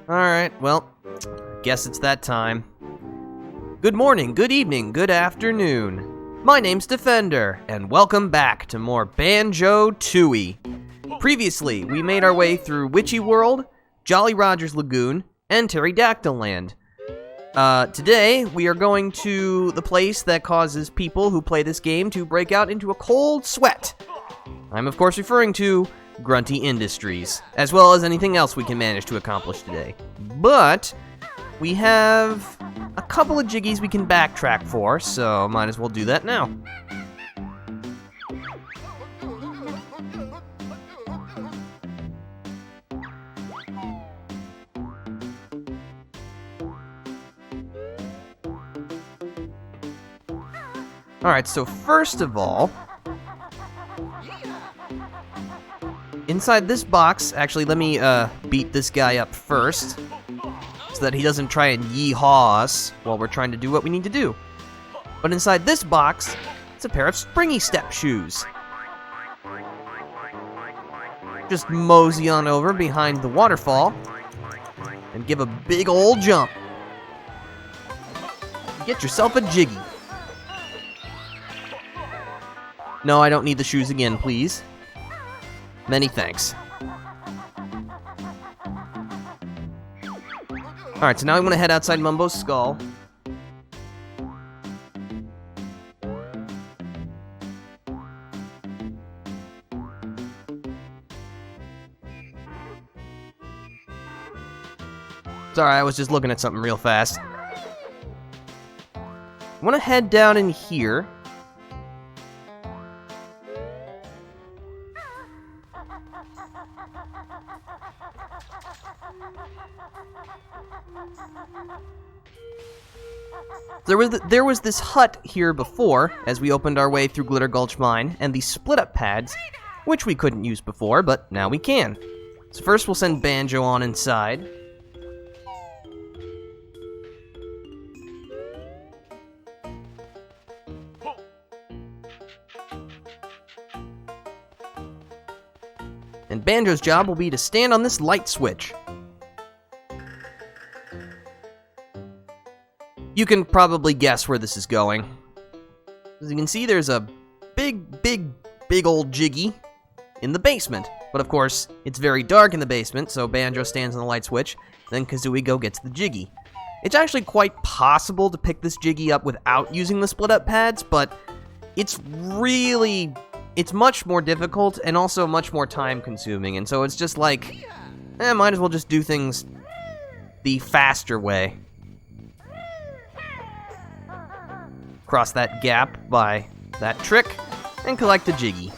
Alright, well, guess it's that time. Good morning, good evening, good afternoon. My name's Defender, and welcome back to more Banjo-Tooie. Previously, we made our way through Witchy World, Jolly Roger's Lagoon, and Pterodactyl Land. Today, we are going to the place that causes people who play this game to break out into a cold sweat. I'm of course referring to Grunty Industries, as well as anything else we can manage to accomplish today. But we have a couple of jiggies we can backtrack for, so might as well do that now. Alright, so first of all, inside this box, actually let me beat this guy up first, so that he doesn't try and yee-haw us while we're trying to do what we need to do. But inside this box, it's a pair of springy step shoes. Just mosey on over behind the waterfall, and give a big old jump. Get yourself a jiggy. No, I don't need the shoes again, please. Many thanks. Alright, so now I'm going to head outside MUMBO'S skull. Sorry, I was just looking at something real fast. I want to head down in here. There was this hut here before, as we opened our way through Glitter Gulch Mine, and these split-up pads, which we couldn't use before, but now we can. So first we'll send Banjo on inside. And Banjo's job will be to stand on this light switch. You can probably guess where this is going. As you can see, there's a big old jiggy in the basement. But of course, it's very dark in the basement, so Banjo stands on the light switch, then Kazooie gets the jiggy. It's actually quite possible to pick this jiggy up without using the split-up pads, but it's much more difficult and also much more time-consuming, and so it's just like, might as well just do things the faster way. Cross that gap by that trick, and collect the jiggy.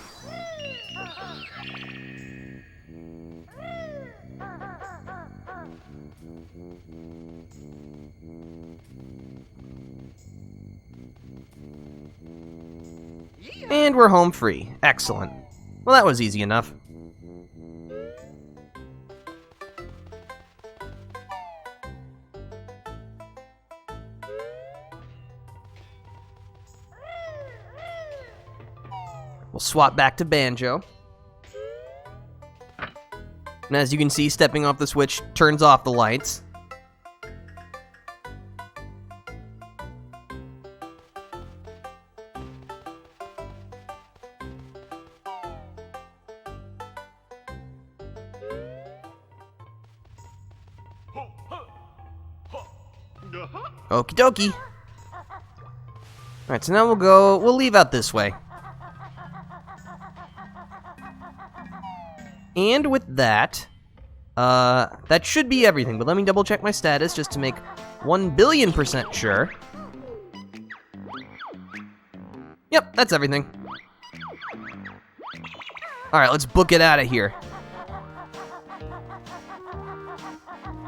And we're home free. Excellent. Well, that was easy enough. We'll swap back to Banjo. And as you can see, stepping off the switch turns off the lights. Okie dokie. Alright, so now we'll leave out this way. And with that, that should be everything, but let me double check my status just to make 1,000,000,000% sure. Yep, that's everything. Alright, let's book it out of here.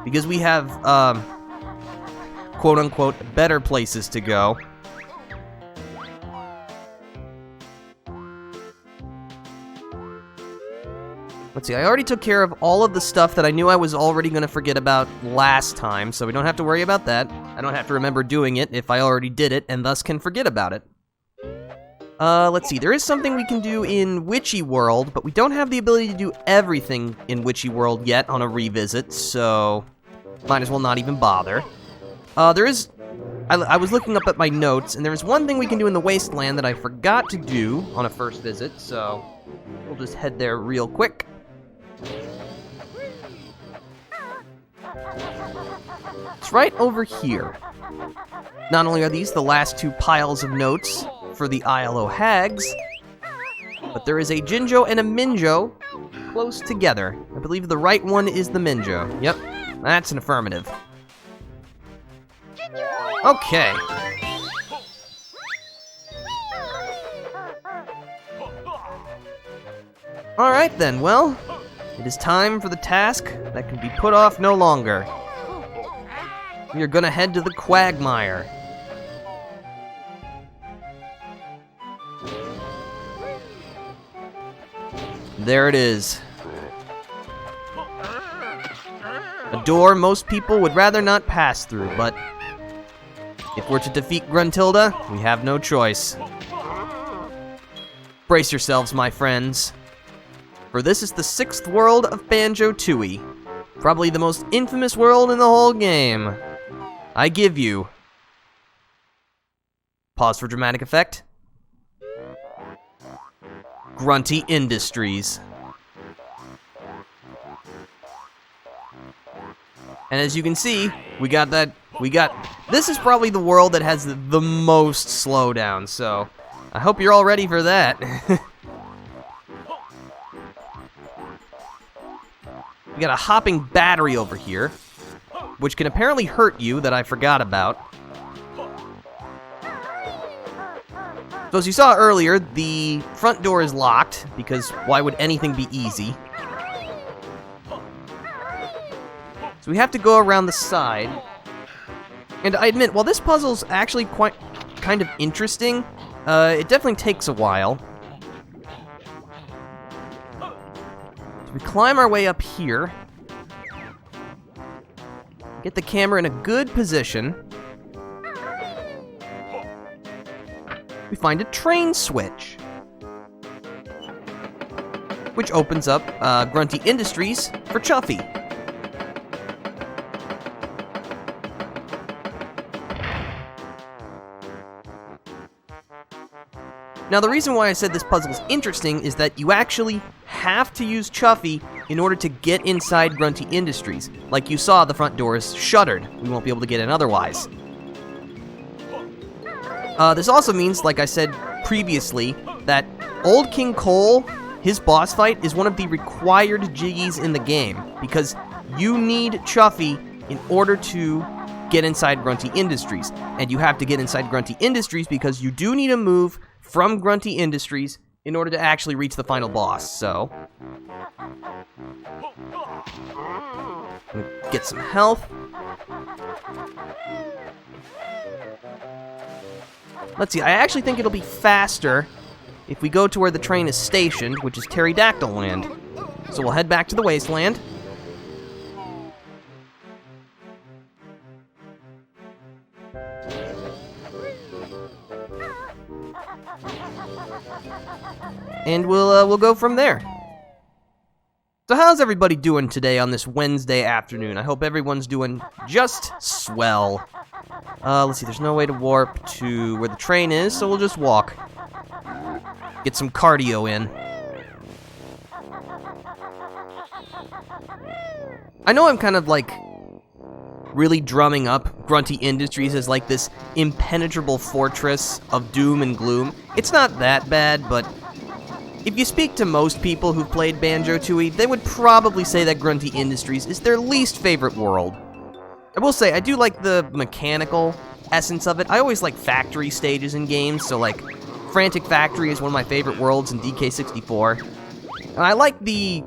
Because we have, quote-unquote, better places to go. Let's see, I already took care of all of the stuff that I knew I was already going to forget about last time, so we don't have to worry about that. I don't have to remember doing it if I already did it, and thus can forget about it. Let's see, there is something we can do in Witchy World, but we don't have the ability to do everything in Witchy World yet on a revisit, so Might as well not even bother. There is... I was looking up at my notes, and there is one thing we can do in the Wasteland that I forgot to do on a first visit, so we'll just head there real quick. It's right over here. Not only are these the last two piles of notes for the ILO hags, but there is a Jinjo and a Minjo close together. I believe the right one is the Minjo. Yep, that's an affirmative. Okay. Alright then, well, it is time for the task that can be put off no longer. We are gonna head to the quagmire. There it is. A door most people would rather not pass through, but if we're to defeat Gruntilda, we have no choice. Brace yourselves, my friends, for this is the 6th world of Banjo-Tooie, probably the most infamous world in the whole game. I give you... Pause for dramatic effect. Grunty Industries. And as you can see, this is probably the world that has the most slowdown, so I hope you're all ready for that. We got a hopping battery over here, which can apparently hurt you, that I forgot about. So as you saw earlier, the front door is locked, because why would anything be easy? So we have to go around the side. And I admit, while this puzzle's actually kind of interesting, it definitely takes a while. So we climb our way up here. Get the camera in a good position. We find a train switch, which opens up Grunty Industries for Chuffy. Now, the reason why I said this puzzle is interesting is that you actually have to use Chuffy in order to get inside Grunty Industries. Like you saw, the front door is shuttered. We won't be able to get in otherwise. This also means, like I said previously, that Old King Cole, his boss fight, is one of the required jiggies in the game, because you need Chuffy in order to get inside Grunty Industries. And you have to get inside Grunty Industries because you do need a move from Grunty Industries in order to actually reach the final boss, so... Get some health. Let's see, I actually think it'll be faster if we go to where the train is stationed, which is Pterodactyl Land. So we'll head back to the Wasteland. And we'll go from there. So how's everybody doing today on this Wednesday afternoon? I hope everyone's doing just swell. Let's see, there's no way to warp to where the train is, so we'll just walk. Get some cardio in. I know I'm kind of like really drumming up Grunty Industries as like this impenetrable fortress of doom and gloom. It's not that bad, but if you speak to most people who've played Banjo-Tooie, they would probably say that Grunty Industries is their least favorite world. I will say, I do like the mechanical essence of it. I always like factory stages in games, so like Frantic Factory is one of my favorite worlds in DK64. And I like the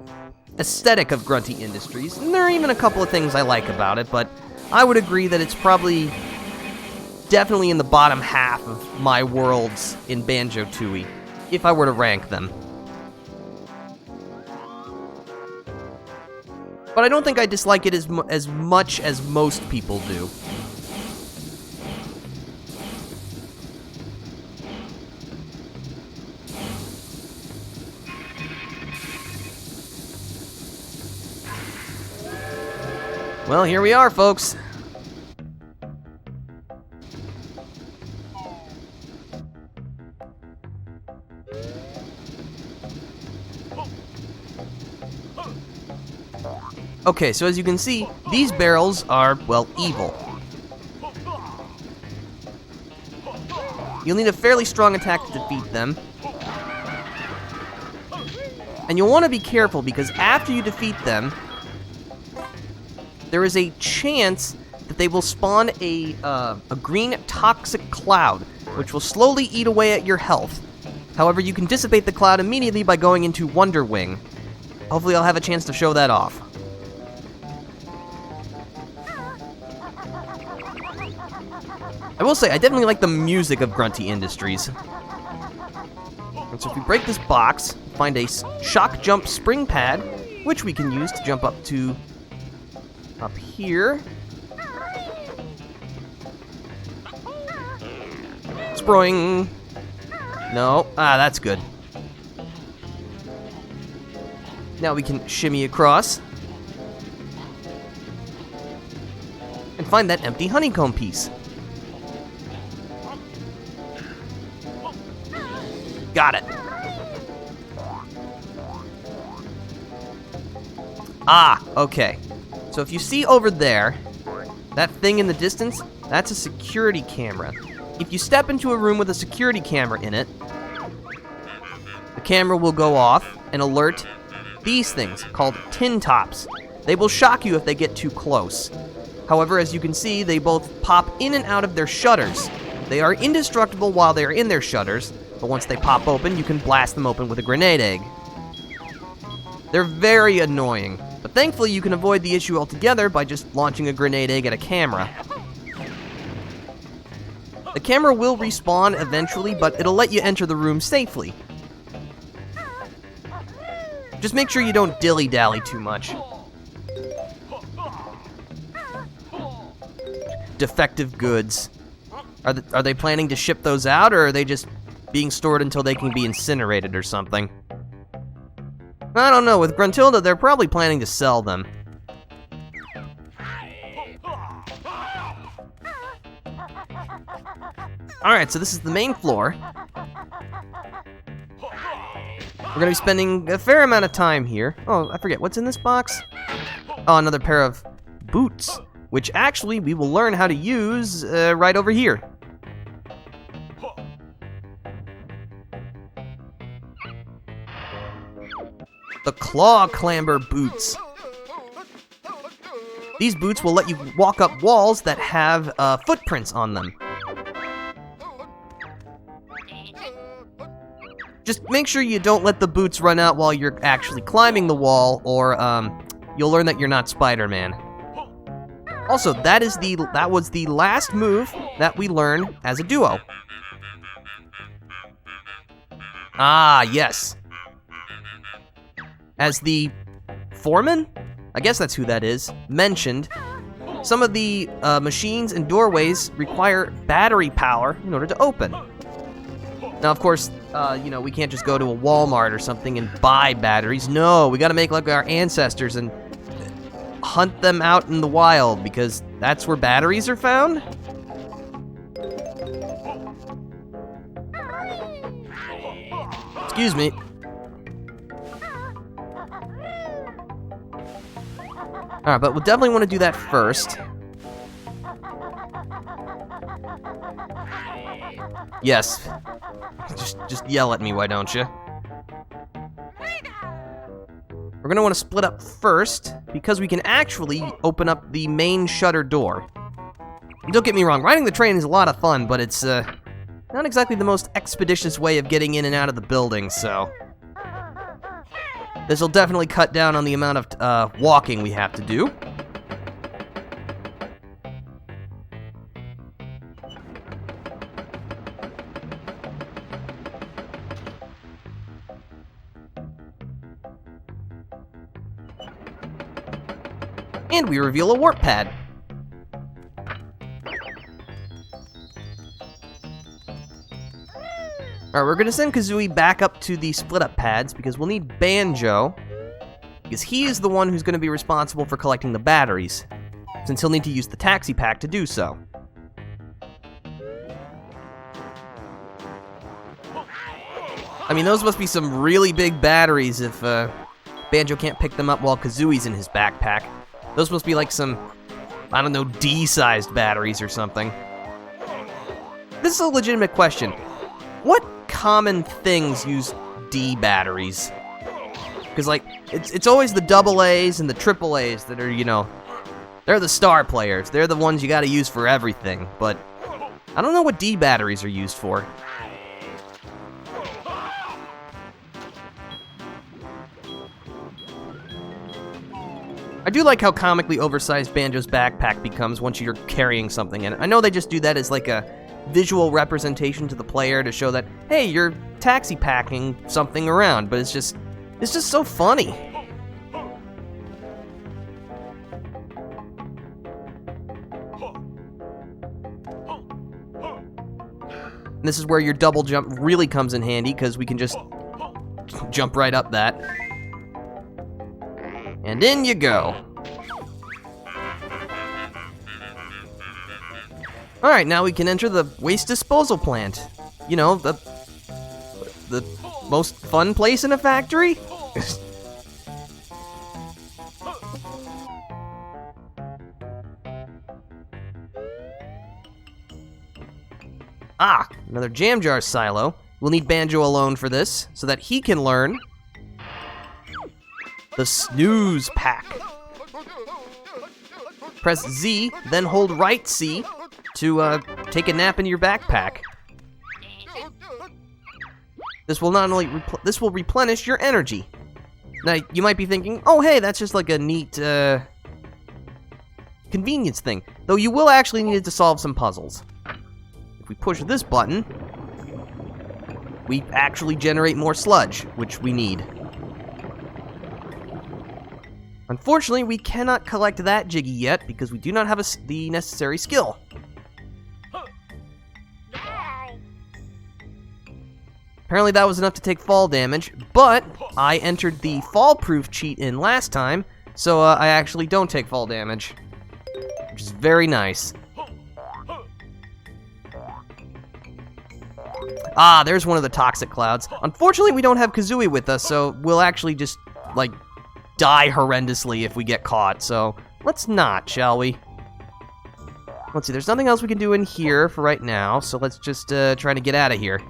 aesthetic of Grunty Industries, and there are even a couple of things I like about it, but I would agree that it's probably definitely in the bottom half of my worlds in Banjo-Tooie, if I were to rank them. But I don't think I dislike it as much as most people do. Well, here we are, folks. Okay, so as you can see, these barrels are, well, evil. You'll need a fairly strong attack to defeat them. And you'll want to be careful because after you defeat them, there is a chance that they will spawn a green toxic cloud, which will slowly eat away at your health. However, you can dissipate the cloud immediately by going into Wonder Wing. Hopefully I'll have a chance to show that off. I will say, I definitely like the music of Grunty Industries. And so if we break this box, find a shock jump spring pad, which we can use to jump up to up here. Spring. No. Ah, that's good. Now we can shimmy across. And find that empty honeycomb piece. Got it. Ah, okay. So if you see over there, that thing in the distance, that's a security camera. If you step into a room with a security camera in it, the camera will go off and alert these things, called tin tops. They will shock you if they get too close. However, as you can see, they both pop in and out of their shutters. They are indestructible while they are in their shutters, but once they pop open, you can blast them open with a grenade egg. They're very annoying, but thankfully you can avoid the issue altogether by just launching a grenade egg at a camera. The camera will respawn eventually, but it'll let you enter the room safely. Just make sure you don't dilly-dally too much. Defective goods. Are they planning to ship those out, or are they just being stored until they can be incinerated or something? I don't know. With Gruntilda, they're probably planning to sell them. Alright, so this is the main floor. We're gonna be spending a fair amount of time here. Oh, I forget, what's in this box? Oh, another pair of boots, which actually we will learn how to use right over here. The claw clamber boots. These boots will let you walk up walls that have footprints on them. Just make sure you don't let the boots run out while you're actually climbing the wall, or you'll learn that you're not Spider-Man. Also, that was the last move that we learned as a duo. Ah, yes. As the foreman, I guess that's who that is, mentioned, some of the machines and doorways require battery power in order to open. Now, of course, we can't just go to a Walmart or something and buy batteries. No, we gotta make like our ancestors and hunt them out in the wild, because that's where batteries are found? Excuse me. Alright, but we'll definitely want to do that first. Yes. Just yell at me, why don't you? We're gonna want to split up first, because we can actually open up the main shutter door. And don't get me wrong, riding the train is a lot of fun, but it's not exactly the most expeditious way of getting in and out of the building, so this will definitely cut down on the amount of walking we have to do. And we reveal a warp pad. Alright, we're gonna send Kazooie back up to the split-up pads because we'll need Banjo, because he is the one who's gonna be responsible for collecting the batteries. since he'll need to use the taxi pack to do so. I mean, those must be some really big batteries if Banjo can't pick them up while Kazooie's in his backpack. Those must be like some, I don't know, D-sized batteries or something. This is a legitimate question. What common things use D batteries? Because, like, it's always the AA's and the AAA's that are, you know, they're the star players. They're the ones you gotta use for everything. But I don't know what D batteries are used for. I do like how comically oversized Banjo's backpack becomes once you're carrying something in it. I know they just do that as like a visual representation to the player to show that, hey, you're taxi packing something around, but it's just so funny. And this is where your double jump really comes in handy, because we can just jump right up that. And in you go. Alright, now we can enter the waste disposal plant. You know, the most fun place in a factory? Ah, another jam jar silo. We'll need Banjo alone for this, so that he can learn the snooze pack. Press Z, then hold right C to take a nap in your backpack. This will not only this will replenish your energy. Now you might be thinking, oh hey, that's just like a neat convenience thing. Though you will actually need it to solve some puzzles. If we push this button, we actually generate more sludge, which we need. Unfortunately, we cannot collect that Jiggy yet because we do not have the necessary skill. Apparently that was enough to take fall damage, but I entered the fall-proof cheat in last time, so I actually don't take fall damage, which is very nice. Ah, there's one of the toxic clouds. Unfortunately, we don't have Kazooie with us, so we'll actually just, like, die horrendously if we get caught, so let's not, shall we? Let's see, there's nothing else we can do in here for right now, so let's just try to get out of here.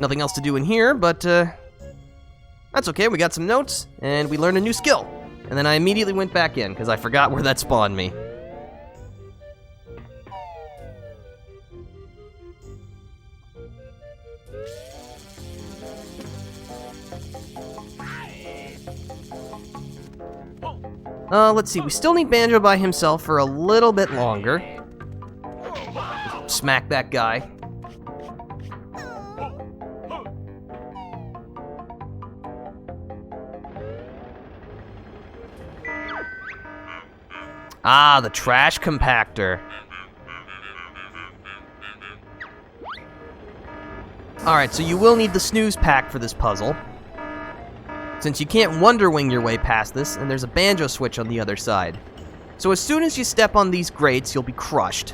Nothing else to do in here, but that's okay. We got some notes, and we learned a new skill. And then I immediately went back in, because I forgot where that spawned me. Let's see. We still need Banjo by himself for a little bit longer. Smack that guy. Ah, the trash compactor. Alright, so you will need the snooze pack for this puzzle, since you can't Wonder Wing your way past this, and there's a Banjo switch on the other side. So as soon as you step on these grates, you'll be crushed.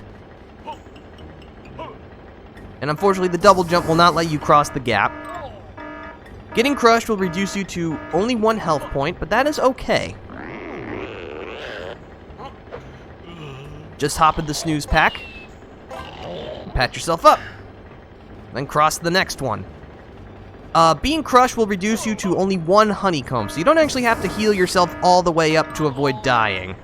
And unfortunately, the double jump will not let you cross the gap. Getting crushed will reduce you to only 1 health point, but that is okay. Just hop in the snooze pack, pat yourself up, then cross the next one. Being crushed will reduce you to only 1 honeycomb, so you don't actually have to heal yourself all the way up to avoid dying.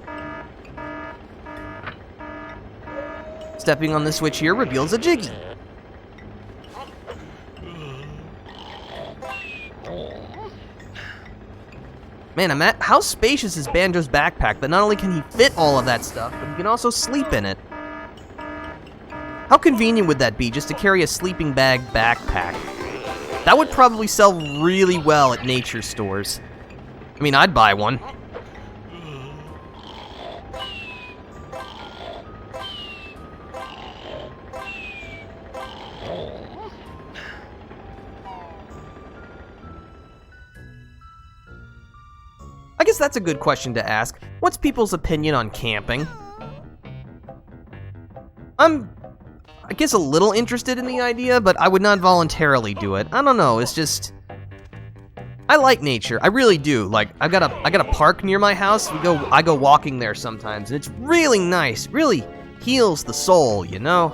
Stepping on the switch here reveals a Jiggy. Man, how spacious is Banjo's backpack that not only can he fit all of that stuff, but he can also sleep in it. How convenient would that be, just to carry a sleeping bag backpack? That would probably sell really well at nature stores. I mean, I'd buy one. I guess that's a good question to ask. What's people's opinion on camping? I'm, I guess, a little interested in the idea, but I would not voluntarily do it. I don't know, it's just... I like nature, I really do. Like, I got a park near my house. I go walking there sometimes, and it's really nice. Really heals the soul, you know?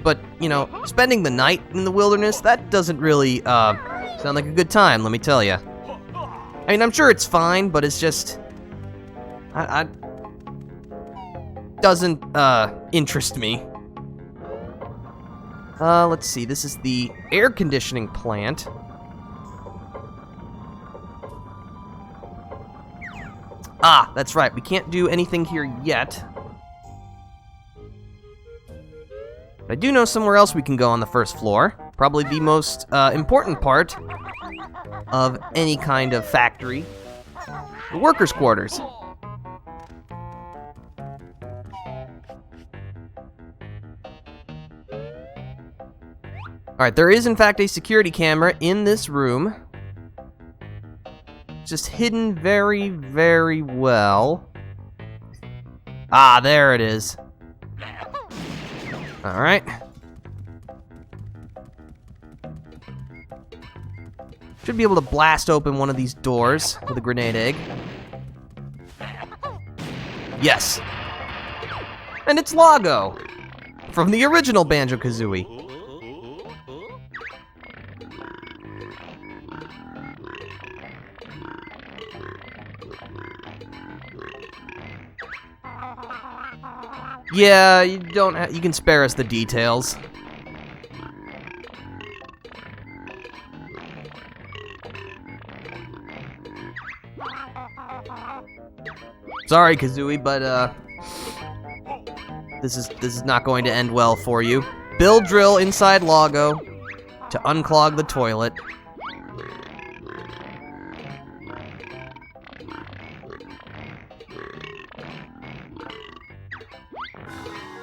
But, you know, spending the night in the wilderness, that doesn't really, sound like a good time, let me tell you. I mean, I'm sure it's fine, but it's just... I doesn't, interest me. Let's see, this is the air conditioning plant. Ah, that's right, we can't do anything here yet. But I do know somewhere else we can go on the first floor. Probably the most important part of any kind of factory. The workers' quarters. Alright, there is in fact a security camera in this room. Just hidden very, very well. Ah, there it is. Alright. Should be able to blast open one of these doors with a grenade egg. Yes. And it's Lago from the original Banjo-Kazooie. Yeah, you can spare us the details. Sorry, Kazooie, but this is not going to end well for you. Build drill inside Lago to unclog the toilet.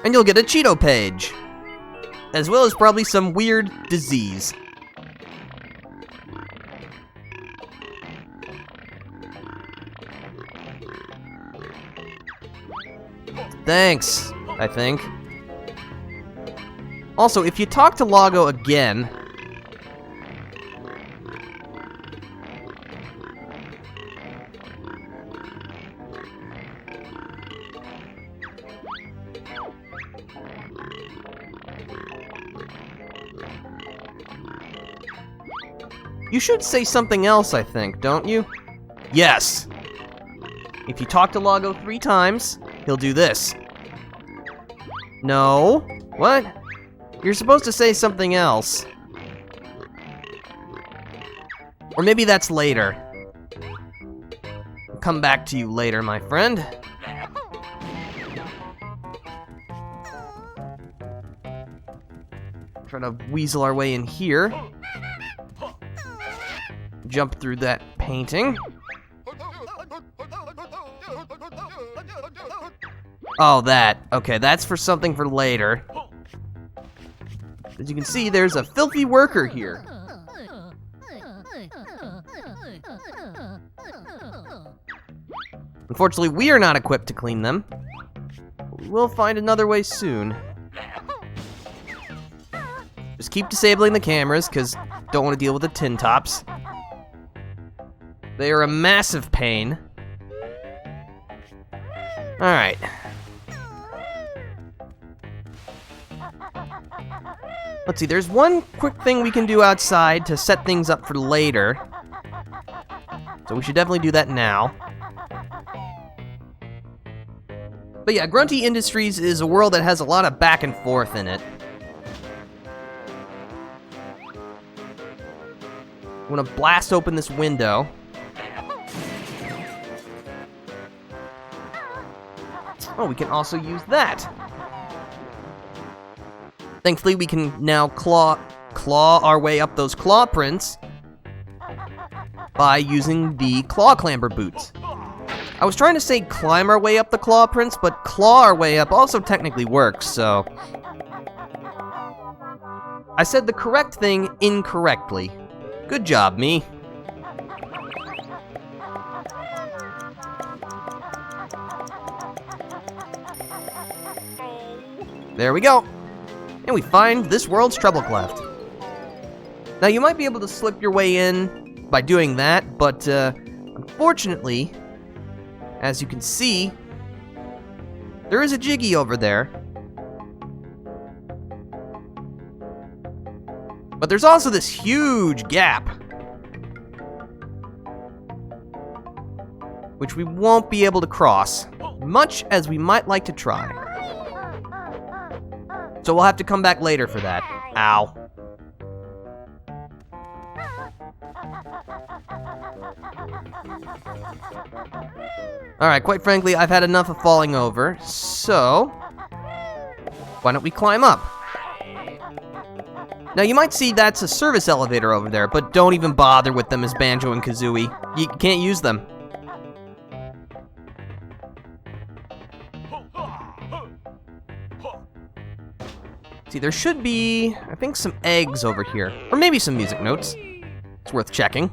And you'll get a Cheeto page, as well as probably some weird disease. Thanks, I think. Also, if you talk to Lago again... You should say something else, I think, don't you? Yes! If you talk to Lago 3 times, he'll do this. No? What? You're supposed to say something else. Or maybe that's later. I'll come back to you later, my friend. Try to weasel our way in here. Jump through that painting. Oh, that. Okay, that's for something for later. As you can see, there's a filthy worker here. Unfortunately, we are not equipped to clean them. But we will find another way soon. Just keep disabling the cameras, because don't want to deal with the tin tops. They are a massive pain. Alright. Let's see, there's one quick thing we can do outside to set things up for later. So we should definitely do that now. But yeah, Grunty Industries is a world that has a lot of back and forth in it. I'm gonna blast open this window. Oh, we can also use that. Thankfully, we can now claw our way up those claw prints by using the claw clamber boots. I was trying to say climb our way up the claw prints, but claw our way up also technically works, so... I said the correct thing incorrectly. Good job, me. There we go. And we find this world's treble clef. Now, you might be able to slip your way in by doing that, but unfortunately, as you can see, there is a Jiggy over there. But there's also this huge gap, which we won't be able to cross, much as we might like to try. So we'll have to come back later for that. Ow. Alright, quite frankly, I've had enough of falling over, so why don't we climb up? Now, you might see that's a service elevator over there, but don't even bother with them as Banjo and Kazooie. You can't use them. See, there should be, I think, some eggs over here. Or maybe some music notes. It's worth checking.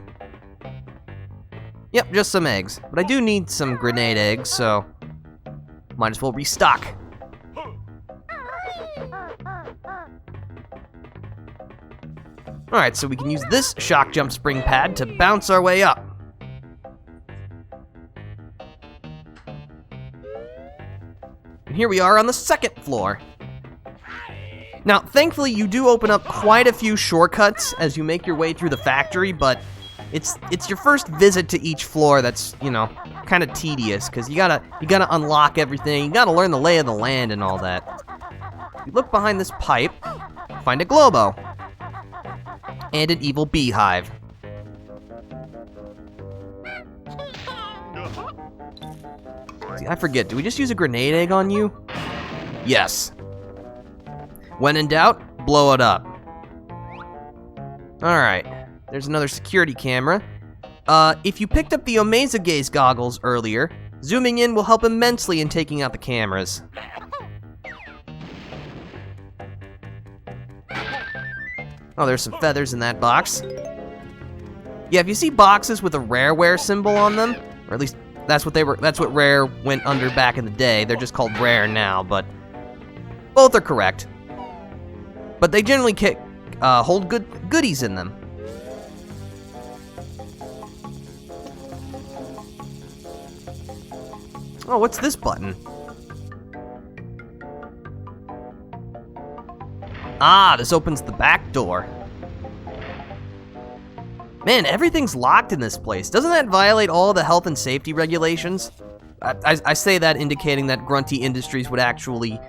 Yep, just some eggs. But I do need some grenade eggs, so might as well restock. Alright, so we can use this shock jump spring pad to bounce our way up. And here we are on the second floor. Now, thankfully, you do open up quite a few shortcuts as you make your way through the factory, but it's your first visit to each floor that's, you know, kind of tedious, because you gotta unlock everything, you gotta learn the lay of the land and all that. You look behind this pipe, find a Globo. And an evil beehive. See, I forget, do we just use a grenade egg on you? Yes. When in doubt, blow it up. Alright, there's another security camera. If you picked up the Omeza Gaze goggles earlier, zooming in will help immensely in taking out the cameras. Oh, there's some feathers in that box. Yeah, if you see boxes with a Rareware symbol on them, or at least that's what Rare went under back in the day. They're just called Rare now, but both are correct. But they generally hold goodies in them. Oh, what's this button? Ah, this opens the back door. Man, everything's locked in this place. Doesn't that violate all the health and safety regulations? I say that indicating that Grunty Industries would actually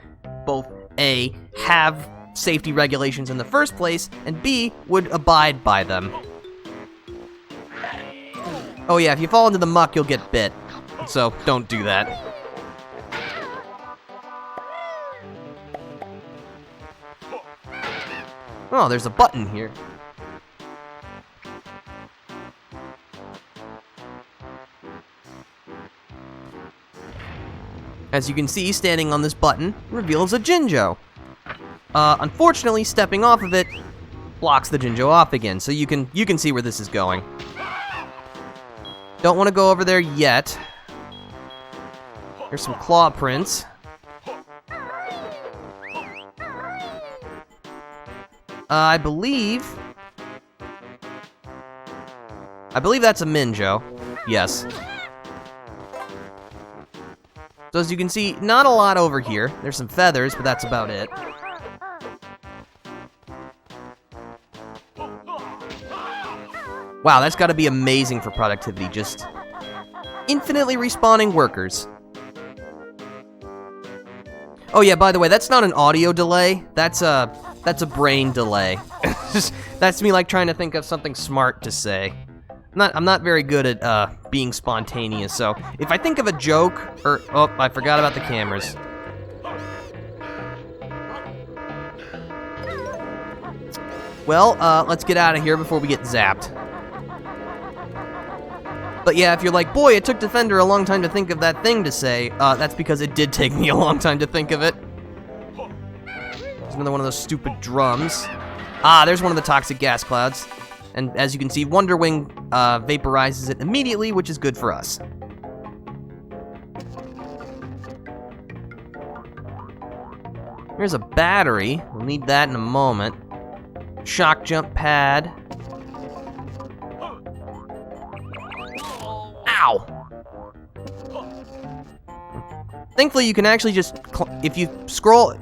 both A, have safety regulations in the first place, and B, would abide by them. Oh yeah, if you fall into the muck, you'll get bit. So, don't do that. Oh, there's a button here. As you can see, standing on this button reveals a Jinjo. Unfortunately, stepping off of it blocks the Jinjo off again, so you can see where this is going. Don't want to go over there yet. There's some claw prints. I believe that's a Minjo. Yes. So as you can see, not a lot over here. There's some feathers, but that's about it. Wow, that's got to be amazing for productivity, just infinitely respawning workers. Oh yeah, by the way, that's not an audio delay. That's a brain delay. That's me like trying to think of something smart to say. I'm not very good at being spontaneous, so if I think of a joke, or oh, I forgot about the cameras. Well, let's get out of here before we get zapped. But yeah, if you're like, boy, it took Defender a long time to think of that thing to say, that's because it did take me a long time to think of it. There's another one of those stupid drums. Ah, there's one of the toxic gas clouds. And as you can see, Wonder Wing vaporizes it immediately, which is good for us. Here's a battery. We'll need that in a moment. Shock jump pad. Ow! Thankfully, you can actually just, if you scroll?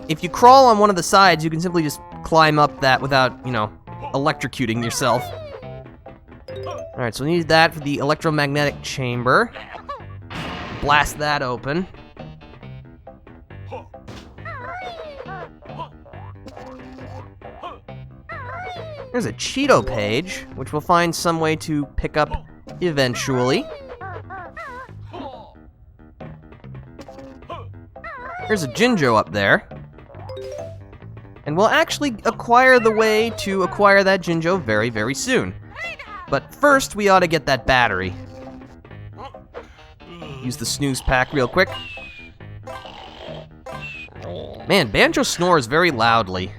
If you crawl on one of the sides, you can simply just climb up that without, you know, electrocuting yourself. Alright, so we need that for the electromagnetic chamber. Blast that open. There's a Cheeto page, which we'll find some way to pick up eventually. There's a Jinjo up there. And we'll actually acquire the way to acquire that Jinjo very, very soon. But first, we ought to get that battery. Use the snooze pack real quick. Man, Banjo snores very loudly.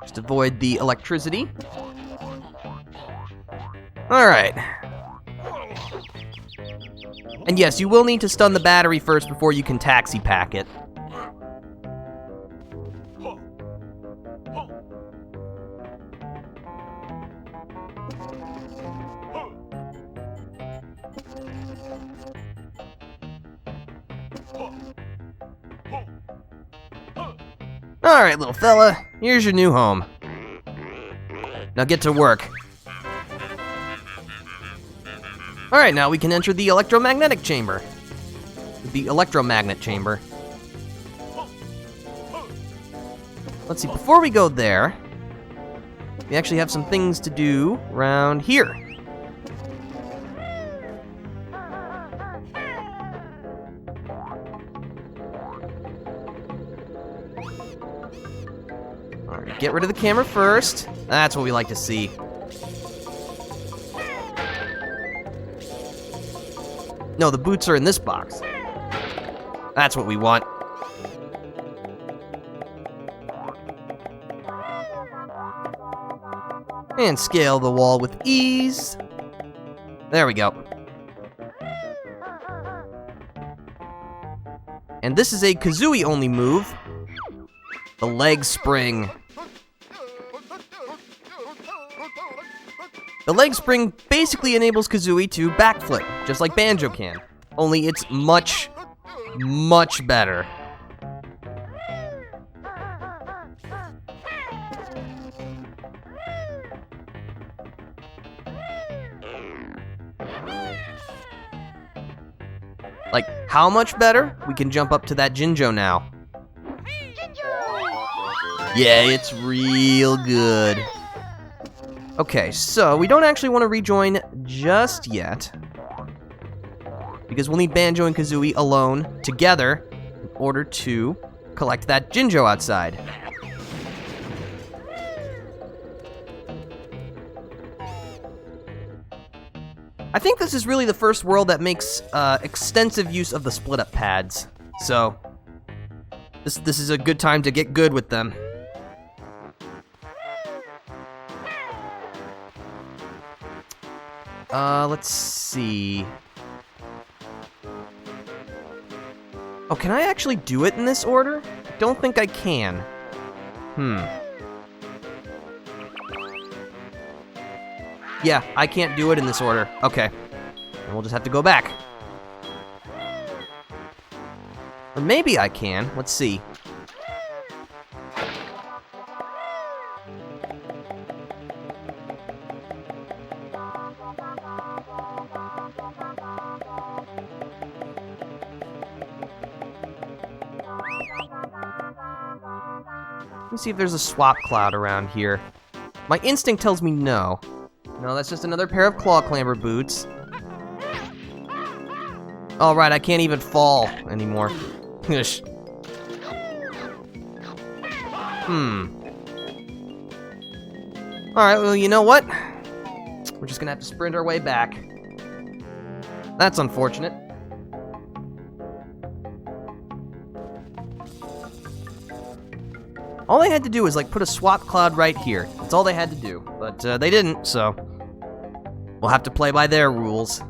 Just avoid the electricity. Alright. And yes, you will need to stun the battery first before you can taxi pack it. Alright, little fella, here's your new home. Now get to work. Alright, now we can enter the electromagnetic chamber. The electromagnet chamber. Let's see, before we go there, we actually have some things to do around here. Alright, get rid of the camera first. That's what we like to see. No, the boots are in this box. That's what we want. And scale the wall with ease. There we go. And this is a Kazooie-only move. The leg spring. The leg spring basically enables Kazooie to backflip, just like Banjo can. Only it's much, much better. Like, how much better? We can jump up to that Jinjo now. Yeah, it's real good. Okay, so we don't actually want to rejoin just yet, because we'll need Banjo and Kazooie alone together in order to collect that Jinjo outside. I think this is really the first world that makes extensive use of the split-up pads, so this is a good time to get good with them. Let's see. Oh, can I actually do it in this order? I don't think I can. Yeah, I can't do it in this order. Okay. And we'll just have to go back. Or maybe I can. Let's see. Let me see if there's a swap cloud around here. My instinct tells me no. No, that's just another pair of claw clamber boots. Alright, I can't even fall anymore. Alright, well, you know what? We're just gonna have to sprint our way back. That's unfortunate. All they had to do was, like, put a swap cloud right here. That's all they had to do. But, they didn't, so We'll have to play by their rules.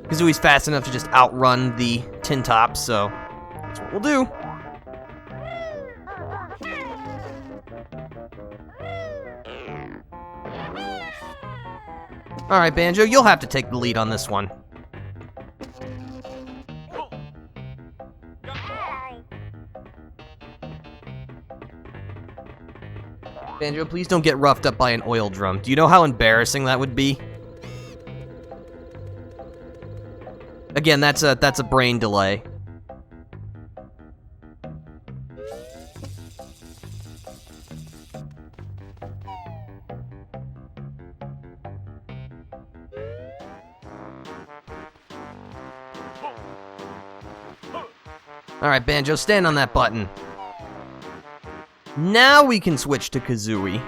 Kazooie's fast enough to just outrun the tin top, so that's what we'll do. Alright, Banjo, you'll have to take the lead on this one. Banjo, please don't get roughed up by an oil drum. Do you know how embarrassing that would be? Again, that's a brain delay. Alright, Banjo, stand on that button. Now we can switch to Kazooie.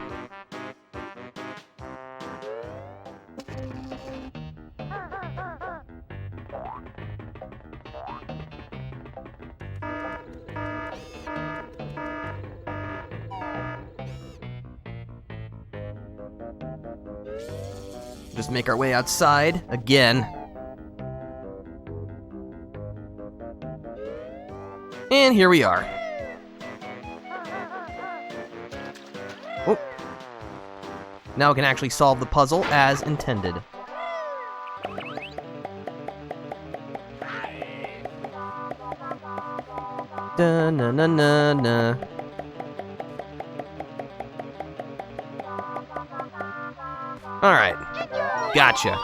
Just make our way outside again. And here we are. Oh. Now we can actually solve the puzzle as intended. Da-na-na-na-na. Alright. Gotcha.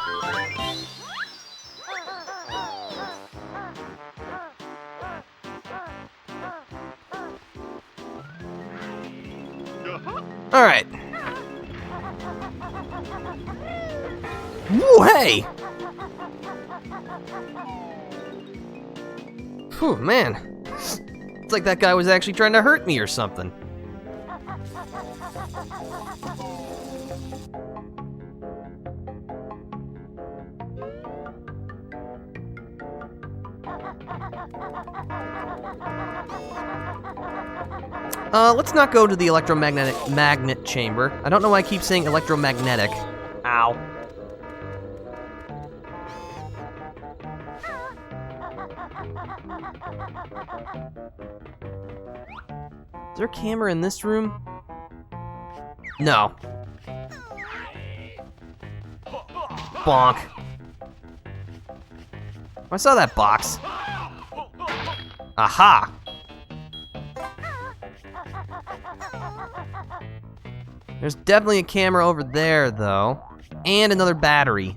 Alright. Woo, hey! Whew, man. It's like that guy was actually trying to hurt me or something. Let's not go to the magnet chamber. I don't know why I keep saying electromagnetic. Ow. Is there a camera in this room? No. Bonk. I saw that box. Aha! There's definitely a camera over there, though. And another battery.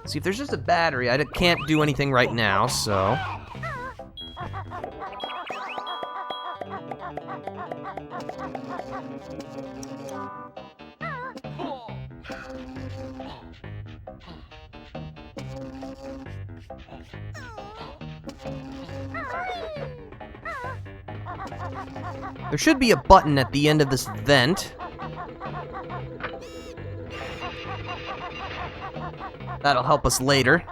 See, if there's just a battery, I can't do anything right now, so... There should be a button at the end of this vent. That'll help us later.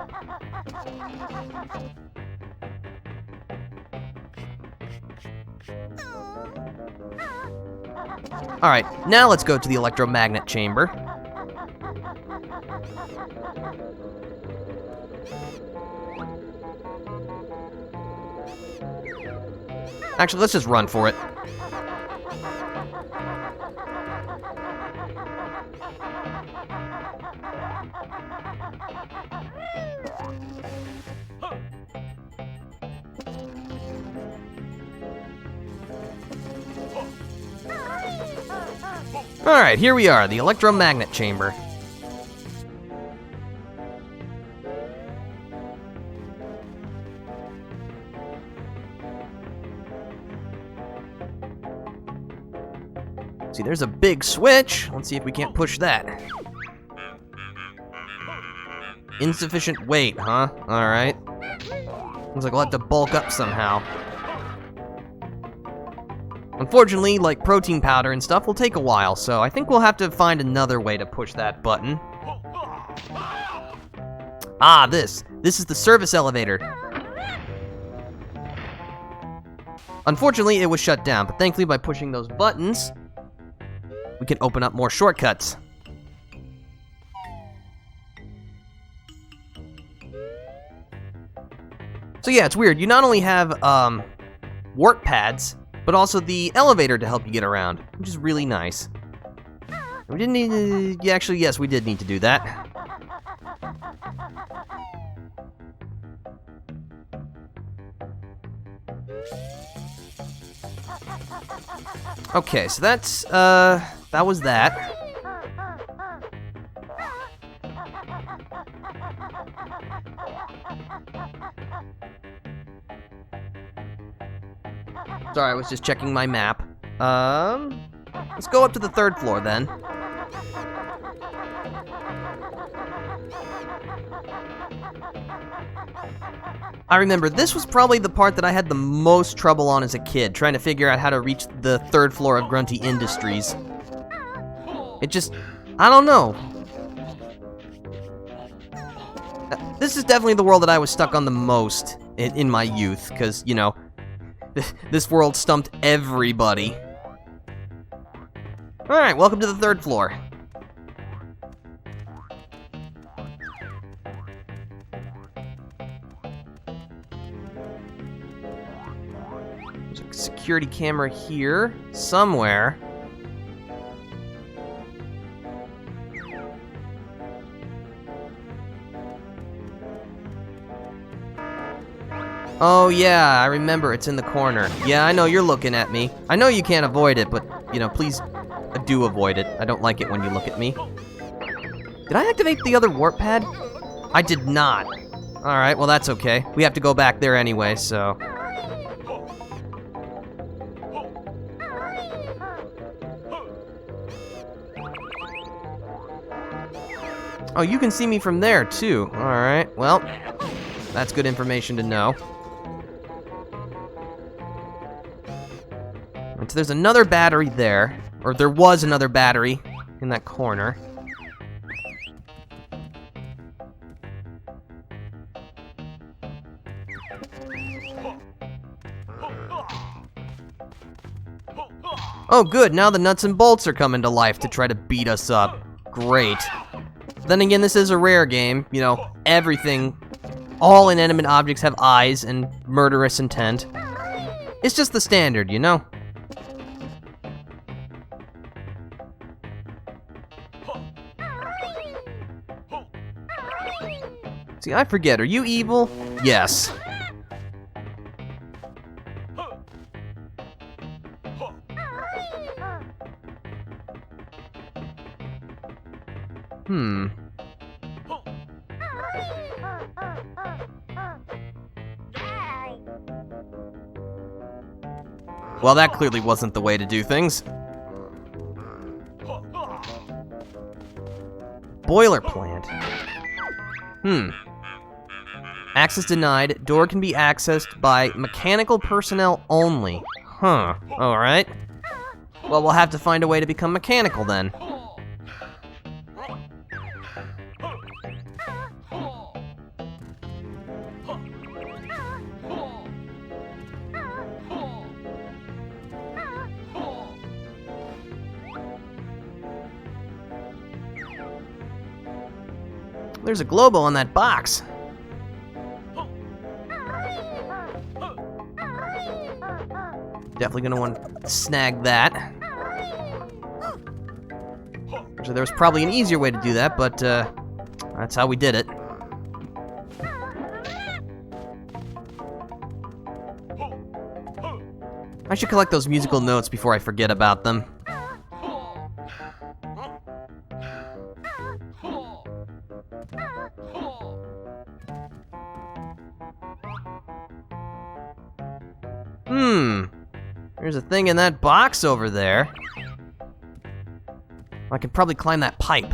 Alright, now let's go to the electromagnet chamber. Actually, let's just run for it. Alright, here we are, the electromagnet chamber. See, there's a big switch. Let's see if we can't push that. Insufficient weight, huh? Alright. Looks like we'll have to bulk up somehow. Unfortunately, like protein powder and stuff will take a while, so I think we'll have to find another way to push that button. Ah, this is the service elevator. Unfortunately, it was shut down, but thankfully by pushing those buttons, we can open up more shortcuts. So yeah, it's weird. You not only have warp pads, but also the elevator to help you get around, which is really nice. We didn't need to... Yeah, actually, yes, we did need to do that. Okay, so that's, that was that. Sorry, I was just checking my map. Let's go up to the 3rd floor then. I remember this was probably the part that I had the most trouble on as a kid, trying to figure out how to reach the 3rd floor of Grunty Industries. It just, I don't know. This is definitely the world that I was stuck on the most in my youth, because, you know, this world stumped everybody. Alright, welcome to the 3rd floor. There's a security camera here, somewhere. Oh yeah, I remember, it's in the corner. Yeah, I know you're looking at me. I know you can't avoid it, but, you know, please do avoid it. I don't like it when you look at me. Did I activate the other warp pad? I did not. Alright, well that's okay. We have to go back there anyway, so... Oh, you can see me from there, too. Alright, well, that's good information to know. So there's another battery there, or there was another battery in that corner. Oh good, now the nuts and bolts are coming to life to try to beat us up. Great. Then again, this is a rare game, you know, everything, all inanimate objects have eyes and murderous intent. It's just the standard, you know? See, I forget, are you evil? Yes. Well, that clearly wasn't the way to do things. Boiler plant. Access denied. Door can be accessed by mechanical personnel only. Huh. Alright. Well, we'll have to find a way to become mechanical then. There's a globo on that box. Definitely gonna want to snag that. So there was probably an easier way to do that, but that's how we did it. I should collect those musical notes before I forget about them. There's a thing in that box over there. I could probably climb that pipe.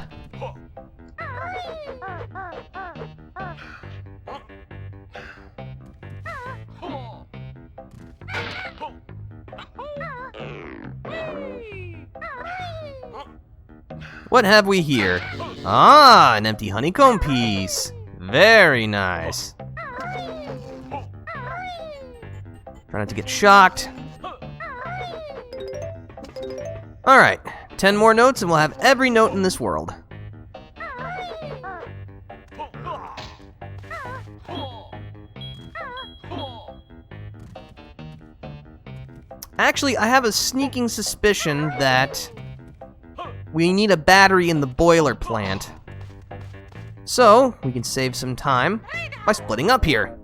What have we here? Ah, an empty honeycomb piece. Very nice. Try not to get shocked. Alright, 10 more notes and we'll have every note in this world. Actually, I have a sneaking suspicion that we need a battery in the boiler plant. So, we can save some time by splitting up here.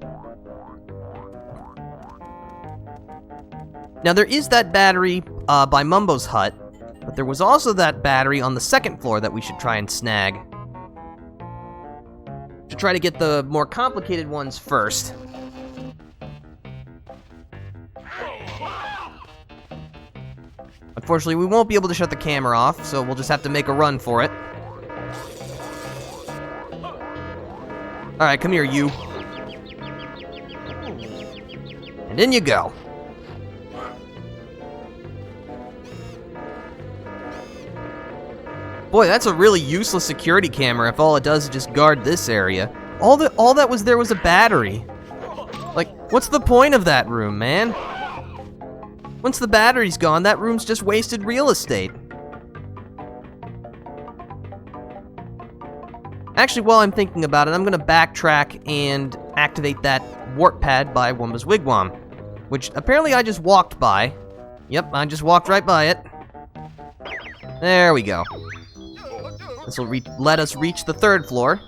Now, there is that battery by MUMBO'S hut, but there was also that battery on the second floor that we should try and snag. To try to get the more complicated ones first. Unfortunately, we won't be able to shut the camera off, so we'll just have to make a run for it. Alright, come here, you. And in you go. Boy, that's a really useless security camera if all it does is just guard this area. All that was there was a battery. Like, what's the point of that room, man? Once the battery's gone, that room's just wasted real estate. Actually, while I'm thinking about it, I'm gonna backtrack and activate that warp pad by Wumba's Wigwam, which apparently I just walked by. Yep, I just walked right by it. There we go. This will let us reach the third floor.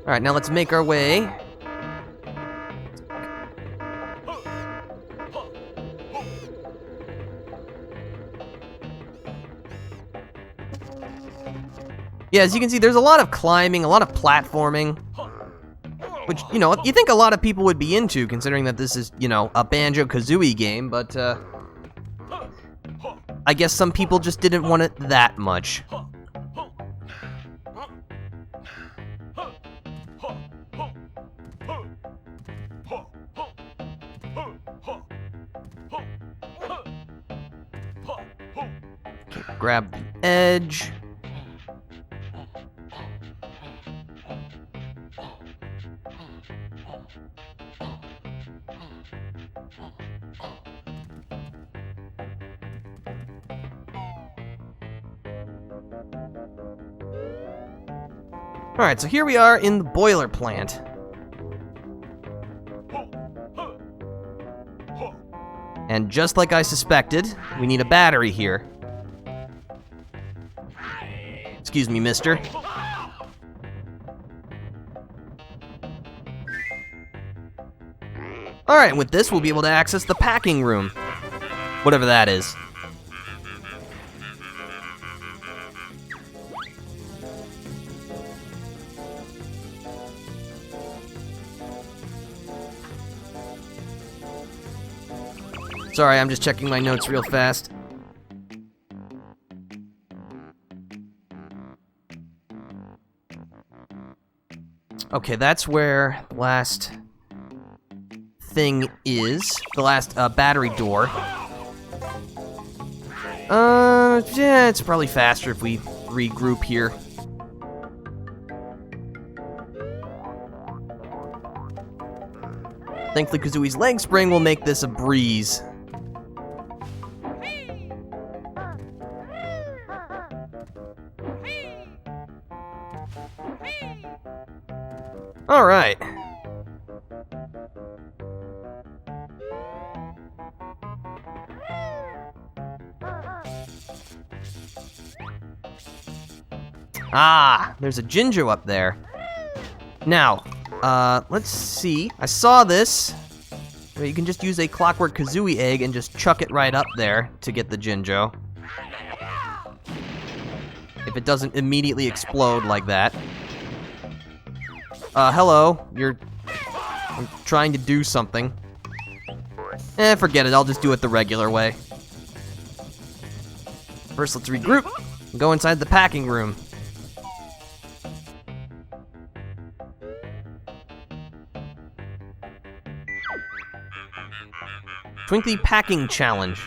Alright, now let's make our way. Yeah, as you can see, there's a lot of climbing, a lot of platforming, which, you know, you think a lot of people would be into, considering that this is, you know, a Banjo-Kazooie game, but, I guess some people just didn't want it that much. Okay, grab the edge. Alright, so here we are in the boiler plant. And just like I suspected, we need a battery here. Excuse me, mister. Alright, with this we'll be able to access the packing room. Whatever that is. Sorry, I'm just checking my notes real fast. Okay, that's where the last thing is. The last battery door. Yeah, it's probably faster if we regroup here. Thankfully, Kazooie's leg spring will make this a breeze. All right. Ah, there's a Jinjo up there. Now, let's see. I saw this. You can just use a Clockwork Kazooie egg and just chuck it right up there to get the Jinjo. If it doesn't immediately explode like that. Hello. I'm trying to do something. Forget it. I'll just do it the regular way. First, let's regroup and go inside the packing room. Twinkly Packing Challenge.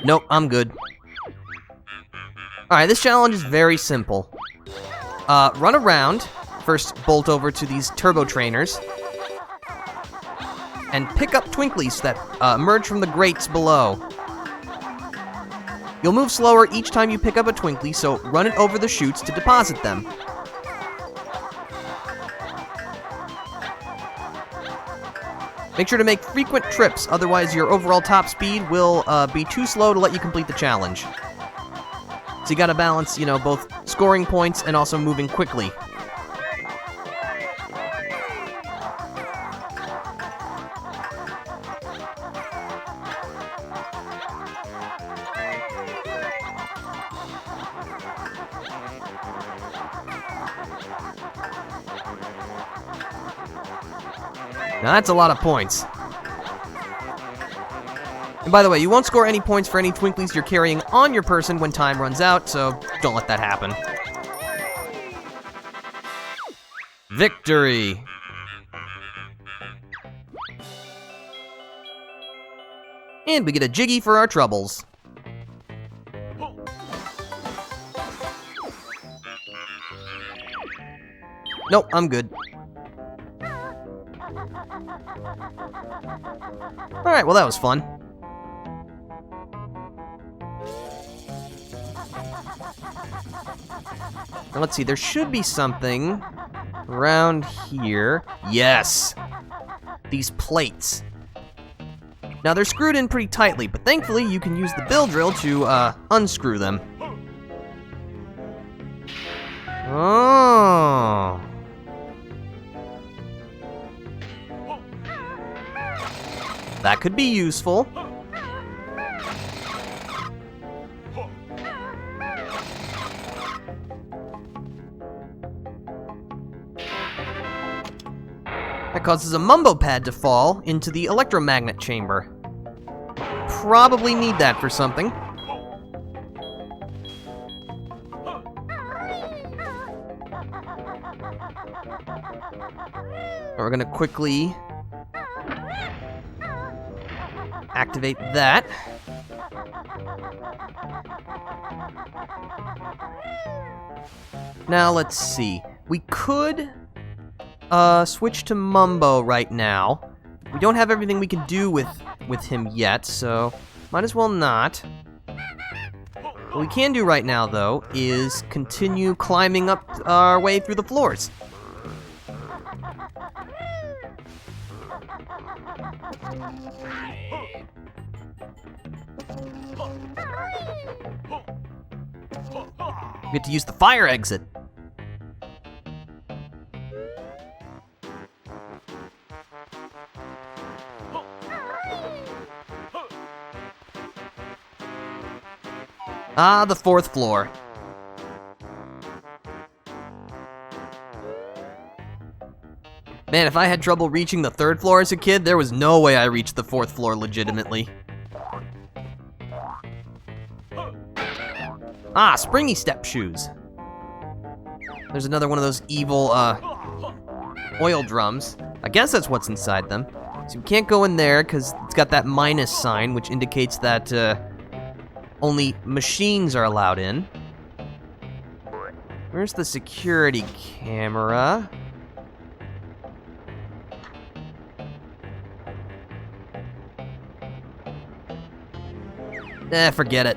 Nope, I'm good. Alright, this challenge is very simple. Run around. First, bolt over to these turbo trainers. and pick up Twinklies that emerge from the grates below. You'll move slower each time you pick up a Twinkly, so run it over the chutes to deposit them. Make sure to make frequent trips, otherwise your overall top speed will be too slow to let you complete the challenge. So you gotta balance, you know, both scoring points and also moving quickly. Now that's a lot of points. And by the way, you won't score any points for any Twinklies you're carrying on your person when time runs out, so don't let that happen. Victory! And we get a Jiggy for our troubles. Nope, I'm good. Alright, well that was fun. Now let's see, there should be something around here. Yes! These plates. Now they're screwed in pretty tightly, but thankfully you can use the bill drill to unscrew them. Oh. That could be useful. That causes a Mumbo pad to fall into the electromagnet chamber. Probably need that for something. We're gonna quickly activate that. Now let's see. We could switch to Mumbo right now. We don't have everything we can do with him yet, so might as well not. What we can do right now, though, is continue climbing up our way through the floors. We get to use the fire exit. Ah, the fourth floor. Man, if I had trouble reaching the third floor as a kid, there was no way I reached the fourth floor legitimately. Ah, springy step shoes. There's another one of those evil, oil drums. I guess that's what's inside them. So we can't go in there because it's got that minus sign, which indicates that, only machines are allowed in. Where's the security camera? Forget it.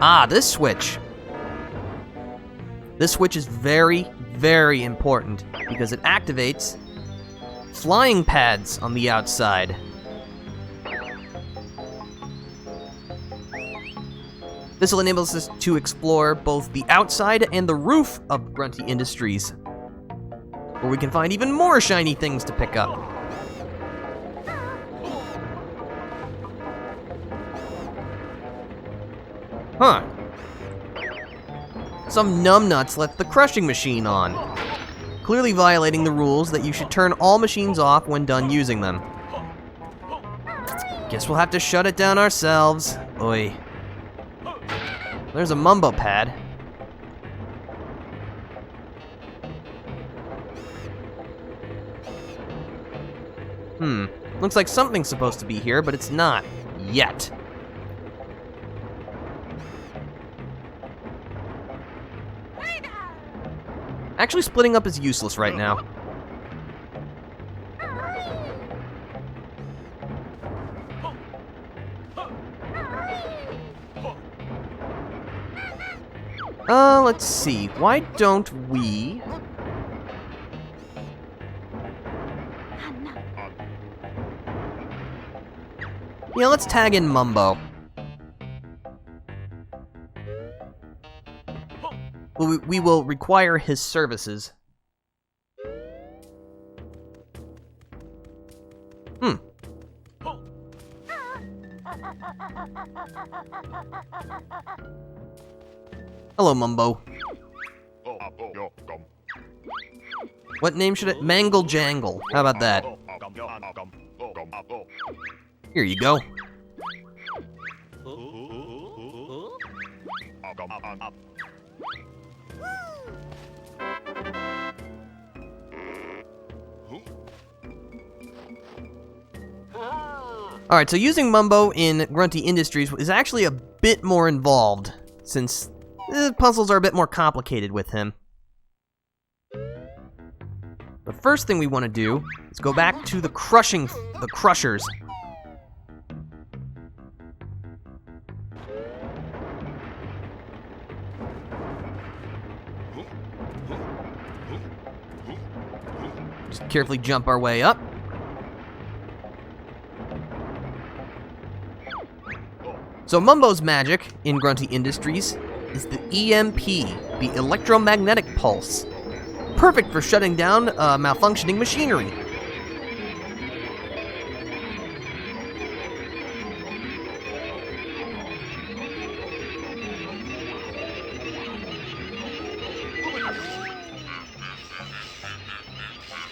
Ah, this switch. This switch is very, very important because it activates flying pads on the outside. This will enable us to explore both the outside and the roof of Grunty Industries, where we can find even more shiny things to pick up. Huh. Some numbnuts left the crushing machine on, clearly violating the rules that you should turn all machines off when done using them. Guess we'll have to shut it down ourselves. Oi. There's a Mumbo pad. Looks like something's supposed to be here, but it's not. Yet. Actually, splitting up is useless right now. Let's see. Why don't we... Yeah, let's tag in Mumbo. We will require his services. Hello, Mumbo. What name should it? Mangle Jangle. How about that? Here you go. Alright, so using Mumbo in Grunty Industries is actually a bit more involved, since the puzzles are a bit more complicated with him. The first thing we want to do is go back to the crushers. Just carefully jump our way up. So Mumbo's magic in Grunty Industries is the EMP, the electromagnetic pulse. Perfect for shutting down malfunctioning machinery.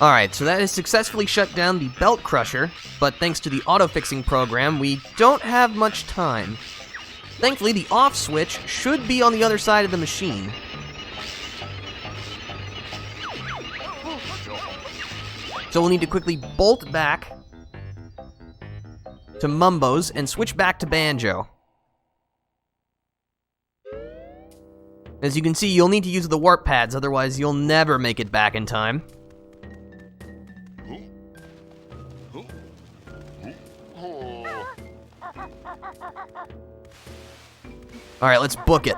Alright, so that has successfully shut down the belt crusher, but thanks to the auto-fixing program, we don't have much time. Thankfully, the off switch should be on the other side of the machine. So we'll need to quickly bolt back to Mumbo's and switch back to Banjo. As you can see, you'll need to use the warp pads, otherwise you'll never make it back in time. Alright, let's book it.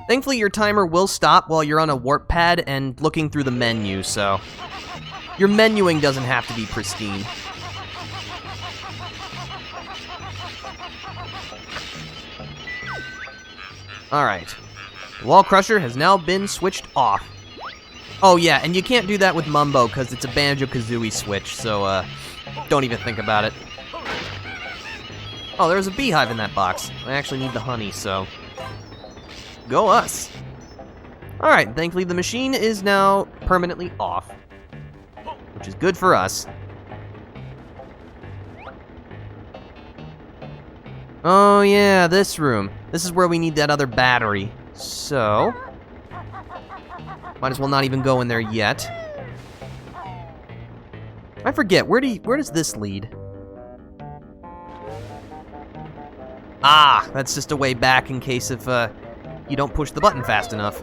Thankfully, your timer will stop while you're on a warp pad and looking through the menu, so your menuing doesn't have to be pristine. Alright. The wall crusher has now been switched off. Oh yeah, and you can't do that with Mumbo because it's a Banjo-Kazooie switch, so don't even think about it. Oh, there's a beehive in that box. I actually need the honey, so go us. Alright, thankfully the machine is now permanently off, which is good for us. Oh yeah, this room. This is where we need that other battery. So might as well not even go in there yet. I forget, where does this lead? Ah, that's just a way back in case if you don't push the button fast enough.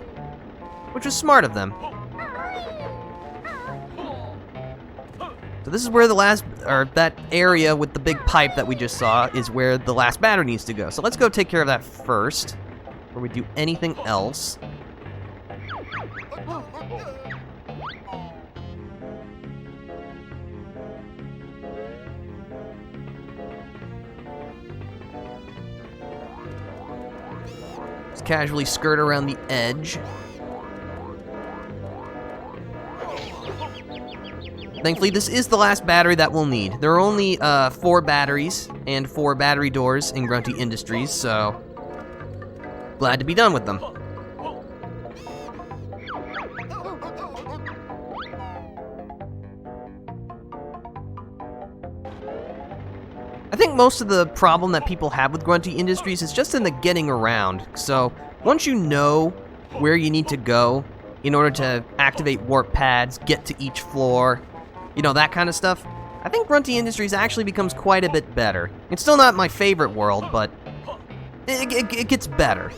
Which was smart of them. So this is where the last, or that area with the big pipe that we just saw is where the last battery needs to go. So let's go take care of that first, before we do anything else. Just casually skirt around the edge. Thankfully, this is the last battery that we'll need. There are only 4 batteries and 4 battery doors in Grunty Industries, so glad to be done with them. I think most of the problem that people have with Grunty Industries is just in the getting around. So once you know where you need to go in order to activate warp pads, get to each floor, you know, that kind of stuff, I think Grunty Industries actually becomes quite a bit better. It's still not my favorite world, but it gets better.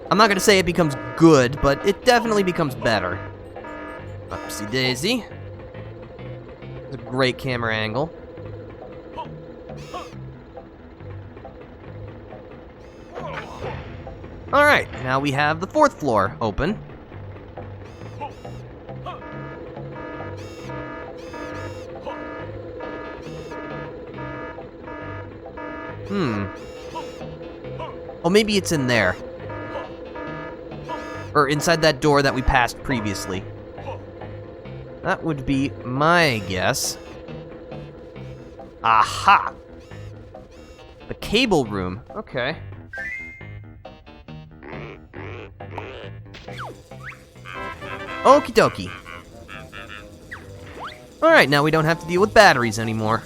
I'm not gonna say it becomes good, but it definitely becomes better. Upsy daisy. It's a great camera angle. Alright, now we have the 4th floor open. Oh, maybe it's in there. Or inside that door that we passed previously. That would be my guess. Aha! The cable room. Okay. Okie dokie. Alright, now we don't have to deal with batteries anymore.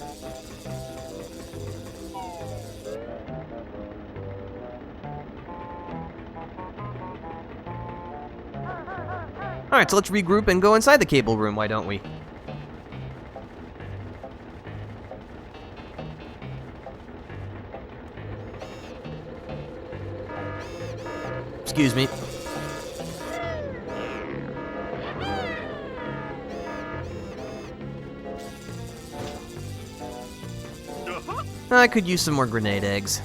Alright, so let's regroup and go inside the cable room, why don't we? Excuse me. I could use some more grenade eggs.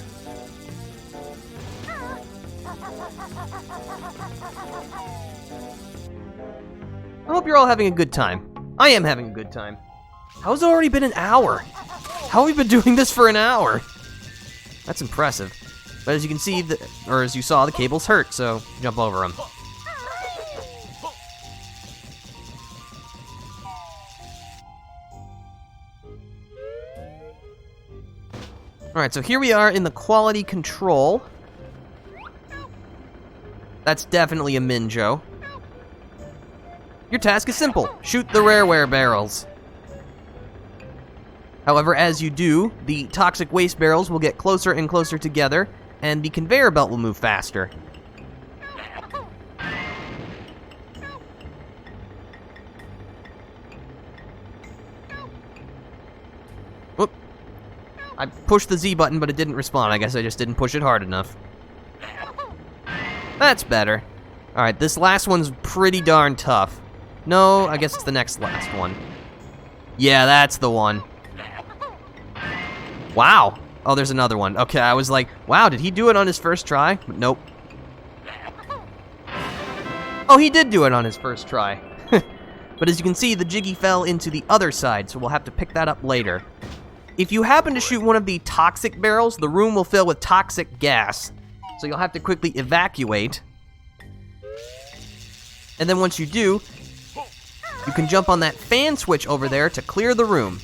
I hope you're all having a good time. I am having a good time. How's it already been an hour? How have we been doing this for an hour? That's impressive. But as you can see, or as you saw, the cables hurt, so jump over them. Alright, so here we are in the quality control. That's definitely a Minjo. Your task is simple. Shoot the rareware barrels. However, as you do, the toxic waste barrels will get closer and closer together, and the conveyor belt will move faster. Whoop. I pushed the Z button, but it didn't respond. I guess I just didn't push it hard enough. That's better. Alright, this last one's pretty darn tough. No, I guess it's the next last one. Yeah, that's the one. Wow. Oh, there's another one. Okay, I was like, wow, did he do it on his first try? But nope. Oh, he did do it on his first try. But as you can see, the Jiggy fell into the other side, so we'll have to pick that up later. If you happen to shoot one of the toxic barrels, the room will fill with toxic gas. So you'll have to quickly evacuate. And then once you do, you can jump on that fan switch over there to clear the room.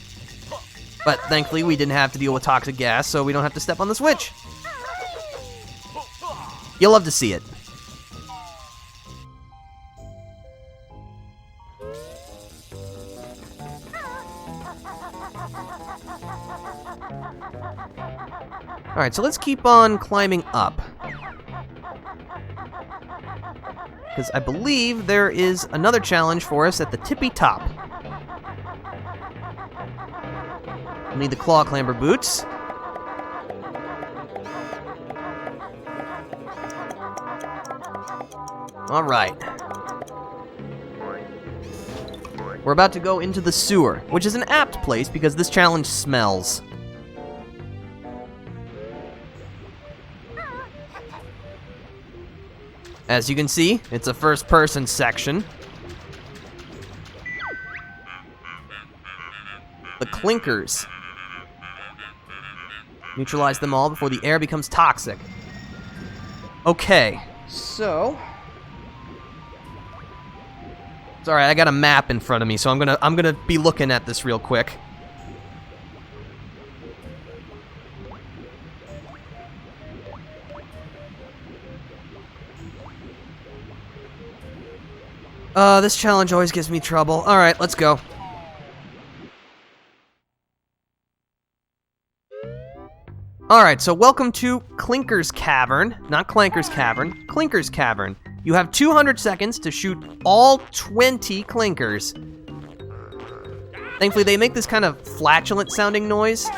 But thankfully, we didn't have to deal with toxic gas, so we don't have to step on the switch. You'll love to see it. Alright, so let's keep on climbing up. Because I believe there is another challenge for us at the tippy top. We'll need the claw clamber boots. Alright. We're about to go into the sewer, which is an apt place because this challenge smells. As you can see, it's a first-person section. The clinkers. Neutralize them all before the air becomes toxic. Okay, so... Sorry, I got a map in front of me, so I'm gonna be looking at this real quick. This challenge always gives me trouble. Alright, let's go. Alright, so welcome to Clinker's Cavern. Not Clanker's Cavern. Clinker's Cavern. You have 200 seconds to shoot all 20 clinkers. Thankfully, they make this kind of flatulent sounding noise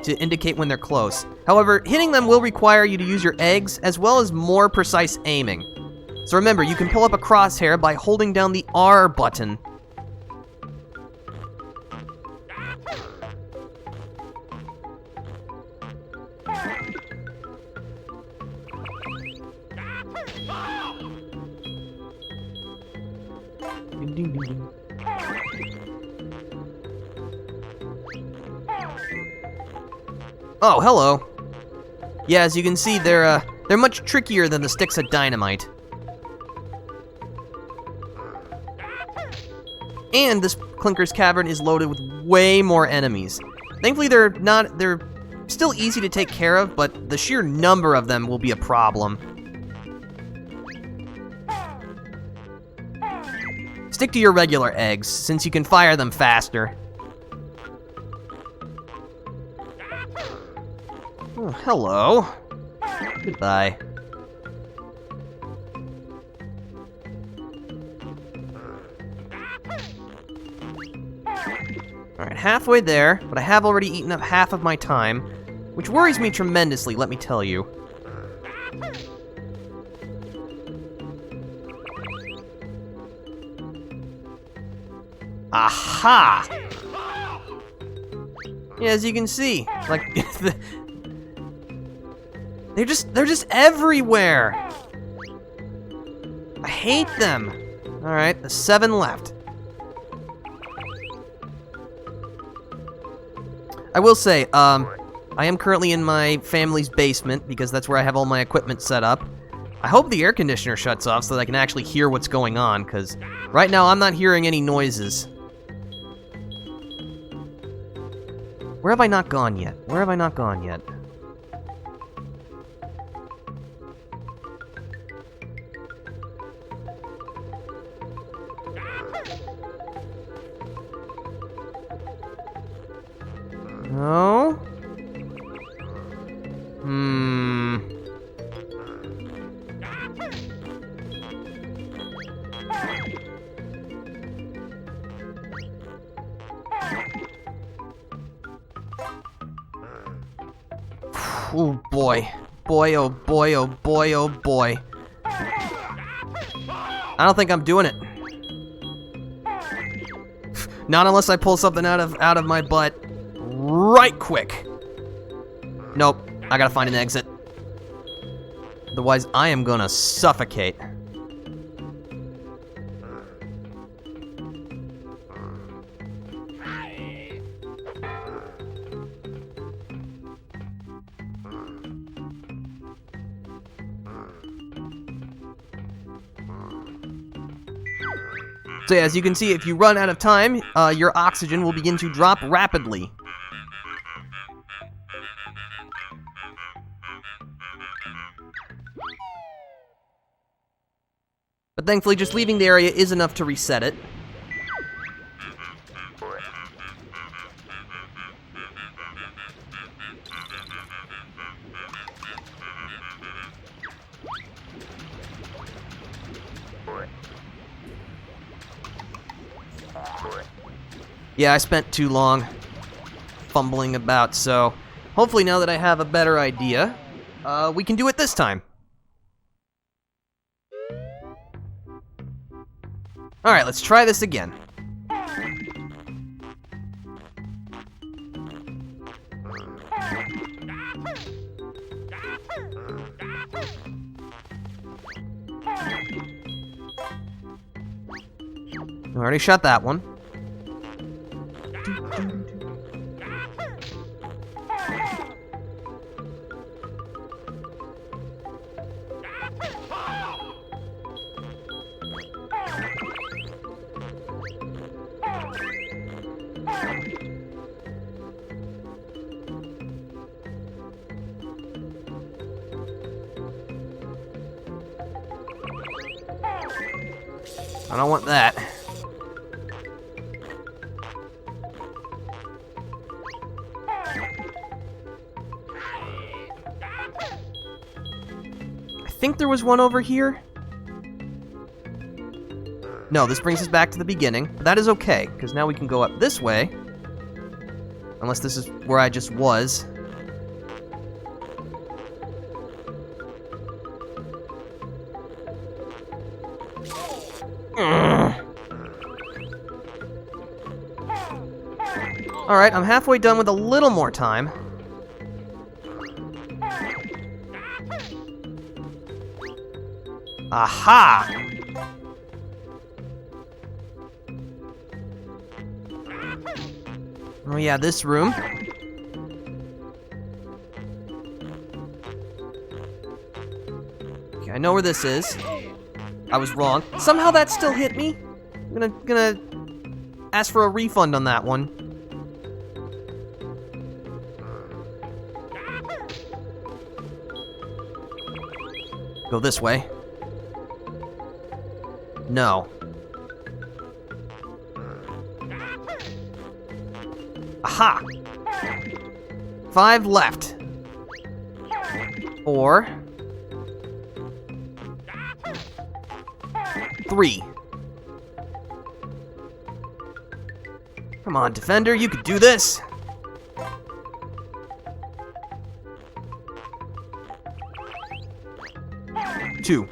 to indicate when they're close. However, hitting them will require you to use your eggs as well as more precise aiming. So remember, you can pull up a crosshair by holding down the R button. Oh, hello. Yeah, as you can see, they're much trickier than the sticks of dynamite. And this Clinker's Cavern is loaded with way more enemies. Thankfully, they're still easy to take care of, but the sheer number of them will be a problem. Stick to your regular eggs, since you can fire them faster. Oh, hello. Goodbye. Alright, halfway there, but I have already eaten up half of my time, which worries me tremendously, let me tell you. Aha! Yeah, as you can see, like, they're just everywhere! I hate them! Alright, the 7 left. I will say, I am currently in my family's basement, because that's where I have all my equipment set up. I hope the air conditioner shuts off so that I can actually hear what's going on, because right now I'm not hearing any noises. Where have I not gone yet? Where have I not gone yet? No? Oh boy. Boy, oh boy, oh boy, oh boy. I don't think I'm doing it. Not unless I pull something out of my butt right quick. Nope, I gotta find an exit. Otherwise, I am gonna suffocate. So yeah, as you can see, if you run out of time, your oxygen will begin to drop rapidly. But thankfully, just leaving the area is enough to reset it. Yeah, I spent too long fumbling about, so hopefully now that I have a better idea, we can do it this time. Alright, let's try this again. I already shot that one. I don't want that. I think there was one over here. No, this brings us back to the beginning, but that is okay, because now we can go up this way Unless this is where I just was. Alright, I'm halfway done with a little more time. Aha! Oh yeah, this room. Okay, I know where this is. I was wrong. Somehow that still hit me. I'm gonna ask for a refund on that one. Go this way. No. Aha! 5 left. 4. 3. Come on, Defender, you could do this. 2.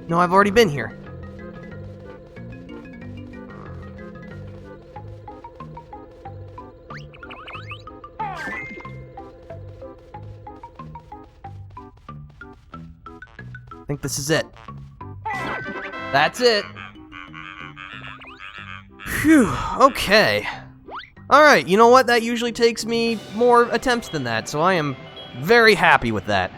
No, I've already been here. I think this is it. That's it. Phew, okay. Alright, you know what? That usually takes me more attempts than that, so I am very happy with that.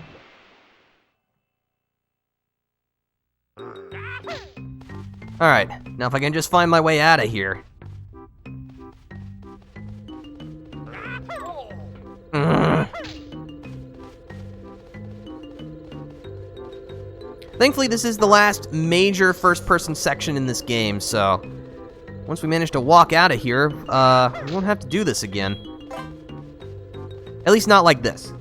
Alright, now if I can just find my way out of here. Thankfully, this is the last major first-person section in this game, so once we manage to walk out of here, we won't have to do this again. At least not like this.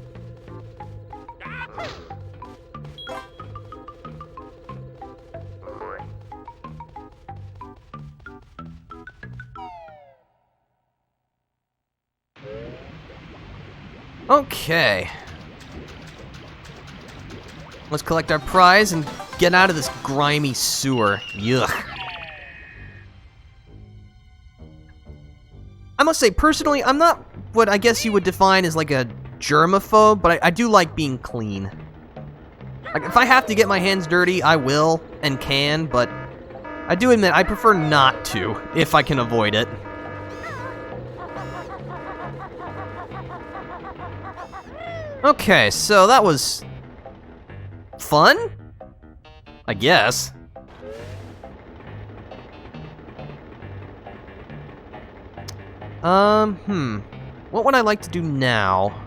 Okay. Let's collect our prize and get out of this grimy sewer. Yuck. I must say, personally, I'm not what I guess you would define as like a germaphobe, but I do like being clean. Like, if I have to get my hands dirty, I will and can, but I do admit I prefer not to, if I can avoid it. Okay, so that was fun? I guess. What would I like to do now?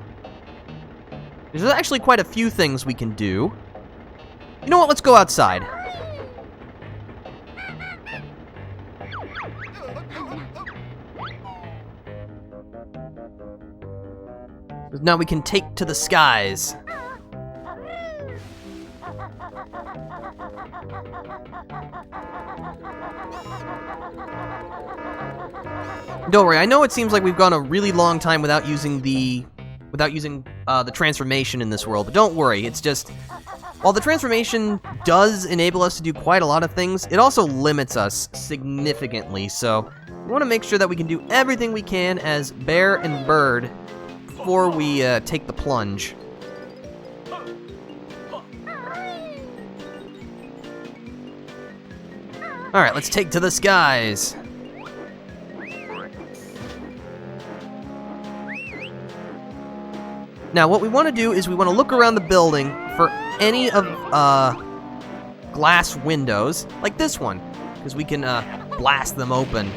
There's actually quite a few things we can do. You know what? Let's go outside. Now we can take to the skies. Don't worry, I know it seems like we've gone a really long time without using the transformation in this world, but don't worry, it's just, while the transformation does enable us to do quite a lot of things, it also limits us significantly, so we want to make sure that we can do everything we can as Bear and Bird before we take the plunge. Alright, let's take to the skies. Now, what we want to do is we want to look around the building for any of glass windows, like this one, because we can blast them open.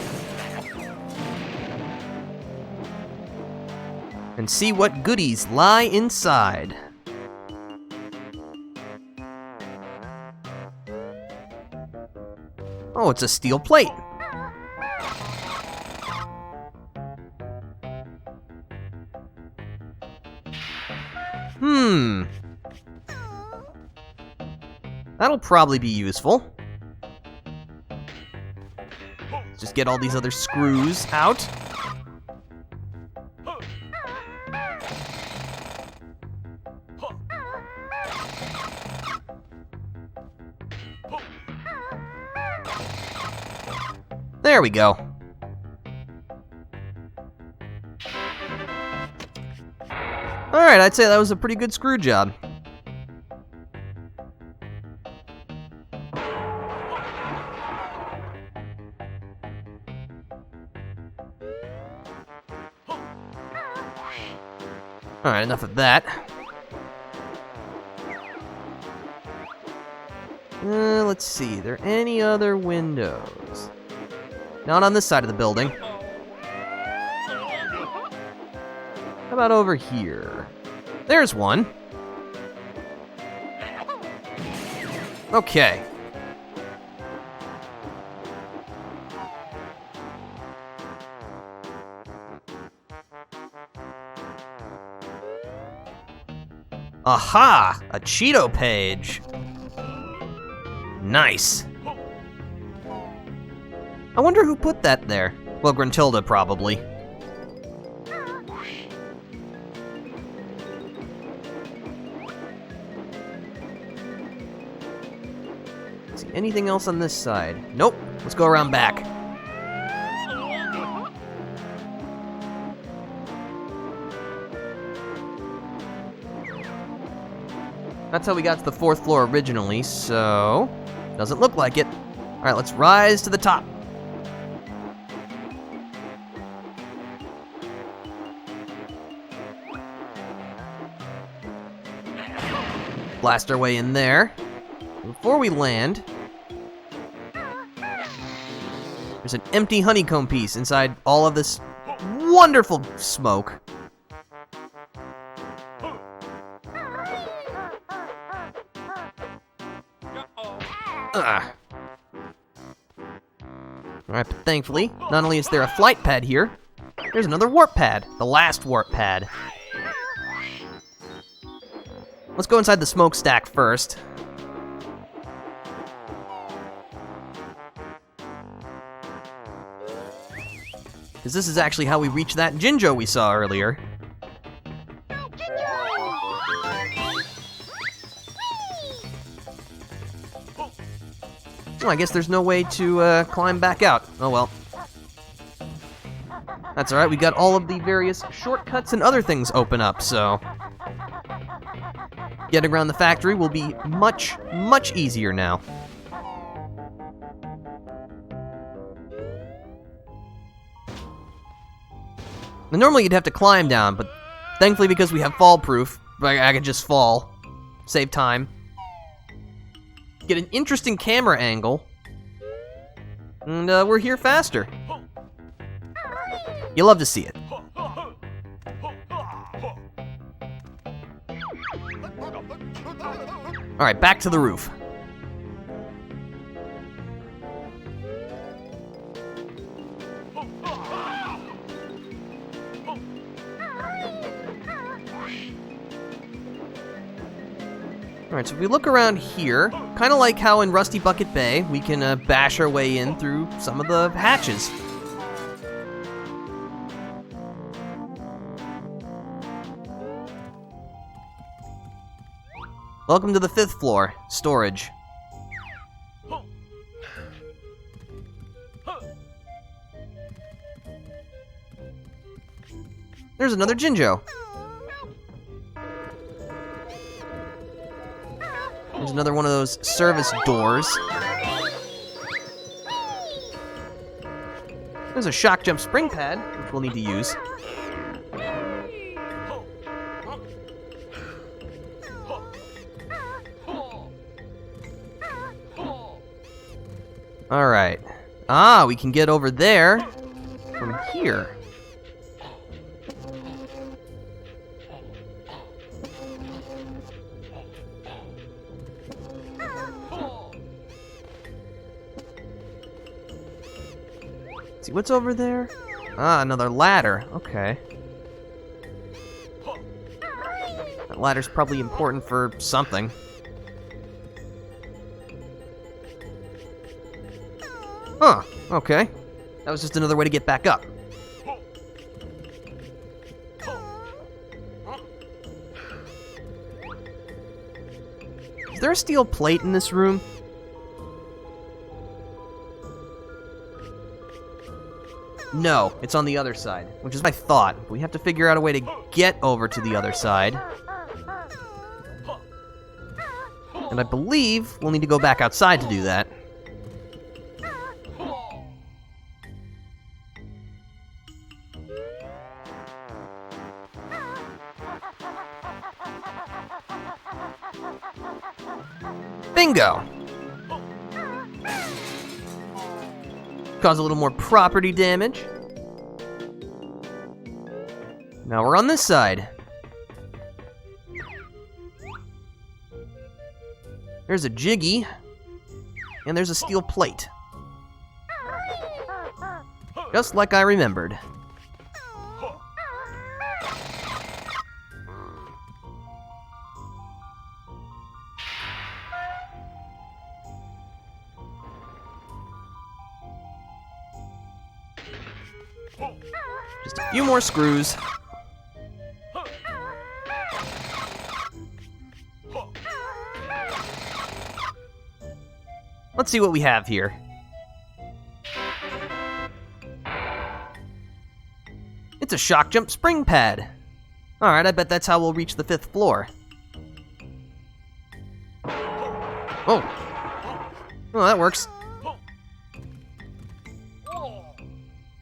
And see what goodies lie inside. Oh, it's a steel plate. That'll probably be useful. just get all these other screws out. There we go. Alright, I'd say that was a pretty good screw job. Alright, enough of that. Let's see, are there any other windows? Not on this side of the building. How about over here? There's one. Okay. Aha! A Cheeto page. Nice. I wonder who put that there. Well, Gruntilda, probably. See anything else on this side? Nope. Let's go around back. That's how we got to the 4th floor originally, so doesn't look like it. All right, let's rise to the top. Blast our way in there. Before we land, there's an empty honeycomb piece inside all of this wonderful smoke. Alright, but thankfully, not only is there a flight pad here, there's another warp pad, the last warp pad. Let's go inside the smokestack first. Because this is actually how we reach that Jinjo we saw earlier. Oh, I guess there's no way to climb back out. Oh well. That's alright, we got all of the various shortcuts and other things open up, so getting around the factory will be much, much easier now. Now, normally you'd have to climb down, but thankfully because we have fall proof, I can just fall. Save time. Get an interesting camera angle. And we're here faster. You love to see it. Alright, back to the roof. Alright, so if we look around here, kind of like how in Rusty Bucket Bay, we can bash our way in through some of the hatches. Welcome to the 5th floor, storage. There's another Jinjo. There's another one of those service doors. There's a shock jump spring pad, which we'll need to use. Alright. Ah, we can get over there from here. See what's over there? Ah, another ladder. Okay. That ladder's probably important for something. Huh, okay. That was just another way to get back up. Is there a steel plate in this room? No, it's on the other side, which is my thought. We have to figure out a way to get over to the other side. And I believe we'll need to go back outside to do that. Bingo! Cause a little more property damage. Now we're on this side. There's a jiggy, and there's a steel plate. Just like I remembered. Just a few more screws. Let's see what we have here. It's a shock jump spring pad. Alright, I bet that's how we'll reach the 5th floor. Oh. Oh, that works.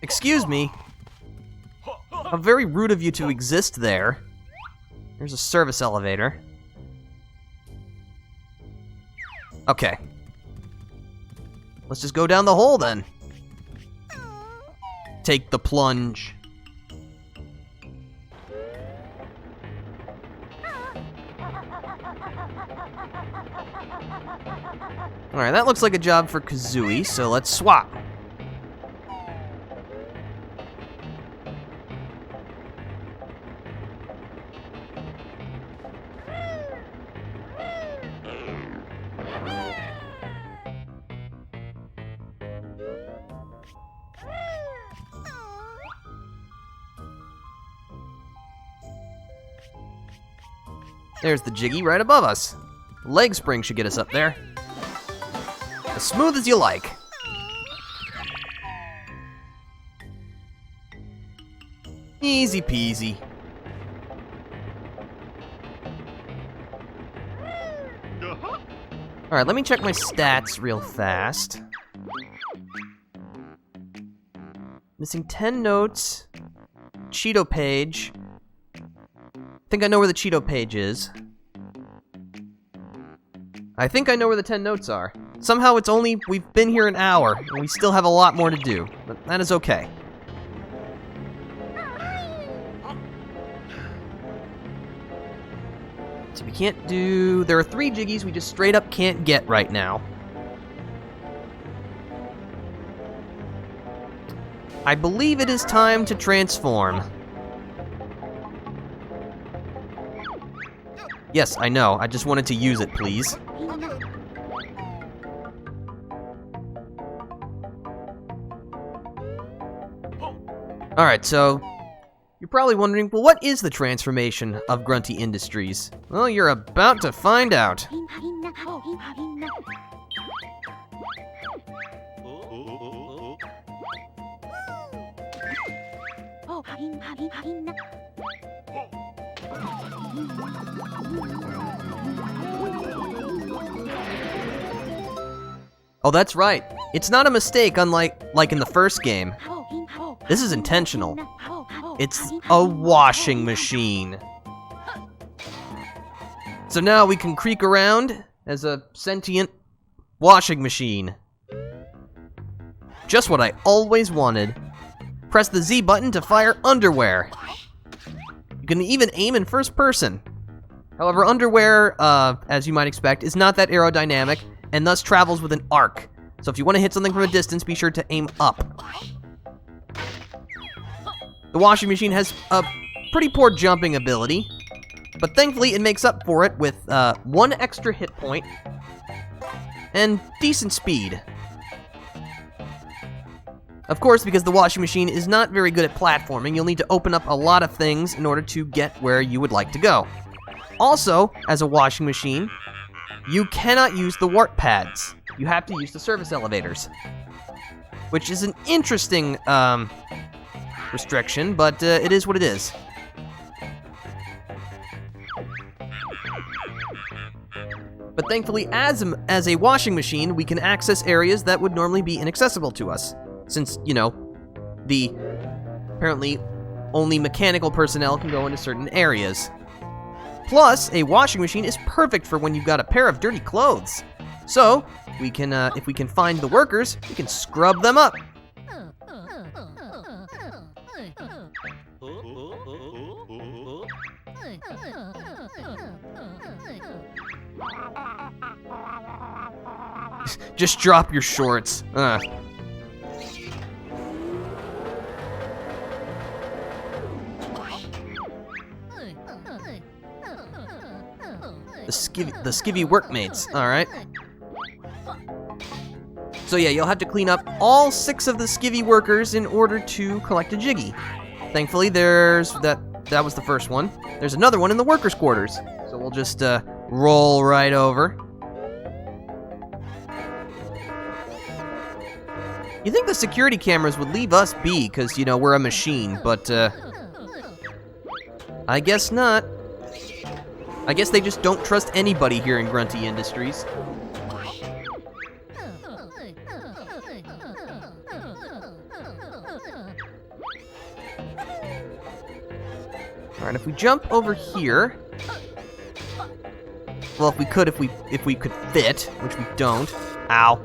Excuse me. How very rude of you to exist there. There's a service elevator. Okay. Let's just go down the hole then. Take the plunge. Alright, that looks like a job for Kazooie, so let's swap. There's the jiggy right above us. The leg spring should get us up there. As smooth as you like. Easy peasy. Alright, let me check my stats real fast. Missing 10 notes. Cheeto page. I think I know where the Cheeto page is. I think I know where the 10 notes are. Somehow it's only, we've been here an hour, and we still have a lot more to do. But that is okay. So we can't do, there are 3 jiggies we just straight up can't get right now. I believe it is time to transform. Yes, I know. I just wanted to use it, please. Alright, so you're probably wondering, well, what is the transformation of Grunty Industries? Well, you're about to find out. Oh, that's right. It's not a mistake, unlike in the first game. This is intentional. It's a washing machine. So now we can creak around as a sentient washing machine. Just what I always wanted. Press the Z button to fire underwear. You can even aim in first person. However, underwear, as you might expect, is not that aerodynamic, and thus travels with an arc. So if you want to hit something from a distance, be sure to aim up. The washing machine has a pretty poor jumping ability, but thankfully it makes up for it with 1 extra hit point and decent speed. Of course, because the washing machine is not very good at platforming, you'll need to open up a lot of things in order to get where you would like to go. Also, as a washing machine, you cannot use the warp pads. You have to use the service elevators, which is an interesting restriction, but it is what it is. But thankfully, as a washing machine, we can access areas that would normally be inaccessible to us, since, you know, apparently only mechanical personnel can go into certain areas. Plus, a washing machine is perfect for when you've got a pair of dirty clothes. So, we can, if we can find the workers, we can scrub them up. Just drop your shorts. The skivvy workmates, alright. So yeah, you'll have to clean up all 6 of the skivvy workers in order to collect a Jiggy. Thankfully, there's that was the first one. There's another one in the workers' quarters. So we'll just roll right over. You think the security cameras would leave us be, because, you know, we're a machine, but, I guess not. I guess they just don't trust anybody here in Grunty Industries. Alright, if we jump over here... Well, if we could fit, which we don't. Ow.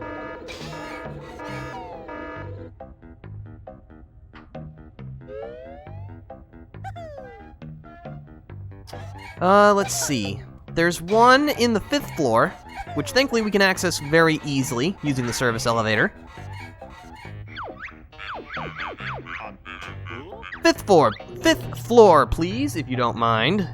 Let's see. There's one in the 5th floor, which thankfully we can access very easily using the service elevator. 5th floor, please, if you don't mind.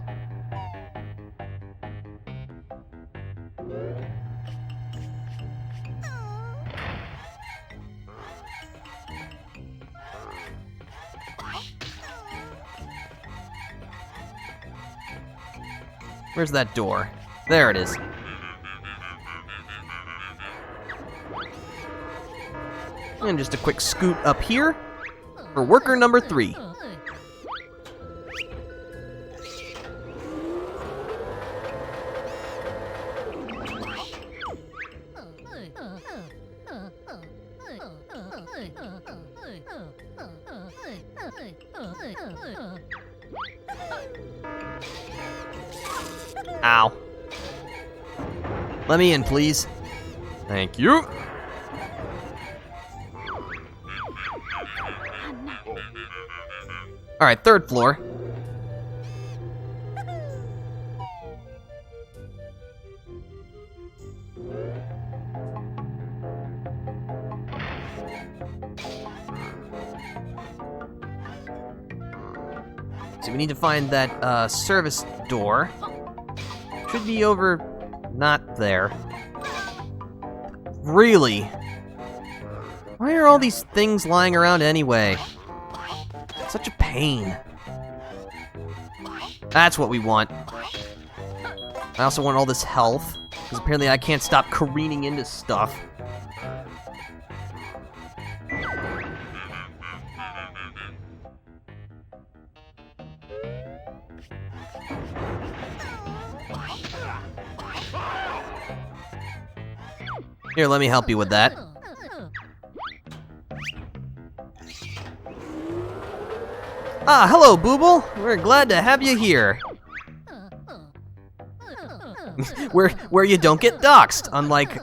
Where's that door? There it is. And just a quick scoot up here for worker number 3. Ow. Let me in, please. Thank you. Alright, 3rd floor. So we need to find that service door. Should be over... not there. Really? Why are all these things lying around anyway? Such a pain. That's what we want. I also want all this health, because apparently I can't stop careening into stuff. Here, let me help you with that. Ah, hello, Booble. We're glad to have you here. where you don't get doxxed, unlike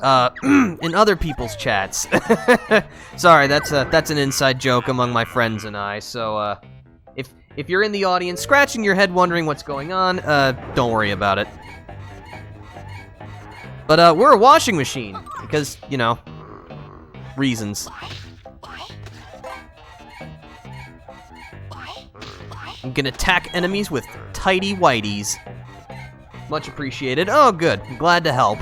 in other people's chats. Sorry, that's an inside joke among my friends and I. So if you're in the audience scratching your head wondering what's going on, don't worry about it. But we're a washing machine because, you know, reasons. You can attack enemies with tighty whities. Much appreciated. Oh, good. Glad to help.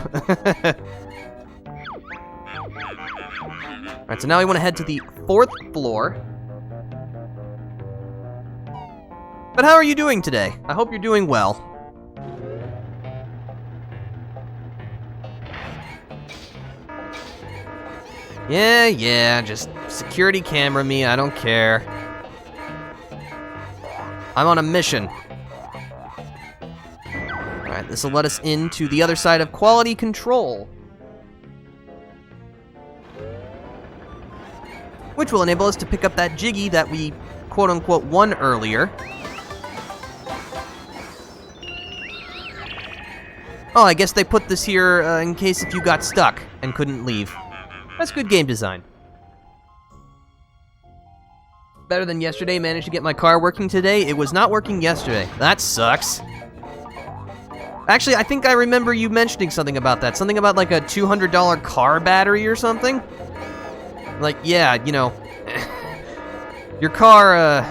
Alright, so now we want to head to the 4th floor. But how are you doing today? I hope you're doing well. Yeah, just security camera me, I don't care. I'm on a mission. Alright, this will let us into the other side of quality control, which will enable us to pick up that Jiggy that we quote-unquote won earlier. Oh, I guess they put this here in case if you got stuck and couldn't leave. That's good game design. Better than yesterday, managed to get my car working today. It was not working yesterday. That sucks. Actually, I think I remember you mentioning something about that. Something about like a $200 car battery or something? Like, yeah, you know, your car,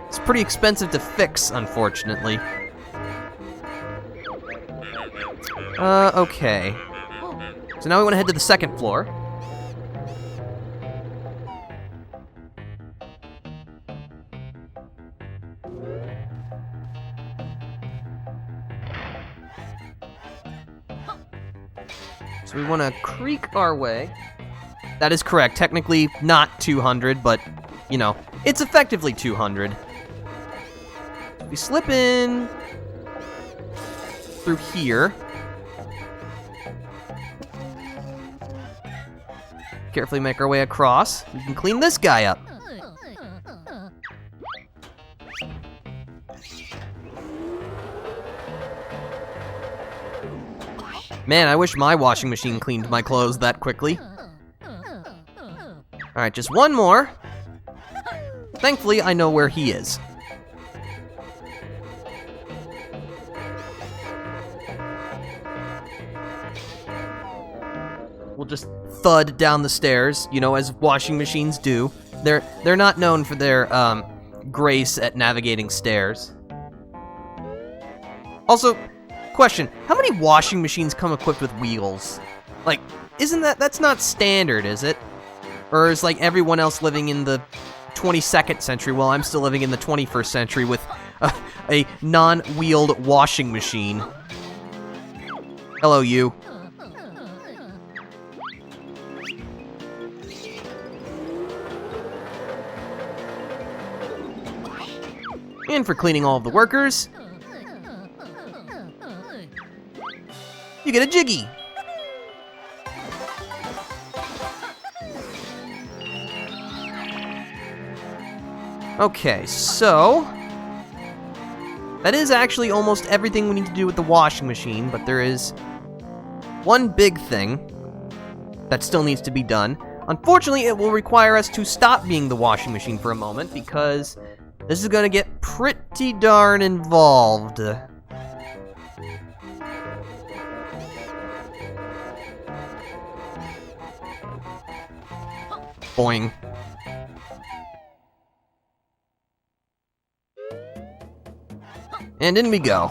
it's pretty expensive to fix, unfortunately. Okay. So now we want to head to the 2nd floor. So we want to creak our way. That is correct. Technically not 200, but, you know, it's effectively 200. We slip in through here. Carefully make our way across. We can clean this guy up. Man, I wish my washing machine cleaned my clothes that quickly. Alright, just one more. Thankfully, I know where he is. We'll just thud down the stairs, you know, as washing machines do. They're not known for their grace at navigating stairs. Also, question, how many washing machines come equipped with wheels? Like, that's not standard, is it? Or is like everyone else living in the 22nd century while I'm still living in the 21st century with a non-wheeled washing machine? Hello, you. And for cleaning all of the workers, you get a Jiggy. Okay, so that is actually almost everything we need to do with the washing machine, but there is one big thing that still needs to be done. Unfortunately, it will require us to stop being the washing machine for a moment because this is going to get pretty darn involved. Boing. And in we go.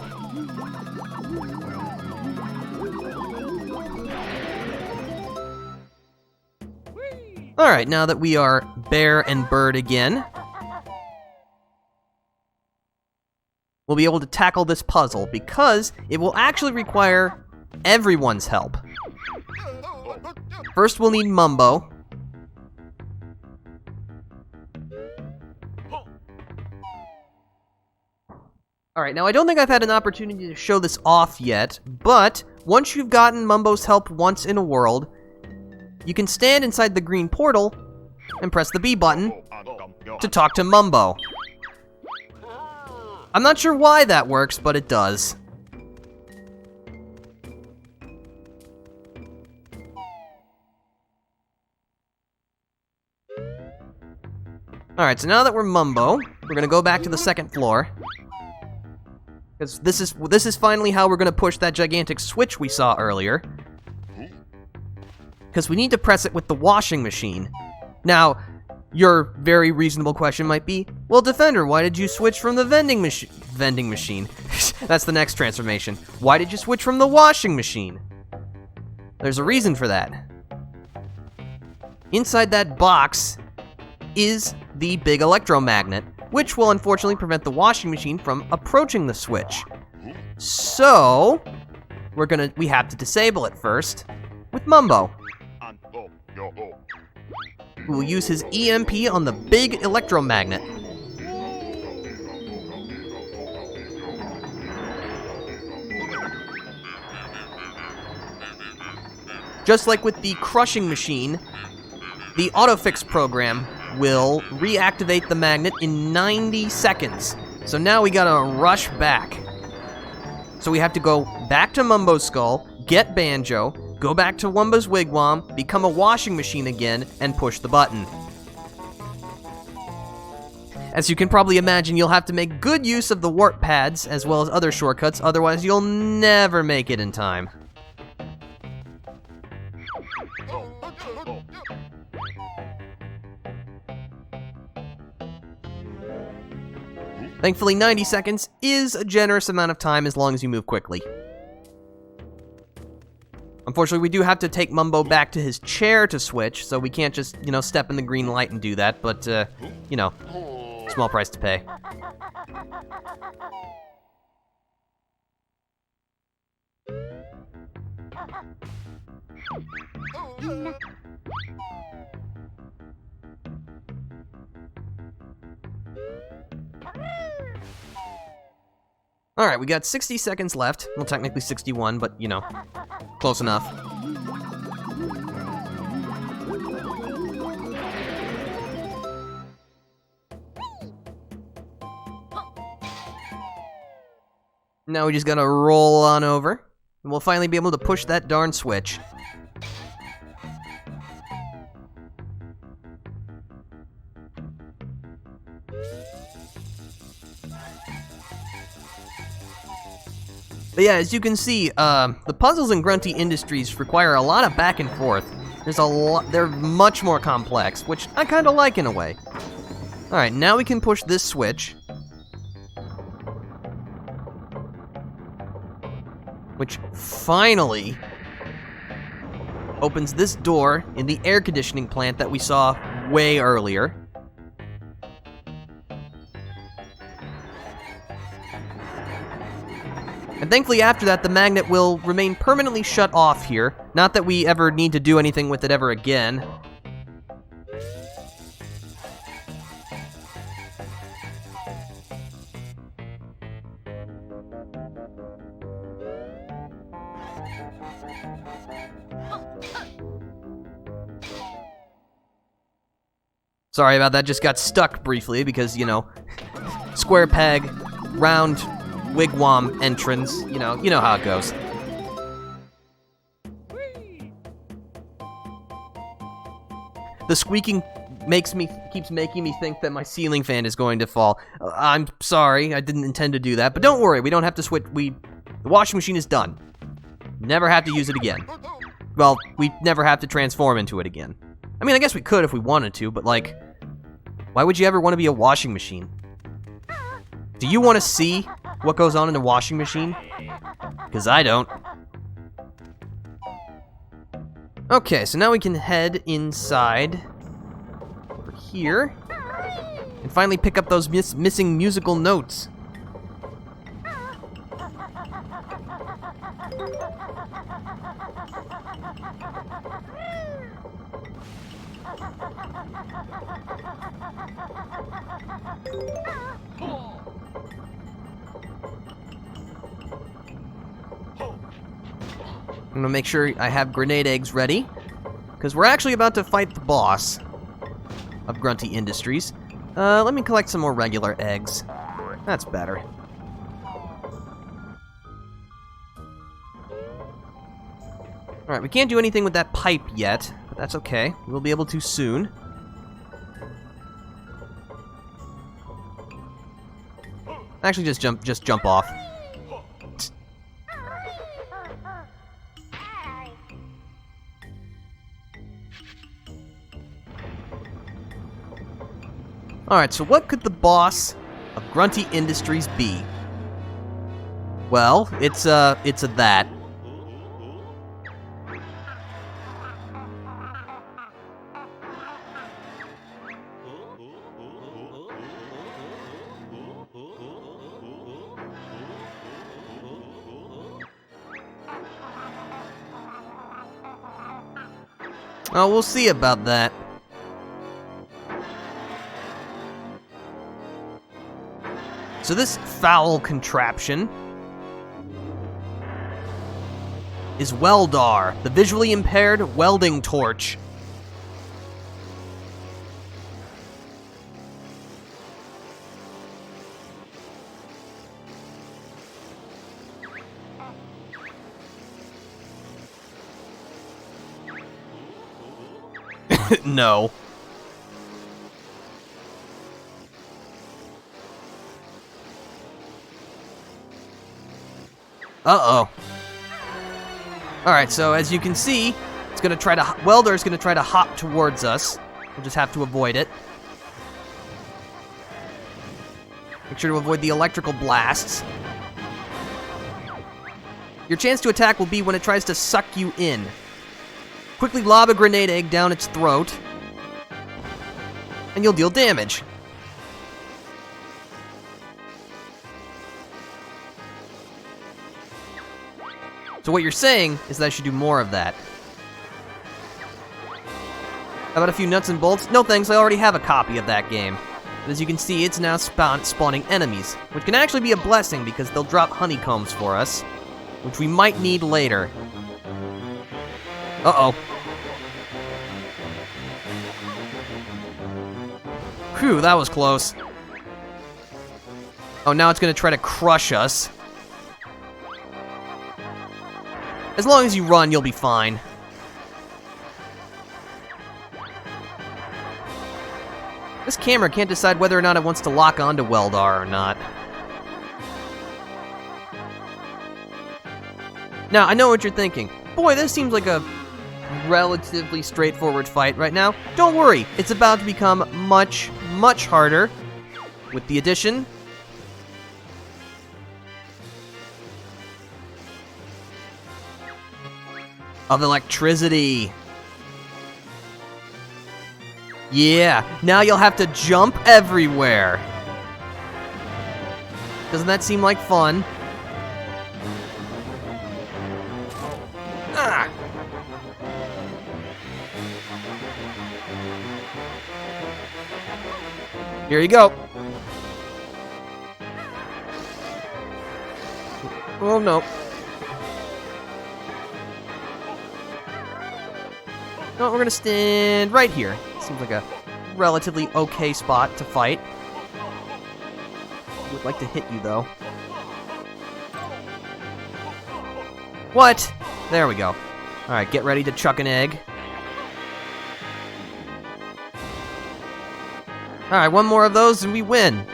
Alright, now that we are Bear and Bird again, we'll be able to tackle this puzzle because it will actually require everyone's help. First, we'll need Mumbo. Alright, now I don't think I've had an opportunity to show this off yet, but once you've gotten Mumbo's help once in a world, you can stand inside the green portal and press the B button to talk to Mumbo. I'm not sure why that works, but it does. Alright, so now that we're Mumbo, we're gonna go back to the 2nd floor. Because this is finally how we're gonna push that gigantic switch we saw earlier. Because we need to press it with the washing machine. Now, your very reasonable question might be, well, Defender, why did you switch from the vending machine? That's the next transformation. Why did you switch from the washing machine? There's a reason for that. inside that box is the big electromagnet, which will unfortunately prevent the washing machine from approaching the switch. So, we have to disable it first with Mumbo. We'll use his EMP on the big electromagnet. Just like with the crushing machine, the autofix program will reactivate the magnet in 90 seconds. So now we gotta rush back. So we have to go back to Mumbo's skull, get Banjo, go back to Wumba's wigwam, become a washing machine again, and push the button. As you can probably imagine, you'll have to make good use of the warp pads as well as other shortcuts, otherwise you'll never make it in time. Thankfully, 90 seconds is a generous amount of time as long as you move quickly. Unfortunately, we do have to take Mumbo back to his chair to switch, so we can't just, step in the green light and do that, but, small price to pay. Alright, we got 60 seconds left. Well, technically 61, but, close enough. Now we just gotta roll on over, and we'll finally be able to push that darn switch. But yeah, as you can see, the puzzles in Grunty Industries require a lot of back and forth. They're much more complex, which I kinda like in a way. Alright, now we can push this switch. Which finally opens this door in the air conditioning plant that we saw way earlier. And thankfully after that, the magnet will remain permanently shut off here. Not that we ever need to do anything with it ever again. Sorry about that, just got stuck briefly because, square peg, round wigwam entrance, you know how it goes. The squeaking keeps making me think that my ceiling fan is going to fall. I'm sorry, I didn't intend to do that, but don't worry, we don't have to switch. The washing machine is done. Never have to use it again. Well, we never have to transform into it again. I mean, I guess we could if we wanted to, but why would you ever want to be a washing machine? Do you want to see what goes on in a washing machine? Because I don't. Okay, so now we can head inside over here and finally pick up those missing musical notes. I'm gonna make sure I have grenade eggs ready, because we're actually about to fight the boss of Grunty Industries. Let me collect some more regular eggs. That's better. Alright, we can't do anything with that pipe yet, but that's okay. We'll be able to soon. Actually, just jump off. Alright, so what could the boss of Grunty Industries be? Well, it's a that. Well, we'll see about that. So this foul contraption is Weldar, the visually impaired welding torch. No. Uh-oh. Alright, so as you can see, it's gonna try to... Welder's gonna try to hop towards us. We'll just have to avoid it. Make sure to avoid the electrical blasts. Your chance to attack will be when it tries to suck you in. Quickly lob a grenade egg down its throat, and you'll deal damage. So what you're saying is that I should do more of that. How about a few nuts and bolts? No thanks, I already have a copy of that game. But as you can see, it's now spawning enemies, which can actually be a blessing because they'll drop honeycombs for us, which we might need later. Uh-oh. Phew, that was close. Oh, now it's gonna try to crush us. As long as you run, you'll be fine. This camera can't decide whether or not it wants to lock onto Weldar or not. Now, I know what you're thinking. Boy, this seems like a relatively straightforward fight right now. Don't worry, it's about to become much, much harder with the addition of electricity. Yeah, now you'll have to jump everywhere. Doesn't that seem like fun? Ah! Here you go. Oh no. No, we're gonna stand right here. Seems like a relatively okay spot to fight. I would like to hit you though. What? There we go. Alright, get ready to chuck an egg. Alright, one more of those and we win.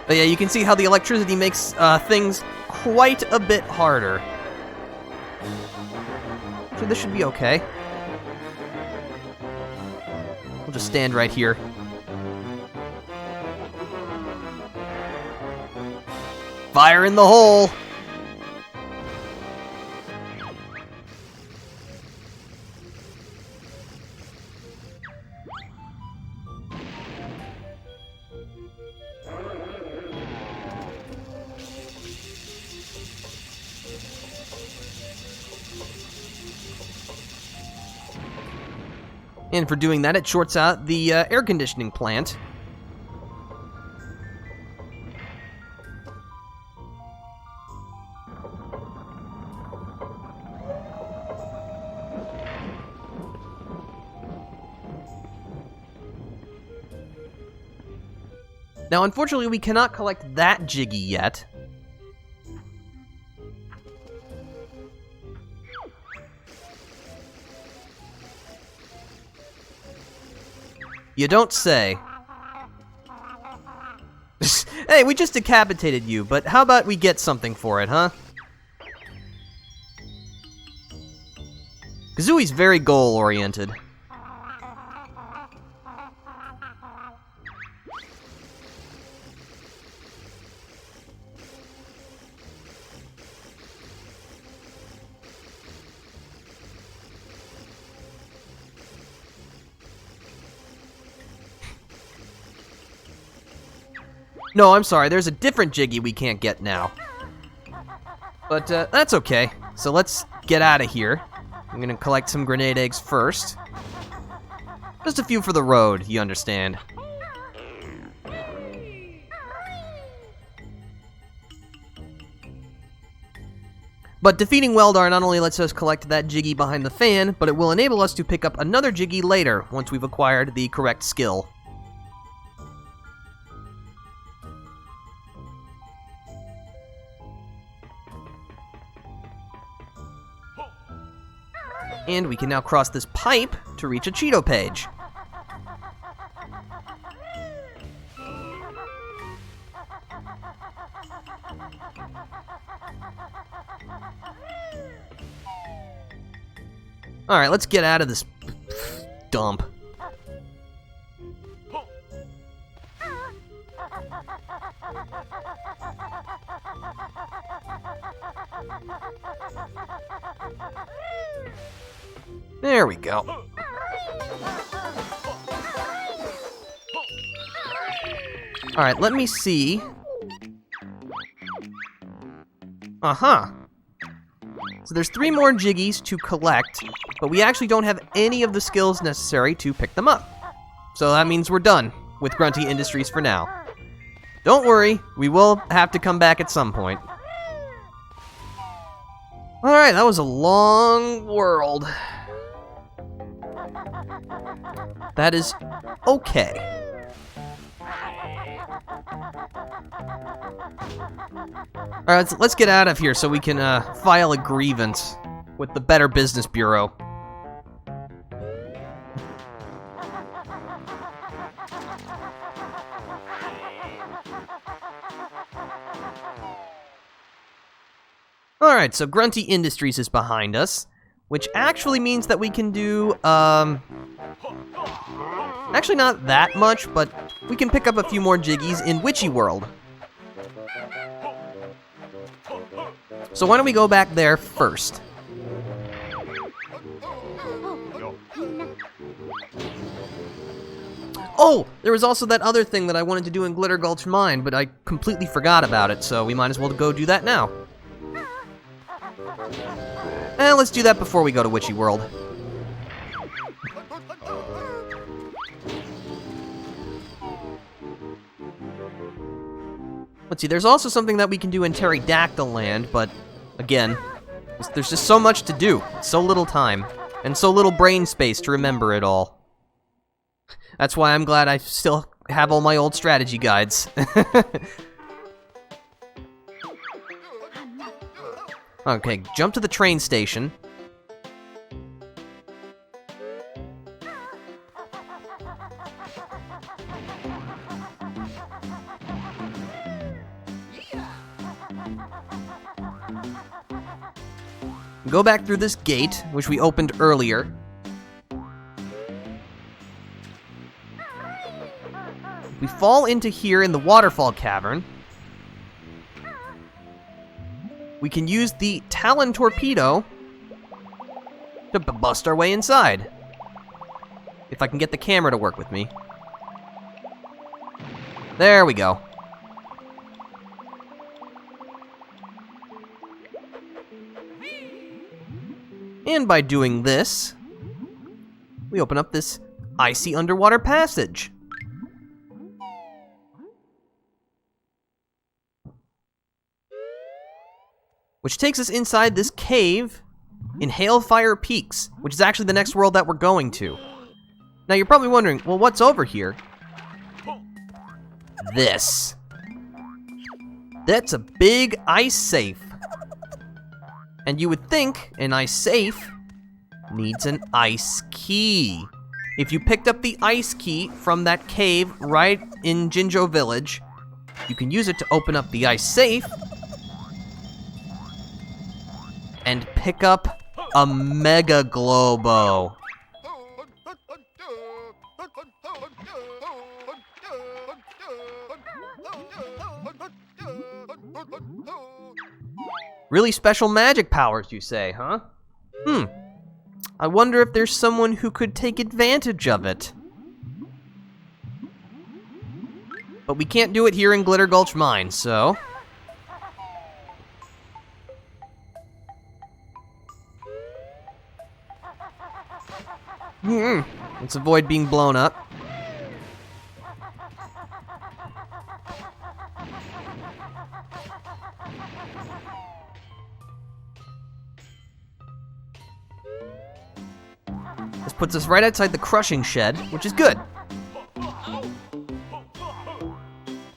But yeah, you can see how the electricity makes things quite a bit harder. So this should be okay. We'll just stand right here. Fire in the hole! And for doing that, it shorts out the air conditioning plant. Now, unfortunately, we cannot collect that Jiggy yet. You don't say. Hey, we just decapitated you, but how about we get something for it, huh? Kazooie's very goal-oriented. No, I'm sorry, there's a different Jiggy we can't get now. But that's okay. So let's get out of here. I'm gonna collect some grenade eggs first. Just a few for the road, you understand. But defeating Weldar not only lets us collect that Jiggy behind the fan, but it will enable us to pick up another Jiggy later, once we've acquired the correct skill. And we can now cross this pipe to reach a Cheeto page. Alright, let's get out of this dump. There we go. Alright, let me see. Uh-huh. So there's 3 more Jiggies to collect, but we actually don't have any of the skills necessary to pick them up. So that means we're done with Grunty Industries for now. Don't worry, we will have to come back at some point. Alright, that was a long world. That is okay. Alright, let's get out of here so we can file a grievance with the Better Business Bureau. Alright, so Grunty Industries is behind us, which actually means that we can do, actually not that much, but we can pick up a few more Jiggies in Witchy World. So why don't we go back there first? Oh, there was also that other thing that I wanted to do in Glitter Gulch Mine, but I completely forgot about it, so we might as well go do that now. And let's do that before we go to Witchy World. Let's see, there's also something that we can do in Pterodactyl Land, but again, there's just so much to do, so little time, and so little brain space to remember it all. That's why I'm glad I still have all my old strategy guides. Okay, jump to the train station. Go back through this gate, which we opened earlier. We fall into here in the waterfall cavern. We can use the Talon Torpedo to bust our way inside. If I can get the camera to work with me. There we go. And by doing this, we open up this icy underwater passage. Which takes us inside this cave in Hailfire Peaks, which is actually the next world that we're going to. Now you're probably wondering, well, what's over here? This. That's a big ice safe. And you would think an ice safe needs an ice key. If you picked up the ice key from that cave right in Jinjo Village, you can use it to open up the ice safe and pick up a Mega Globo. Really special magic powers, you say, huh? I wonder if there's someone who could take advantage of it. But we can't do it here in Glitter Gulch Mine, so... Let's avoid being blown up. This puts us right outside the crushing shed, which is good.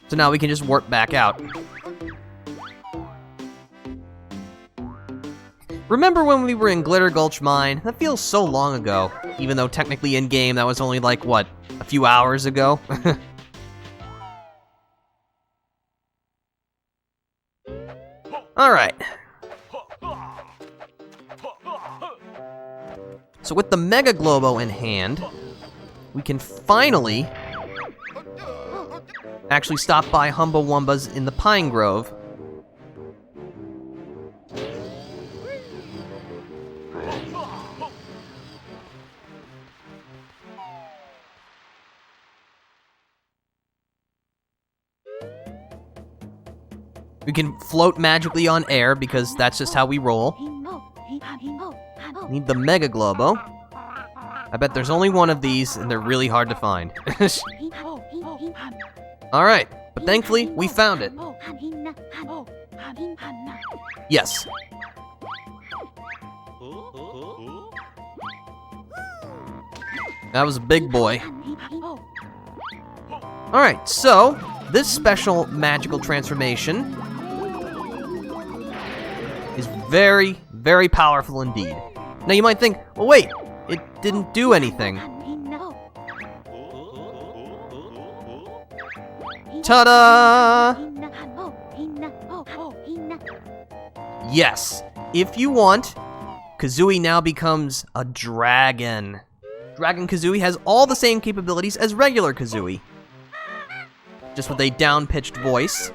So now we can just warp back out. Remember when we were in Glitter Gulch Mine? That feels so long ago. Even though technically in-game that was only like, what, a few hours ago? Alright. So with the Mega Globo in hand, we can finally actually stop by Humba-Wumba's in the Pine Grove. We can float magically on air because that's just how we roll. Need the Mega Globo. I bet there's only one of these and they're really hard to find. Alright, but thankfully we found it. Yes. That was a big boy. Alright, so this special magical transformation is very, very powerful indeed. Now you might think, well wait, it didn't do anything. Ta-da! Yes, if you want, Kazooie now becomes a dragon. Dragon Kazooie has all the same capabilities as regular Kazooie, just with a down-pitched voice.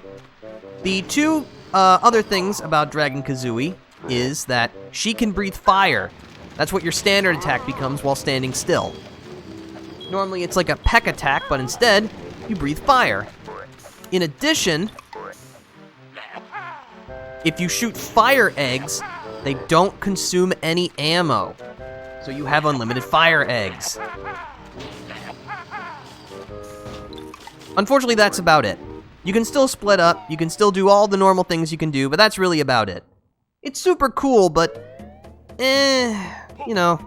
The two other things about Dragon Kazooie is that she can breathe fire. That's what your standard attack becomes while standing still. Normally it's like a peck attack, but instead, you breathe fire. In addition, if you shoot fire eggs, they don't consume any ammo. So you have unlimited fire eggs. Unfortunately, that's about it. You can still split up, you can still do all the normal things you can do, but that's really about it. It's super cool, but, you know.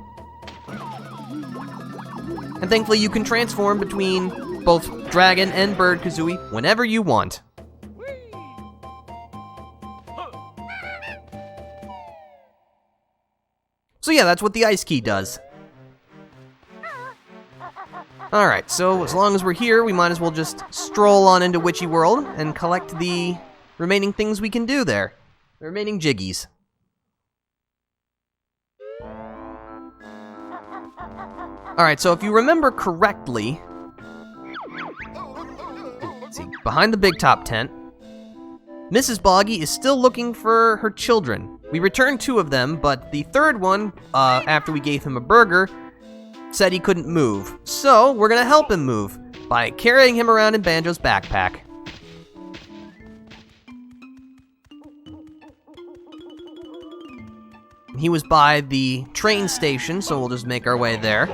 And thankfully you can transform between both Dragon and Bird Kazooie whenever you want. So yeah, that's what the ice key does. Alright, so as long as we're here, we might as well just stroll on into Witchy World and collect the remaining things we can do there. The remaining jiggies. Alright, so if you remember correctly, let's see, behind the big top tent, Mrs. Boggy is still looking for her children. We returned 2 of them, but the third one, after we gave him a burger, said he couldn't move. So, we're gonna help him move by carrying him around in Banjo's backpack. He was by the train station, so we'll just make our way there.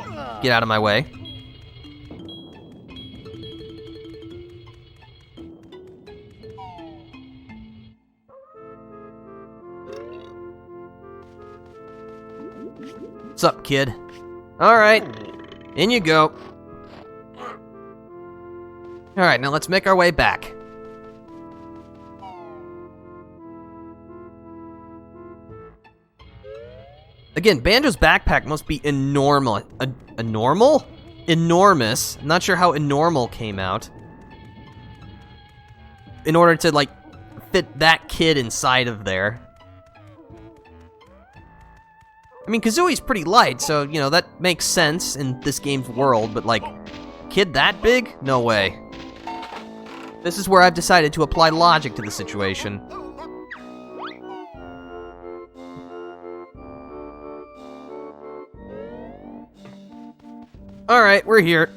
Get out of my way. What's up, kid? Alright, in you go. Alright, now let's make our way back. Again, Banjo's backpack must be enormous. Enormous. I'm not sure how enormal came out. In order to, like, fit that kid inside of there. I mean, Kazooie's pretty light, so, you know, that makes sense in this game's world, but, like, kid that big? No way. This is where I've decided to apply logic to the situation. Alright, we're here.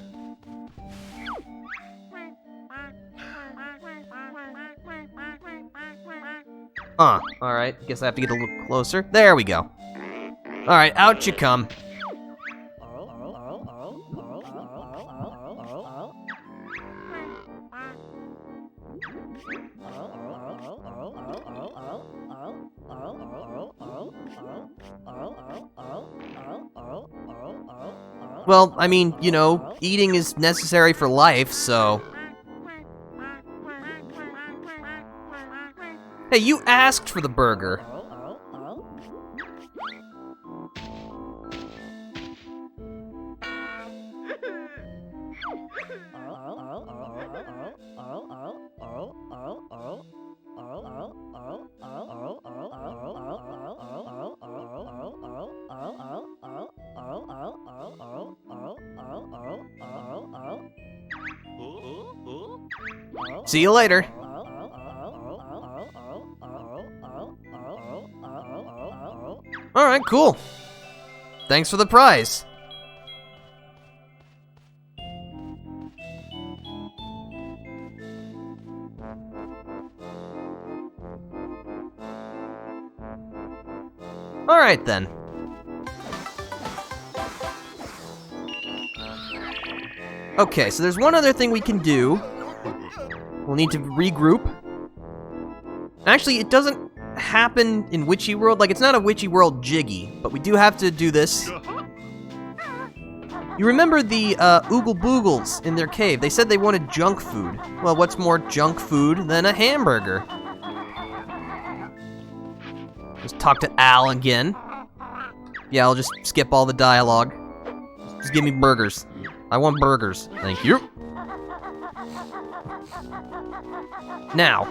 Alright, guess I have to get a little closer. There we go. Alright, out you come. Well, I mean, you know, eating is necessary for life, so... Hey, you asked for the burger. See you later. Alright, cool. Thanks for the prize. Alright then. Okay, so there's one other thing we can do. We'll need to regroup. Actually, it doesn't happen in Witchy World. Like, it's not a Witchy World Jiggy, but we do have to do this. You remember the Oogle Boogles in their cave? They said they wanted junk food. Well, what's more junk food than a hamburger? Just talk to Al again. Yeah, I'll just skip all the dialogue. Just give me burgers. I want burgers. Thank you. Now,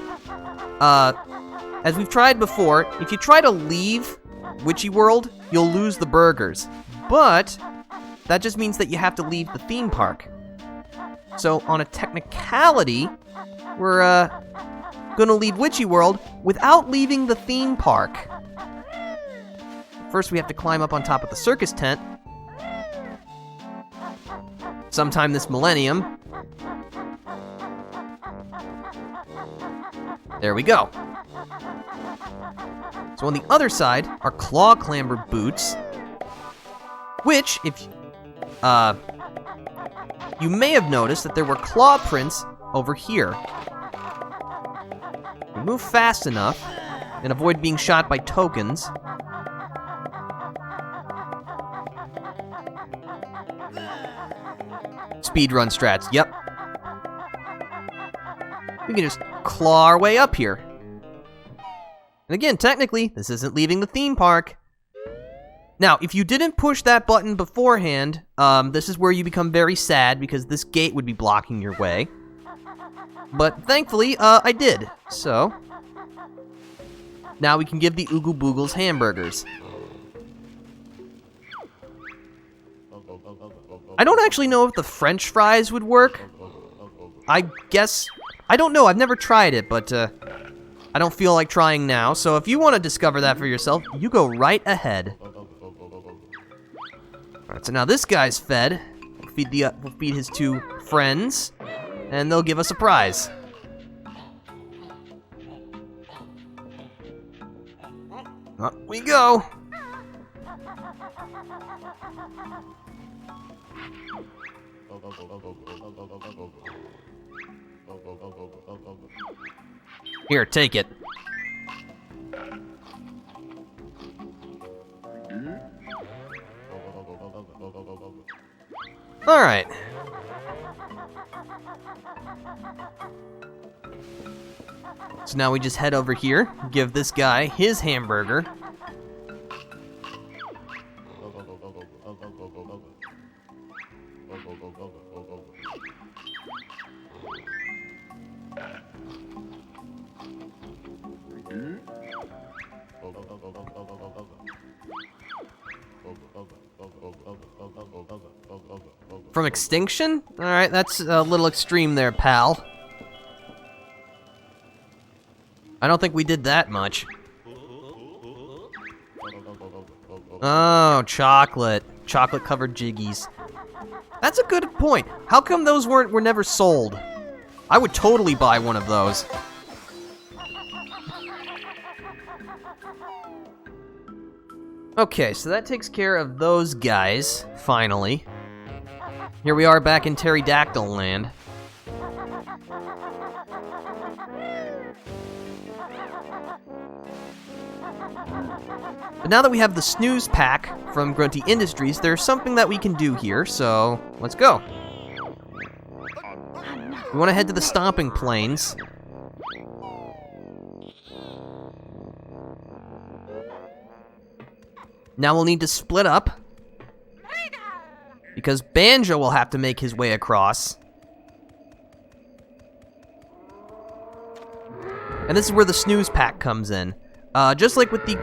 as we've tried before, if you try to leave Witchy World, you'll lose the burgers. But that just means that you have to leave the theme park. So, on a technicality, we're gonna leave Witchy World without leaving the theme park. First, we have to climb up on top of the circus tent. Sometime this millennium. There we go. So on the other side are claw clamber boots, which, if you may have noticed that there were claw prints over here. We move fast enough and avoid being shot by tokens. Speedrun strats, yep. We can just claw our way up here. And again, technically, this isn't leaving the theme park. Now, if you didn't push that button beforehand, this is where you become very sad because this gate would be blocking your way. But thankfully, I did. So, now we can give the Oogle Boogles hamburgers. I don't actually know if the French fries would work. I guess... I don't know, I've never tried it, but I don't feel like trying now. So if you want to discover that for yourself, you go right ahead. Alright, so now this guy's fed. We'll feed his two friends, and they'll give us a prize. Up we go. Here, take it. All right. So now we just head over here, give this guy his hamburger. From Extinction? Alright, that's a little extreme there, pal. I don't think we did that much. Oh, chocolate. Chocolate-covered jiggies. That's a good point. How come those were never sold? I would totally buy one of those. Okay, so that takes care of those guys, finally. Here we are back in Pterodactyl land. But now that we have the snooze pack from Grunty Industries, there's something that we can do here, so let's go. We want to head to the stomping plains. Now we'll need to split up, because Banjo will have to make his way across. And this is where the snooze pack comes in. Just like with the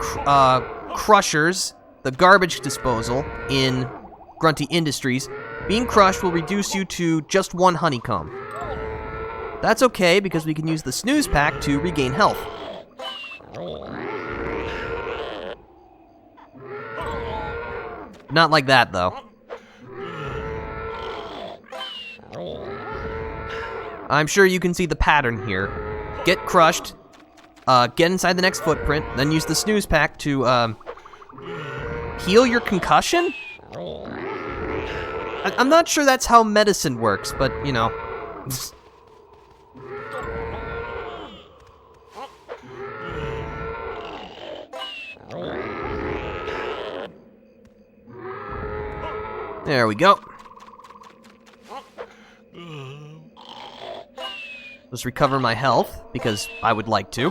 crushers, the garbage disposal in Grunty Industries, being crushed will reduce you to just 1 honeycomb. That's okay, because we can use the snooze pack to regain health. Not like that, though. I'm sure you can see the pattern here. Get crushed, get inside the next footprint, then use the snooze pack to, heal your concussion? I'm not sure that's how medicine works, but, you know. There we go. Let's recover my health, because I would like to.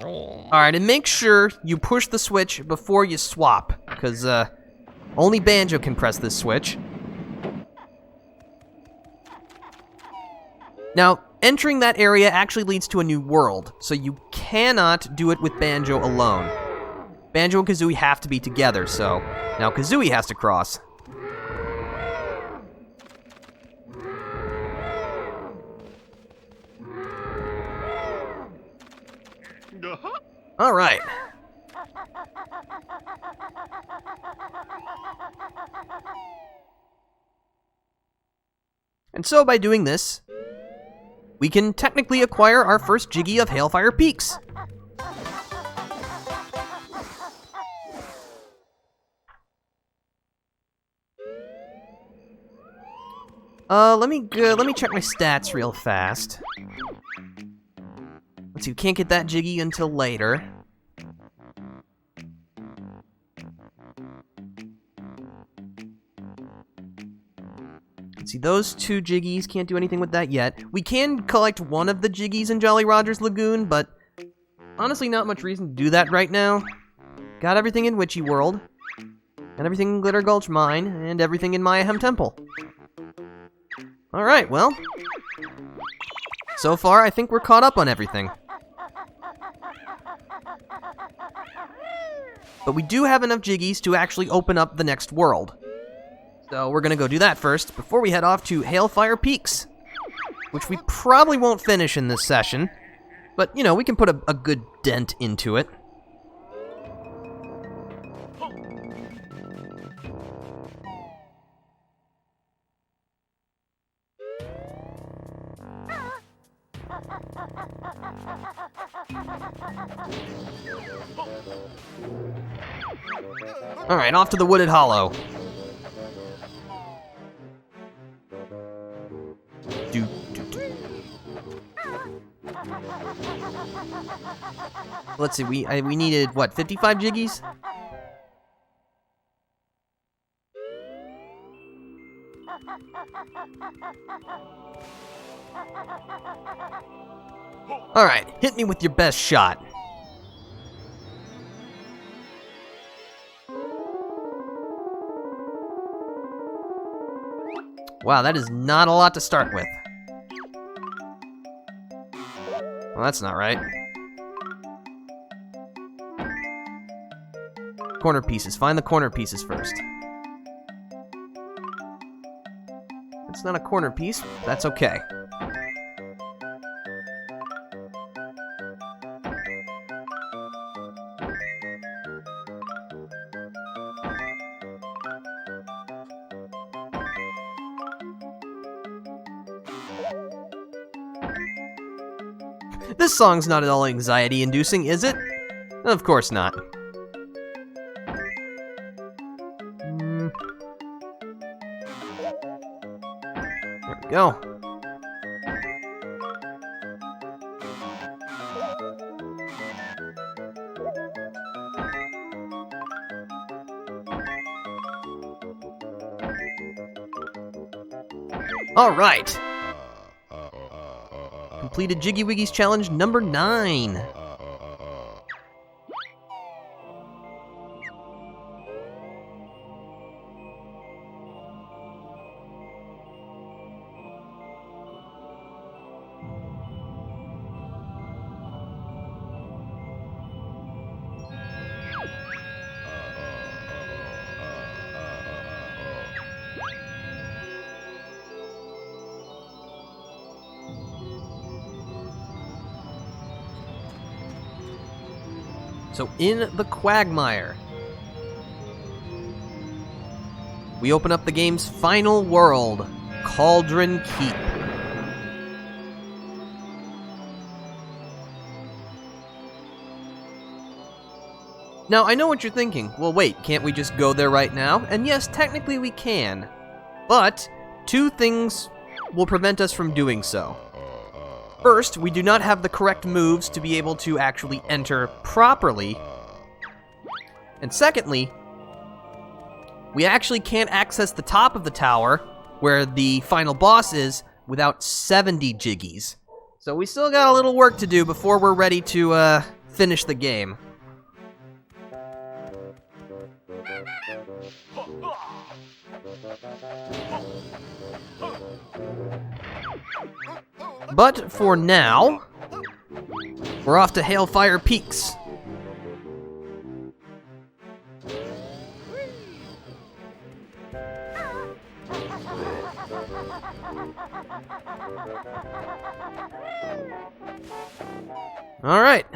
Alright, and make sure you push the switch before you swap, because only Banjo can press this switch. Now, entering that area actually leads to a new world, so you cannot do it with Banjo alone. Banjo and Kazooie have to be together, so now Kazooie has to cross. All right. And so by doing this, we can technically acquire our first Jiggy of Hailfire Peaks. Let me check my stats real fast. Let's see, we can't get that Jiggy until later. Let's see, those 2 Jiggies, can't do anything with that yet. We can collect one of the Jiggies in Jolly Roger's Lagoon, but honestly not much reason to do that right now. Got everything in Witchy World, and everything in Glitter Gulch Mine, and everything in Mayahem Temple. Alright, well, so far I think we're caught up on everything. But we do have enough Jiggies to actually open up the next world. So we're gonna go do that first, before we head off to Hailfire Peaks, which we probably won't finish in this session, but, you know, we can put a good dent into it. Alright, off to the Wooded Hollow. Let's see, we needed, what, 55 Jiggies? Alright, hit me with your best shot. Wow, that is not a lot to start with. Well, that's not right. Corner pieces. Find the corner pieces first. It's not a corner piece. That's okay. This song's not at all anxiety-inducing, is it? Of course not. There we go. Alright. Completed Jiggy Wiggy's challenge number 9. So in the quagmire, we open up the game's final world, Cauldron Keep. Now, I know what you're thinking. Well, wait, can't we just go there right now? And yes, technically we can. But 2 things will prevent us from doing so. First, we do not have the correct moves to be able to actually enter properly. And secondly, we actually can't access the top of the tower, where the final boss is, without 70 jiggies. So we still got a little work to do before we're ready to finish the game. But for now, we're off to Hailfire Peaks. All right.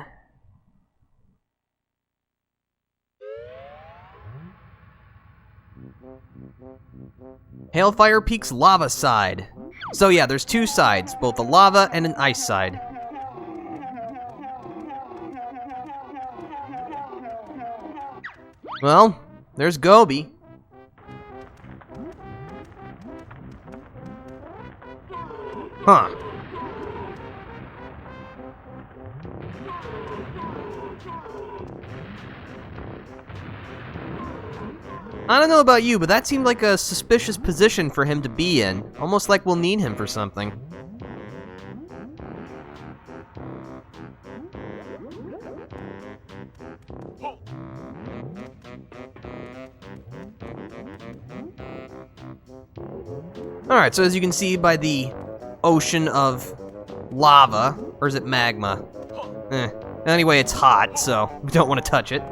Hailfire Peaks lava side. So yeah, there's 2 sides, both a lava and an ice side. Well, there's Gobi. Huh. I don't know about you, but that seemed like a suspicious position for him to be in. Almost like we'll need him for something. Alright, so as you can see by the ocean of lava, or is it magma? Anyway, it's hot, so we don't want to touch it.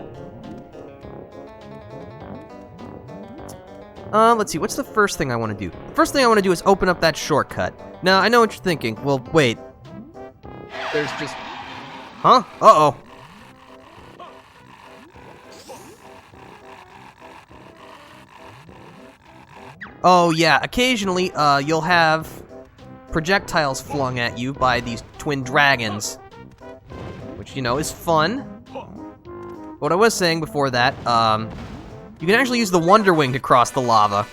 Let's see, what's the first thing I want to do? First thing I want to do is open up that shortcut. Now, I know what you're thinking. Well, wait. There's just... Huh? Uh-oh. Oh, yeah, occasionally, you'll have projectiles flung at you by these twin dragons. Which, you know, is fun. What I was saying before that, you can actually use the Wonder Wing to cross the lava.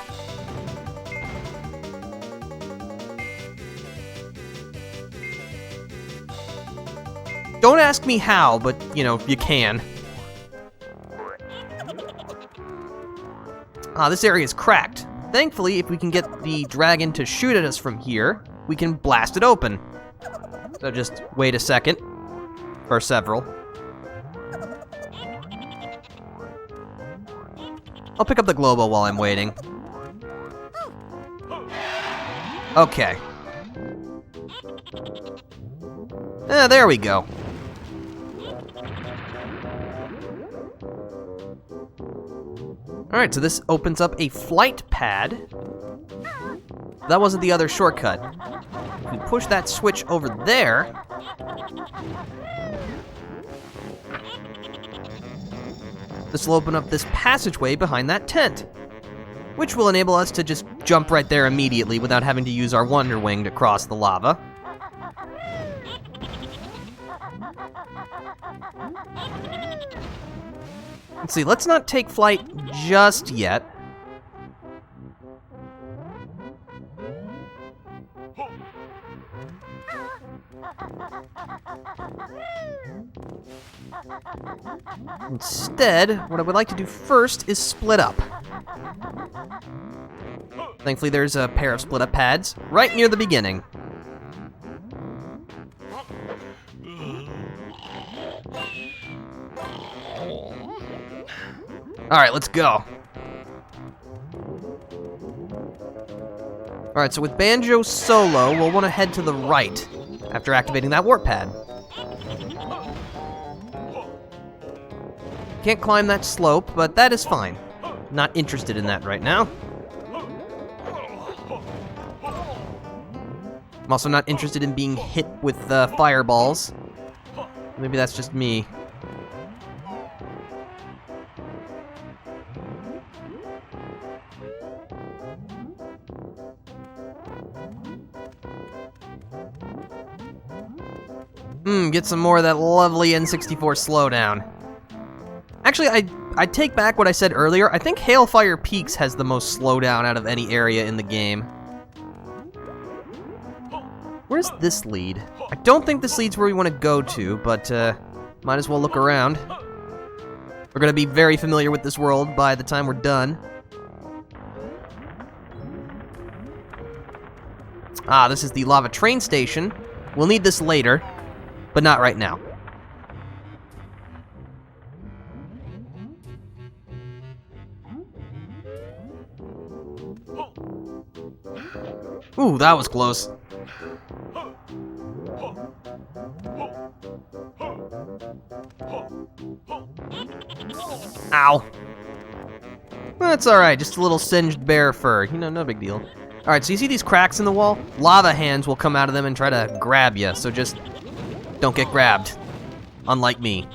Don't ask me how, but, you know, you can. This area is cracked. Thankfully, if we can get the dragon to shoot at us from here, we can blast it open. So just wait a second. Or several. I'll pick up the Globo while I'm waiting. Okay. There we go. Alright, so this opens up a flight pad. That wasn't the other shortcut. If we push that switch over there... this will open up this passageway behind that tent, which will enable us to just jump right there immediately without having to use our Wonder Wing to cross the lava. Let's see, let's not take flight just yet. Instead, what I would like to do first is split up. Thankfully, there's a pair of split up pads right near the beginning. Alright, let's go. Alright, so with Banjo solo, we'll want to head to the right after activating that warp pad. Can't climb that slope, but that is fine. Not interested in that right now. I'm also not interested in being hit with fireballs. Maybe that's just me. Get some more of that lovely N64 slowdown. Actually, I take back what I said earlier. I think Hailfire Peaks has the most slowdown out of any area in the game. Where's this lead? I don't think this leads where we want to go to, but might as well look around. We're going to be very familiar with this world by the time we're done. Ah, this is the lava train station. We'll need this later, but not right now. Ooh, that was close. Ow. That's alright, just a little singed bear fur. You know, no big deal. Alright, so you see these cracks in the wall? Lava hands will come out of them and try to grab you, so just don't get grabbed. Unlike me.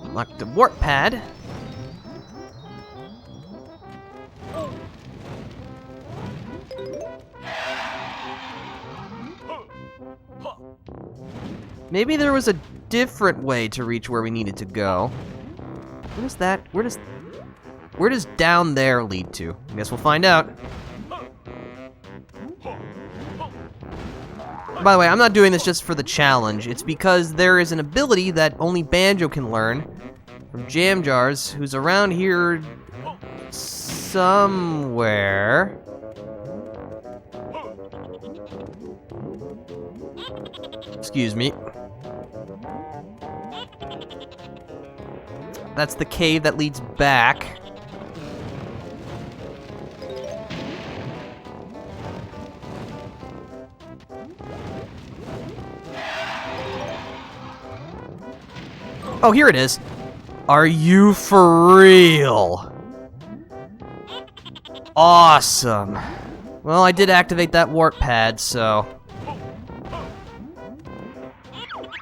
Unlock the warp pad. Maybe there was a different way to reach where we needed to go. What is that? Where does down there lead to? I guess we'll find out. By the way, I'm not doing this just for the challenge. It's because there is an ability that only Banjo can learn from Jam Jars, who's around here somewhere. Excuse me. That's the cave that leads back. Oh, here it is. Are you for real? Awesome. Well, I did activate that warp pad, so...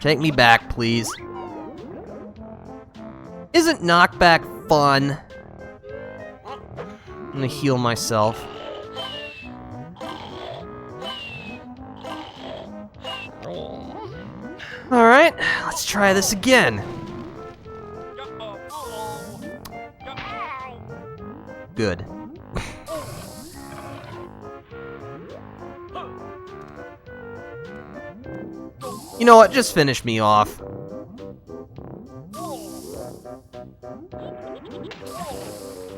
Take me back, please. Isn't knockback fun? I'm gonna heal myself. Alright, let's try this again. Good. You know what? Just finish me off.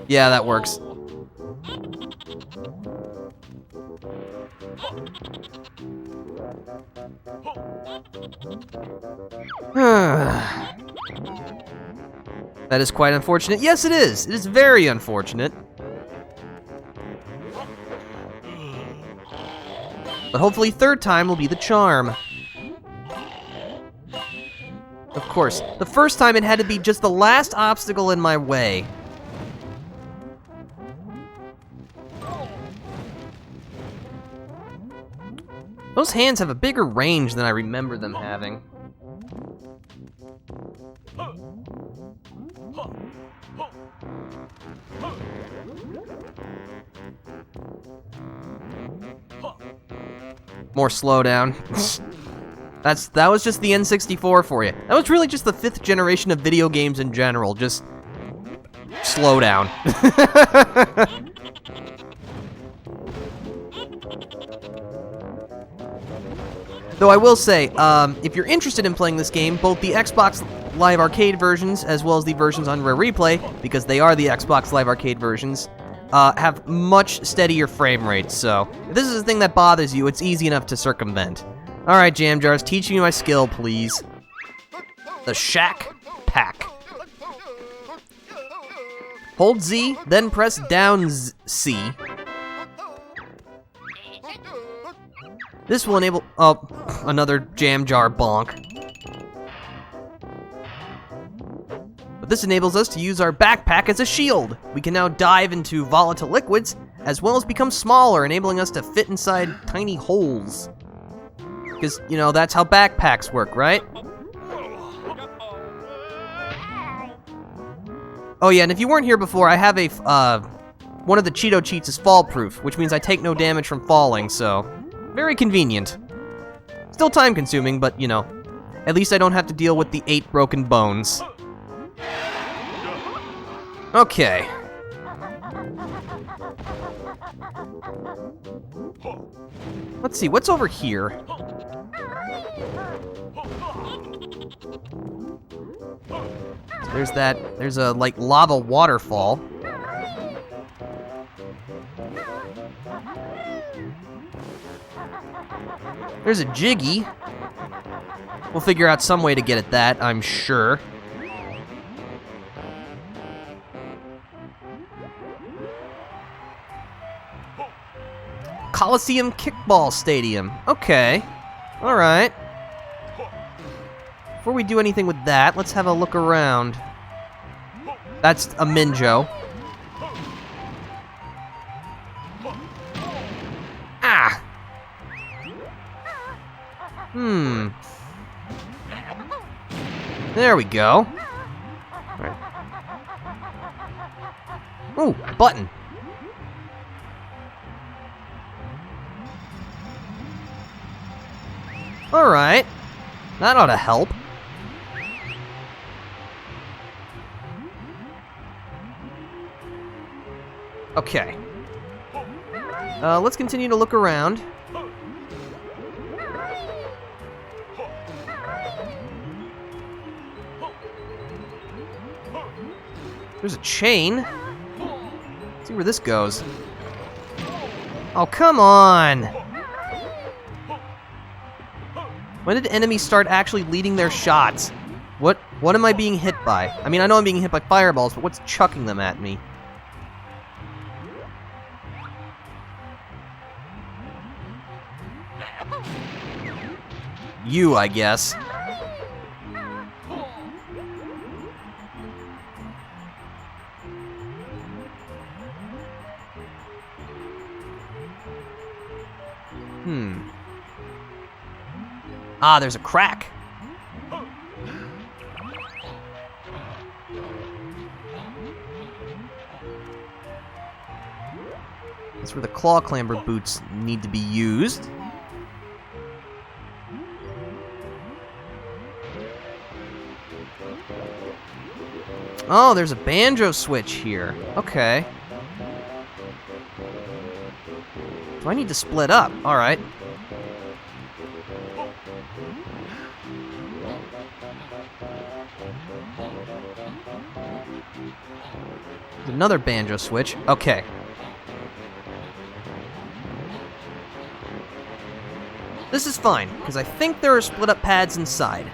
Yeah, that works. That is quite unfortunate. Yes, it is. It is very unfortunate. But hopefully third time will be the charm. Of course, the first time it had to be just the last obstacle in my way. Those hands have a bigger range than I remember them having. More slowdown. That was just the N64 for you. That was really just the 5th generation of video games in general. Just slow down. Though I will say, if you're interested in playing this game, both the Xbox Live Arcade versions as well as the versions on Rare Replay, because they are the Xbox Live Arcade versions, have much steadier frame rates, so if this is a thing that bothers you, it's easy enough to circumvent. Alright, Jam Jars, teach me my skill, please. The Shack Pack. Hold Z, then press down C. This will enable... Oh, another Jam Jar bonk. But this enables us to use our backpack as a shield. We can now dive into volatile liquids, as well as become smaller, enabling us to fit inside tiny holes. Because, you know, that's how backpacks work, right? Oh yeah, and if you weren't here before, I have a, one of the Cheeto cheats is fall proof, which means I take no damage from falling, so... very convenient. Still time consuming, but, you know, at least I don't have to deal with the 8 broken bones. Okay. Let's see, what's over here? So there's a, like, lava waterfall. There's a Jiggy. We'll figure out some way to get at that, I'm sure. Coliseum Kickball Stadium. Okay. Alright. Before we do anything with that, let's have a look around. That's a Minjo. Ah! There we go. Alright. Ooh, button. Alright. That ought to help. Okay. Let's continue to look around. There's a chain. Let's see where this goes. Oh, come on! When did enemies start actually leading their shots? What am I being hit by? I mean, I know I'm being hit by fireballs, but what's chucking them at me? You, I guess. Ah, there's a crack. That's where the claw clamber boots need to be used. Oh, there's a banjo switch here. Okay. Do I need to split up? Alright. There's another banjo switch. Okay. This is fine, because I think there are split up pads inside.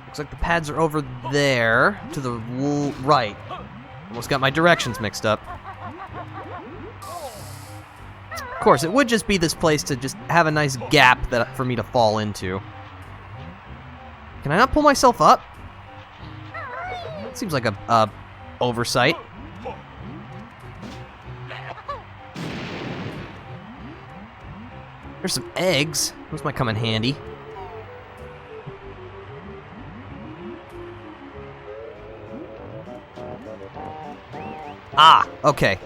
Looks like the pads are over there, to the right. Almost got my directions mixed up. Of course, it would just be this place to just have a nice gap that for me to fall into. Can I not pull myself up? Seems like a oversight. There's some eggs. Those might come in handy. Ah, okay.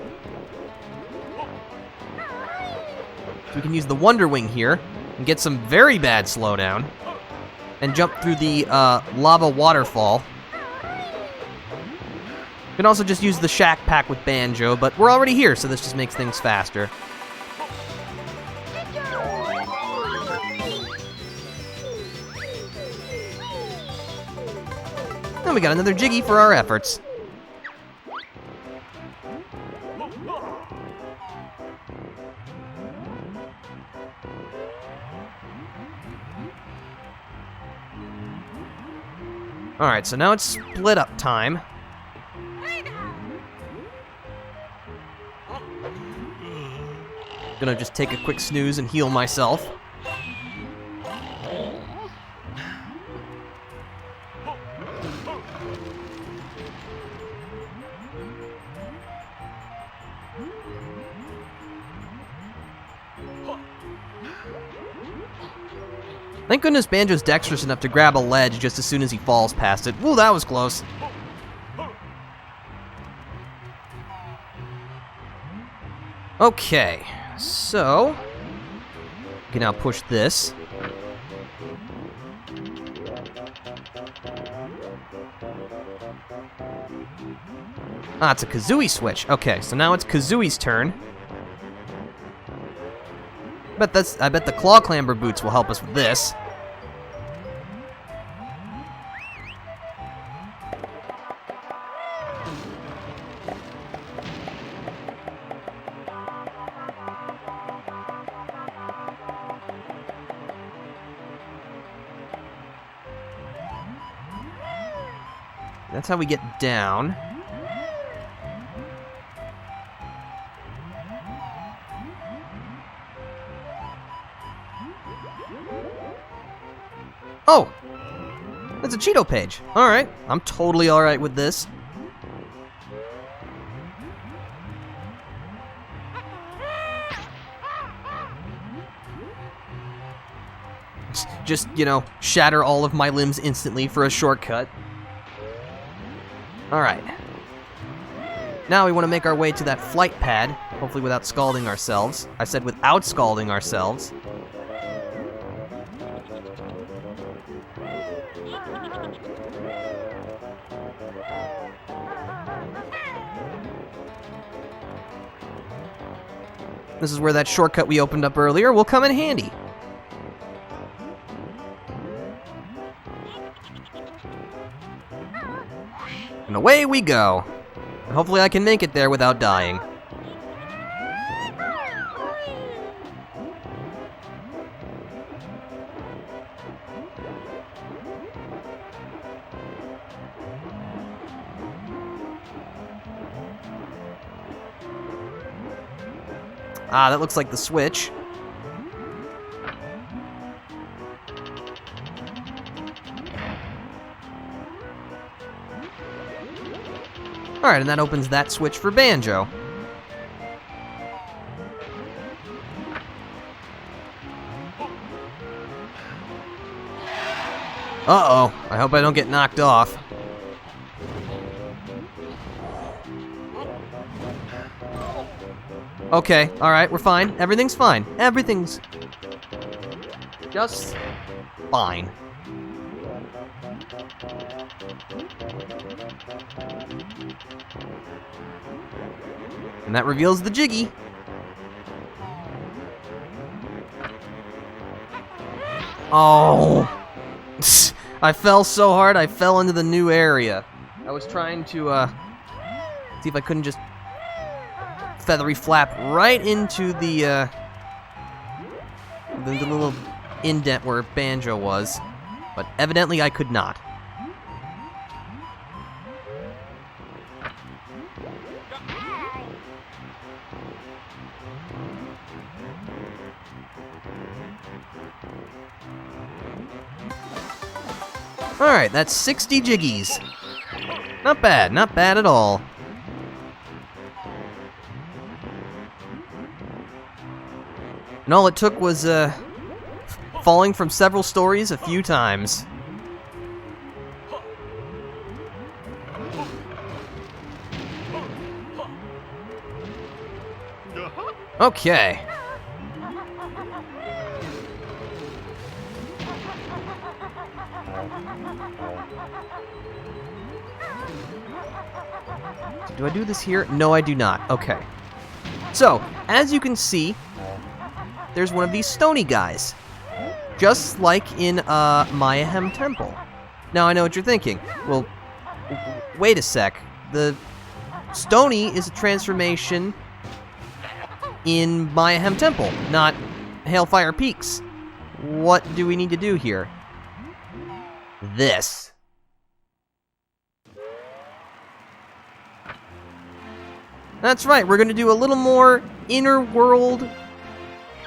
we can use the Wonder Wing here and get some very bad slowdown. And jump through the lava waterfall. We can also just use the Shack Pack with Banjo, but we're already here, so this just makes things faster. And we got another Jiggy for our efforts. Alright, so now it's split up time. Gonna just take a quick snooze and heal myself. Thank goodness Banjo's dexterous enough to grab a ledge just as soon as he falls past it. Ooh, that was close. Okay, so we can now push this. Ah, it's a Kazooie switch. Okay, so now it's Kazooie's turn. I bet the Claw Clamber boots will help us with this. That's how we get down. Oh! That's a Cheeto page. Alright, I'm totally alright with this. Just, you know, shatter all of my limbs instantly for a shortcut. Alright. Now we want to make our way to that flight pad, hopefully without scalding ourselves. I said without scalding ourselves. This is where that shortcut we opened up earlier will come in handy. And away we go. And hopefully I can make it there without dying. Ah, that looks like the switch. Alright, and that opens that switch for Banjo. Uh-oh, I hope I don't get knocked off. Okay, alright, we're fine. Everything's fine. Everything's just fine. And that reveals the Jiggy. Oh! I fell so hard, I fell into the new area. I was trying to, see if I couldn't just feathery flap right into the little indent where Banjo was. But evidently I could not. Alright, that's 60 Jiggies. Not bad, not bad at all. And all it took was, falling from several stories a few times. Okay. Do I do this here? No, I do not. Okay. So, as you can see, there's one of these stony guys. Just like in Mayhem Temple. Now, I know what you're thinking. Well, wait a sec. The stony is a transformation in Mayhem Temple, not Hailfire Peaks. What do we need to do here? This. That's right, we're going to do a little more inner world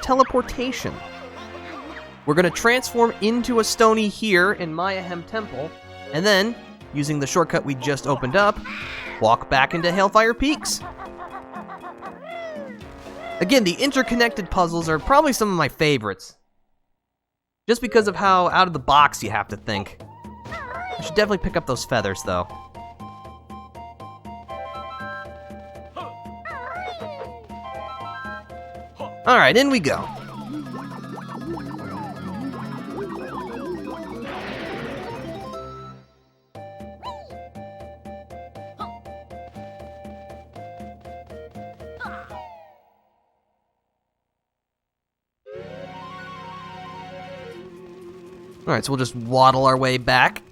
teleportation. We're going to transform into a stony here in Mayhem Temple, and then, using the shortcut we just opened up, walk back into Hailfire Peaks. Again, the interconnected puzzles are probably some of my favorites. Just because of how out of the box you have to think. I should definitely pick up those feathers, though. Alright, in we go. Alright, so we'll just waddle our way back.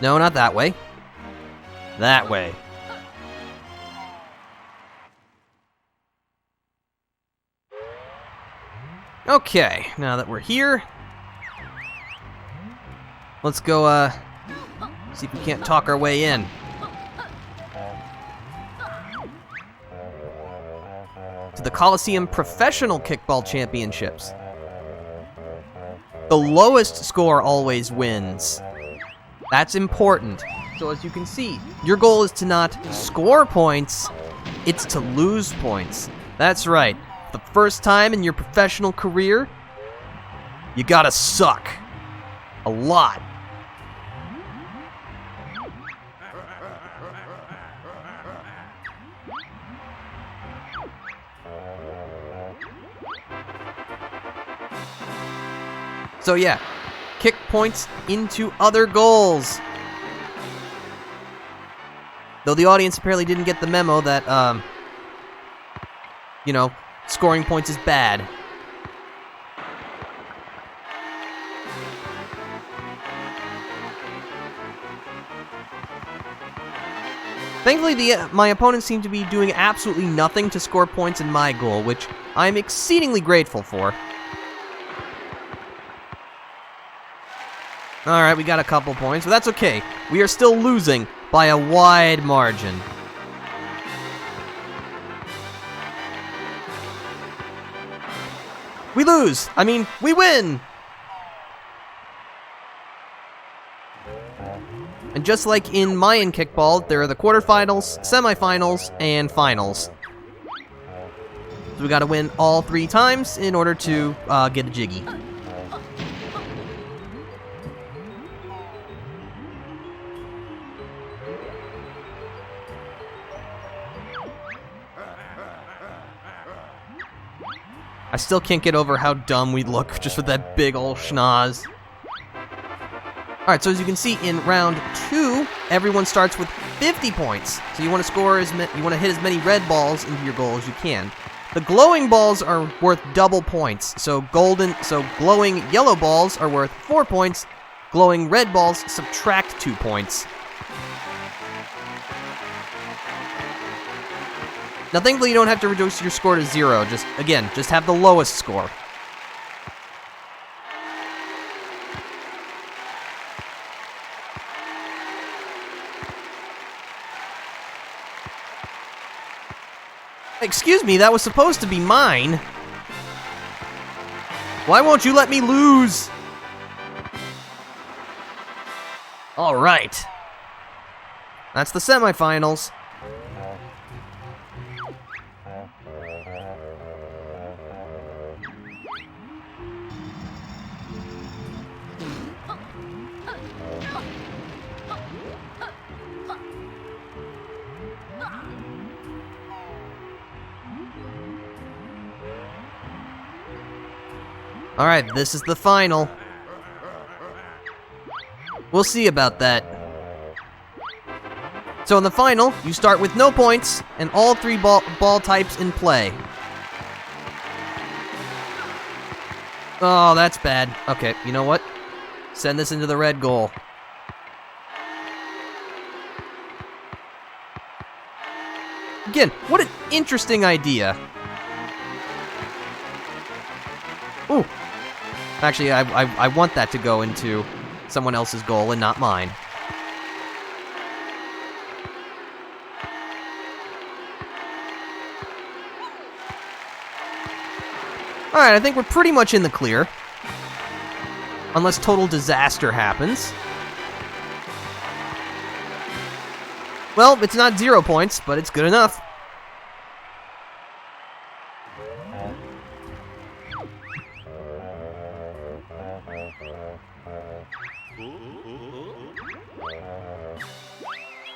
No, not that way. That way. Okay, now that we're here, let's go, see if we can't talk our way in. To the Coliseum Professional Kickball Championships. The lowest score always wins. That's important. So as you can see, your goal is to not score points, it's to lose points. That's right. The first time in your professional career, you gotta suck. A lot. So yeah, kick points into other goals. Though the audience apparently didn't get the memo that, you know, scoring points is bad. Thankfully, my opponents seem to be doing absolutely nothing to score points in my goal, which I'm exceedingly grateful for. Alright, we got a couple points, but that's okay. We are still losing by a wide margin. We lose! I mean, we win! And just like in Mayan Kickball, there are the quarterfinals, semifinals, and finals. So we gotta win all 3 times in order to get a Jiggy. I still can't get over how dumb we look just with that big ol' schnoz. Alright, so as you can see, in round 2, everyone starts with 50 points. So you want to score you want to hit as many red balls into your goal as you can. The glowing balls are worth double points. So glowing yellow balls are worth 4 points. Glowing red balls subtract 2 points. Now, thankfully, you don't have to reduce your score to 0. Just have the lowest score. Excuse me, that was supposed to be mine. Why won't you let me lose? All right. That's the semifinals. Alright, this is the final. We'll see about that. So in the final, you start with no points and all 3 ball types in play. Oh, that's bad. Okay, you know what? Send this into the red goal. Again, what an interesting idea. Ooh. Actually, I want that to go into someone else's goal and not mine. Alright, I think we're pretty much in the clear. Unless total disaster happens. Well, it's not 0 points, but it's good enough.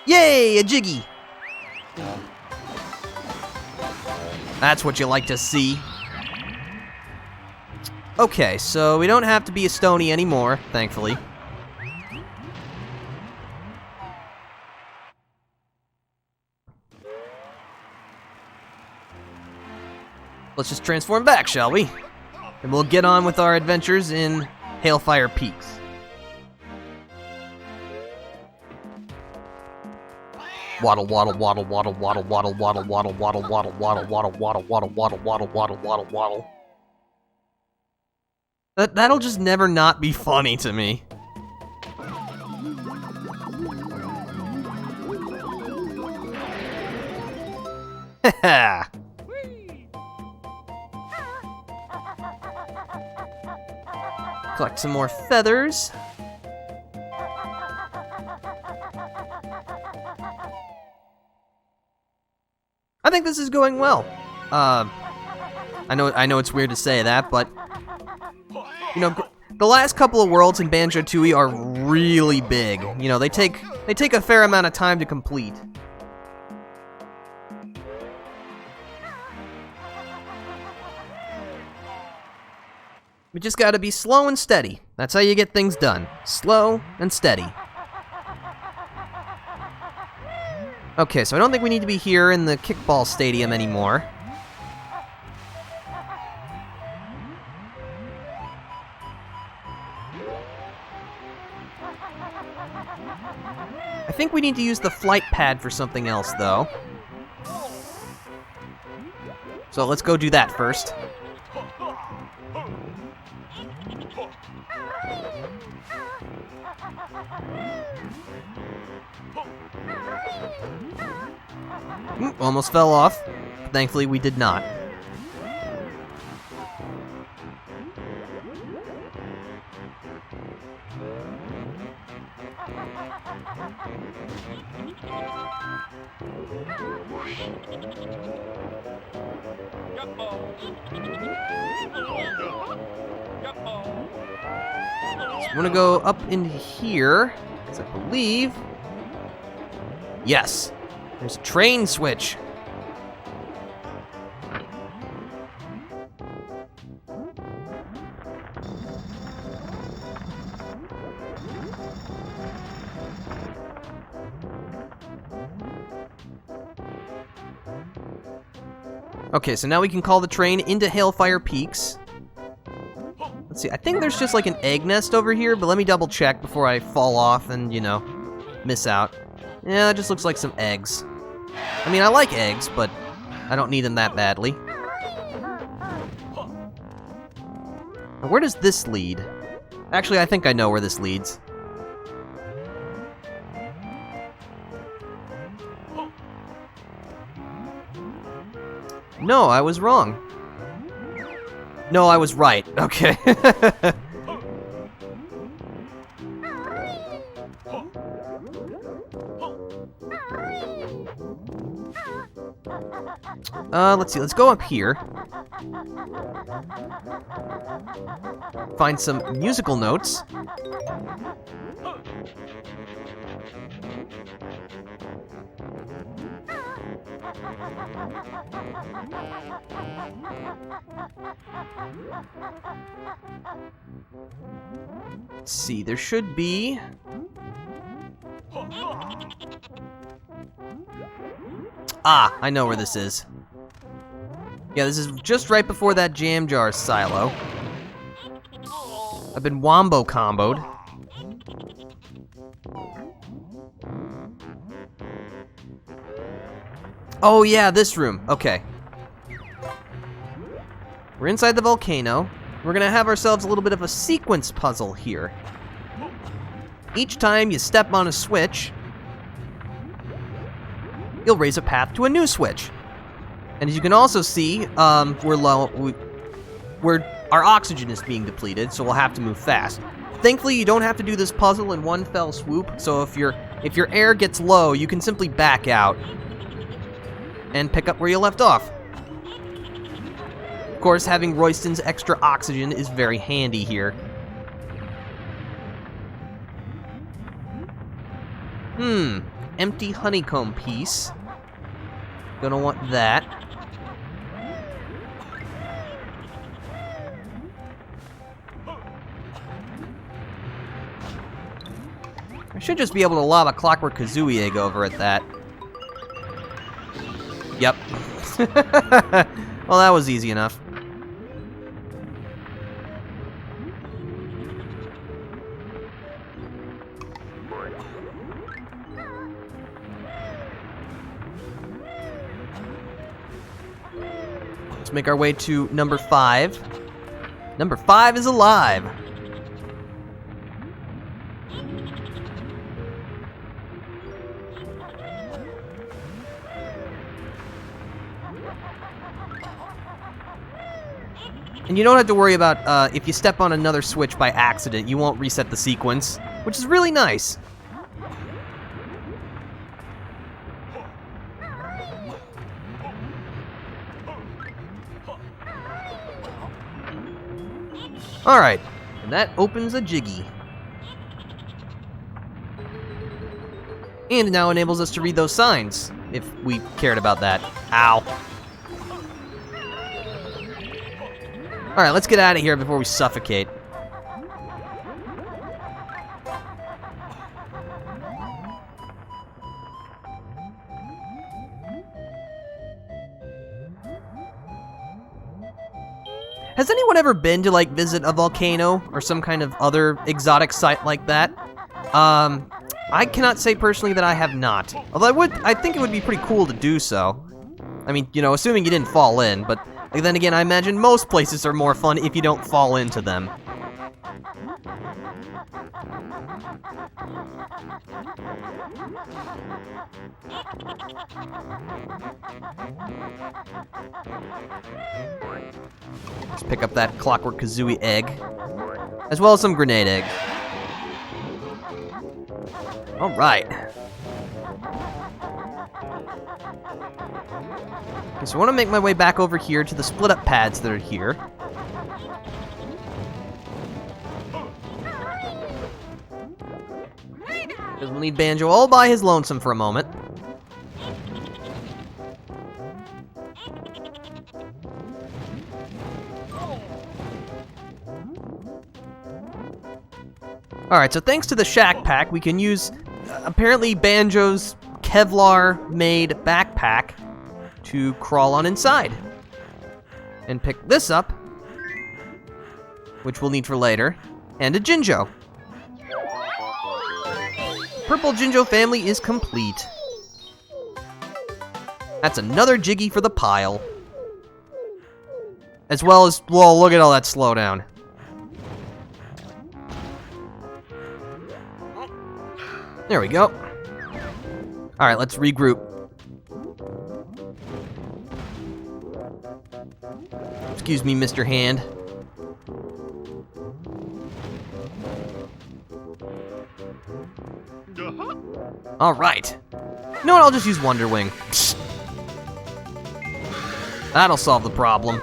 Yay, a Jiggy! That's what you like to see. Okay, so we don't have to be a Stony anymore, thankfully. Let's just transform back, shall we? And we'll get on with our adventures in Hailfire Peaks. Waddle, waddle, waddle, waddle, waddle, waddle, waddle, waddle, waddle, waddle, waddle, waddle, waddle, waddle, waddle, waddle, waddle, waddle, waddle. That'll just never not be funny to me. Haha. Collect some more feathers. I think this is going well. I know it's weird to say that, but you know, the last couple of worlds in Banjo-Tooie are really big. You know, they take a fair amount of time to complete. We just gotta be slow and steady. That's how you get things done. Slow and steady. Okay, so I don't think we need to be here in the kickball stadium anymore. I think we need to use the flight pad for something else, though. So let's go do that first. Almost fell off. Thankfully, we did not. So I'm gonna go up into here, because I believe... Yes! There's a train switch! Okay, so now we can call the train into Hailfire Peaks. Let's see, I think there's just like an egg nest over here, but let me double check before I fall off and, you know, miss out. Yeah, it just looks like some eggs. I mean, I like eggs, but I don't need them that badly. Now, where does this lead? Actually, I think I know where this leads. No, I was wrong. No, I was right. Okay. Let's see. Let's go up here. Find some musical notes. Let's see, there should be... Ah, I know where this is. Yeah, this is just right before that jam jar silo. I've been wombo comboed. Oh yeah, this room. Okay. We're inside the volcano. We're gonna have ourselves a little bit of a sequence puzzle here. Each time you step on a switch, you'll raise a path to a new switch. And as you can also see, we're low. Our oxygen is being depleted, so we'll have to move fast. Thankfully, you don't have to do this puzzle in one fell swoop. So if your air gets low, you can simply back out and pick up where you left off. Of course, having Royston's extra oxygen is very handy here. Empty honeycomb piece. Gonna want that. I should just be able to lob a Clockwork Kazooie egg over at that. Yep. Well, that was easy enough. Let's make our way to number 5. Number 5 is alive. And you don't have to worry about if you step on another switch by accident, you won't reset the sequence, which is really nice. Alright, and that opens a Jiggy. And it now enables us to read those signs, if we cared about that. Ow. Alright, let's get out of here before we suffocate. Has anyone ever been to, like, visit a volcano or some kind of other exotic site like that? I cannot say personally that I have not. Although I think it would be pretty cool to do so. I mean, you know, assuming you didn't fall in, but then again, I imagine most places are more fun if you don't fall into them. Let's pick up that Clockwork Kazooie egg, as well as some grenade egg. Alright. Okay, so I want to make my way back over here to the split-up pads that are here. Because we'll need Banjo all by his lonesome for a moment. Alright, so thanks to the Shack Pack, we can use, apparently, Banjo's Kevlar-made backpack to crawl on inside. And pick this up, which we'll need for later, and a Jinjo. Purple Jinjo family is complete. That's another Jiggy for the pile. As well as, whoa, look at all that slowdown. There we go. Alright, let's regroup. Excuse me, Mr. Hand. Alright. You know what, I'll just use Wonder Wing. That'll solve the problem.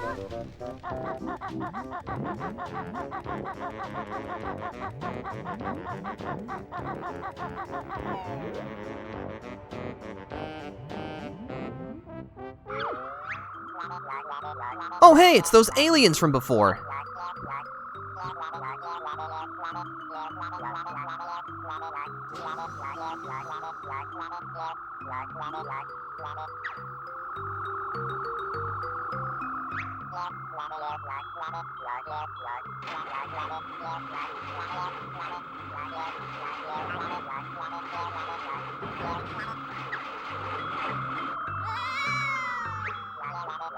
Oh hey, it's those aliens from before.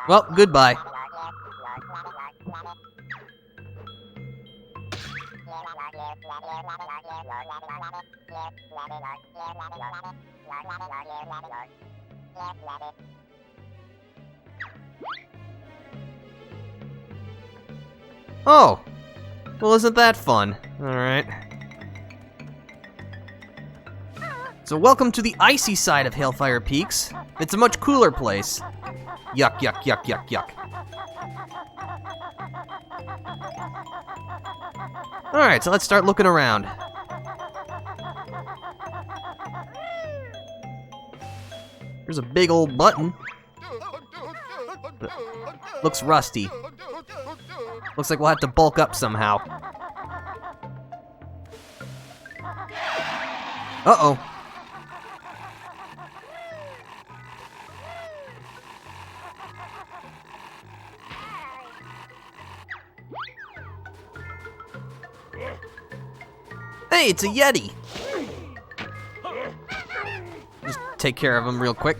Well, goodbye. Oh, well, isn't that fun? Alright. So welcome to the icy side of Hailfire Peaks. It's a much cooler place. Yuck, yuck, yuck, yuck, yuck. Alright, so let's start looking around. There's a big old button. Looks rusty. Looks like we'll have to bulk up somehow. Uh-oh. Hey, it's a Yeti! Just take care of him real quick.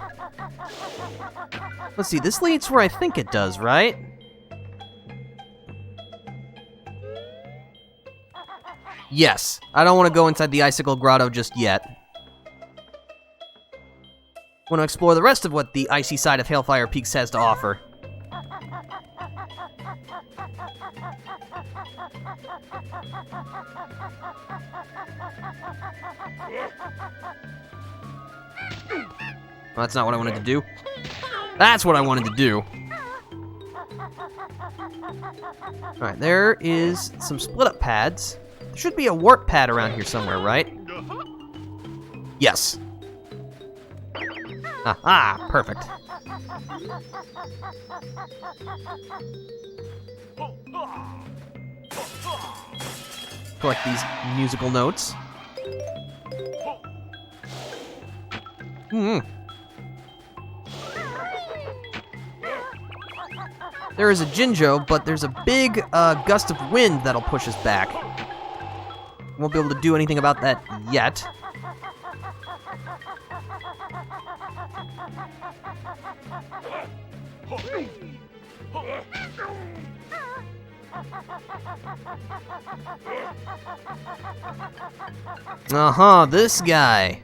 Let's see, this leads where I think it does, right? Yes, I don't want to go inside the Icicle Grotto just yet. Want to explore the rest of what the icy side of Hailfire Peaks has to offer. Well, that's not what I wanted to do. That's what I wanted to do. Alright, there is some split-up pads. There should be a warp pad around here somewhere, right? Yes. Aha, perfect. Collect these musical notes. There is a Jinjo, but there's a big gust of wind that'll push us back. Won't be able to do anything about that yet. Uh-huh, this guy.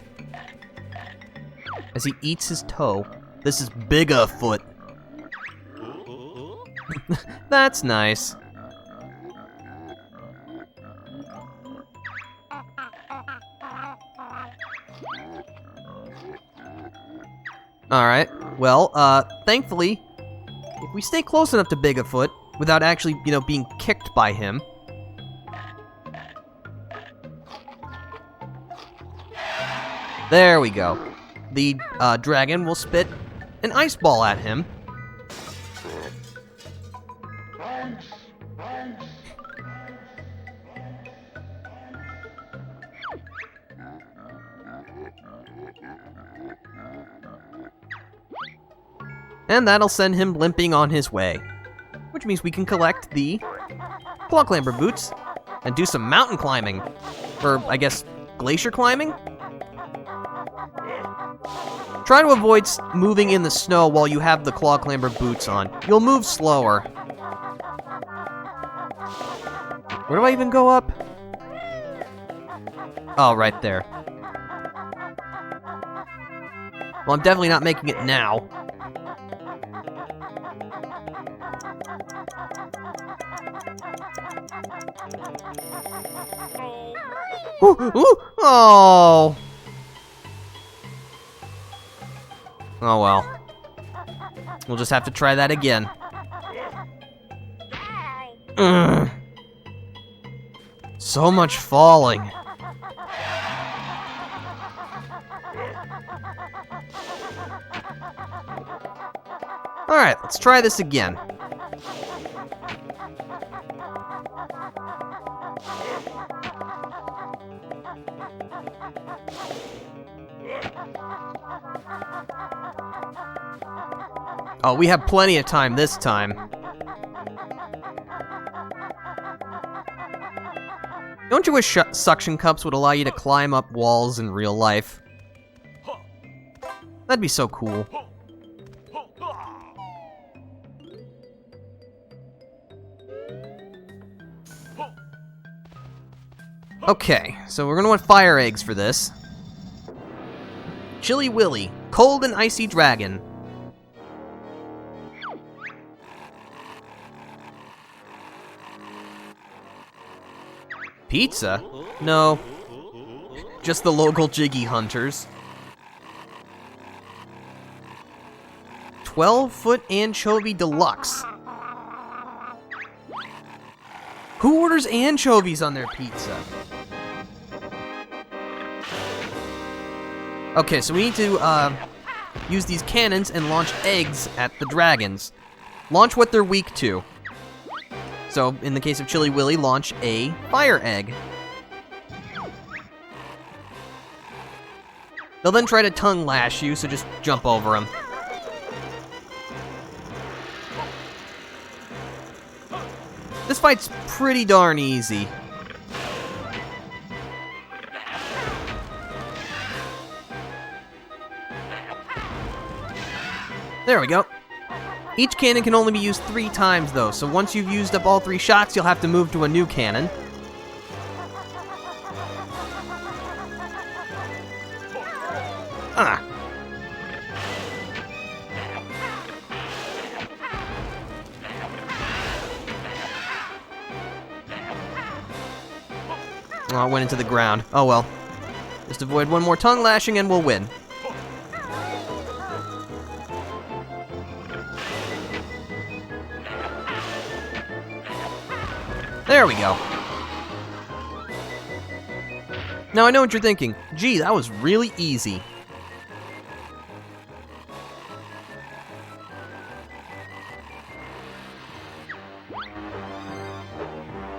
As he eats his toe. This is Big-a-Foot. That's nice. Alright, well, thankfully, if we stay close enough to Big-a-Foot, without actually, being kicked by him. There we go. The, dragon will spit an ice ball at him. And that'll send him limping on his way. Which means we can collect the claw clamber boots and do some mountain climbing. Or, I guess, glacier climbing? Try to avoid moving in the snow while you have the claw clamber boots on. You'll move slower. Where do I even go up? Oh, right there. Well, I'm definitely not making it now. Ooh, ooh, oh! Oh well. We'll just have to try that again. Ugh. So much falling. Alright, let's try this again. Oh, we have plenty of time this time. Don't you wish suction cups would allow you to climb up walls in real life? That'd be so cool. Okay, so we're gonna want fire eggs for this. Chilly Willy, cold and icy dragon. Pizza? No. Just the local Jiggy Hunters. 12-foot anchovy deluxe. Who orders anchovies on their pizza? Okay, so we need to use these cannons and launch eggs at the dragons. Launch what they're weak to. So, in the case of Chilly Willy, launch a fire egg. They'll then try to tongue lash you, so just jump over them. This fight's pretty darn easy. There we go. Each cannon can only be used 3 times, though, so once you've used up all 3 shots, you'll have to move to a new cannon. Ah. Oh, it went into the ground. Oh well. Just avoid one more tongue lashing and we'll win. There we go. Now I know what you're thinking. Gee, that was really easy.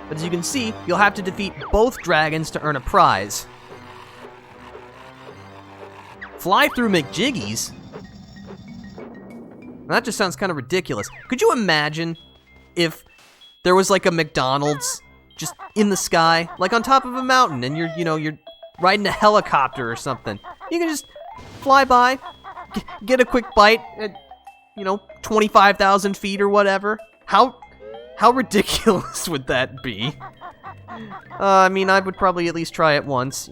But as you can see, you'll have to defeat both dragons to earn a prize. Fly through McJiggies? That just sounds kind of ridiculous. Could you imagine if there was like a McDonald's just in the sky, like on top of a mountain, and you're riding a helicopter or something? You can just fly by, get a quick bite at, 25,000 feet or whatever. How ridiculous would that be? I mean, I would probably at least try it once,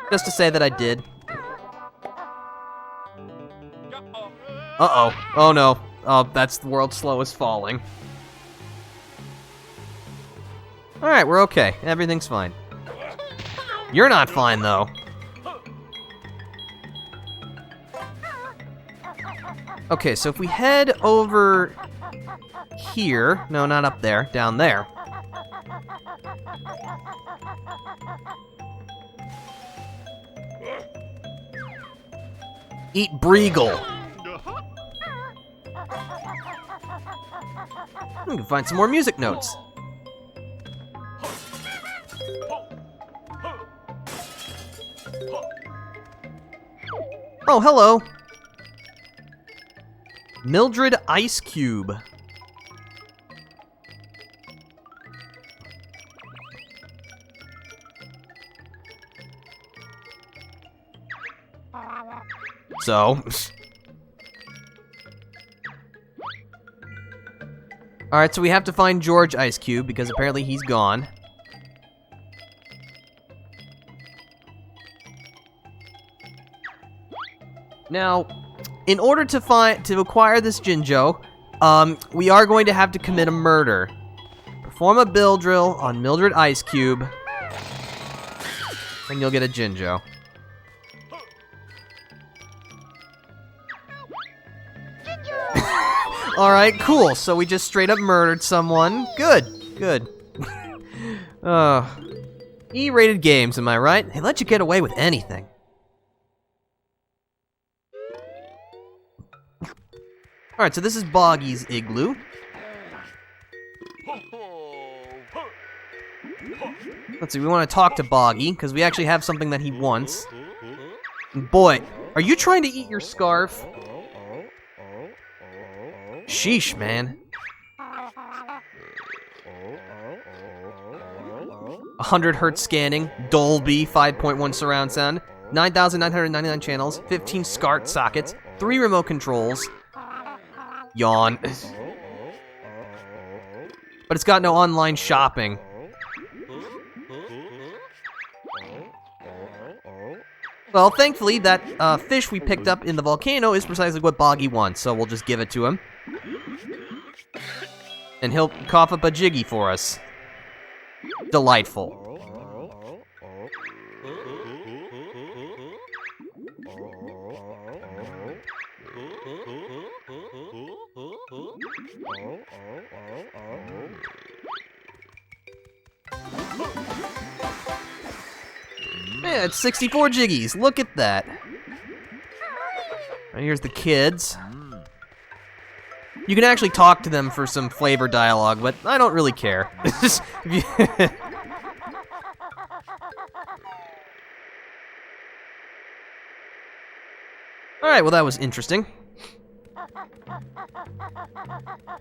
just to say that I did. Uh-oh. Oh no. Oh, that's the world's slowest falling. Alright, we're okay. Everything's fine. You're not fine, though. Okay, so if we head over here... No, not up there. Down there. Eat Breagle. We can find some more music notes. Oh, hello. Mildred Ice Cube. So. Alright, so we have to find George Ice Cube because apparently he's gone. Now, in order to acquire this Jinjo, we are going to have to commit a murder. Perform a bill drill on Mildred Ice Cube, and you'll get a Jinjo. Alright, cool. So we just straight up murdered someone. Good, good. E-rated games, am I right? They let you get away with anything. Alright, so this is Boggy's igloo. Let's see, we want to talk to Boggy, because we actually have something that he wants. Boy, are you trying to eat your scarf? Sheesh, man. 100 hertz scanning, Dolby 5.1 surround sound, 9,999 channels, 15 SCART sockets, 3 remote controls. Yawn. But it's got no online shopping. Well, thankfully, that fish we picked up in the volcano is precisely what Boggy wants, so we'll just give it to him. And he'll cough up a jiggy for us. Delightful. Yeah, it's 64 jiggies. Look at that. Right, here's the kids. You can actually talk to them for some flavor dialogue, but I don't really care. Alright, well that was interesting.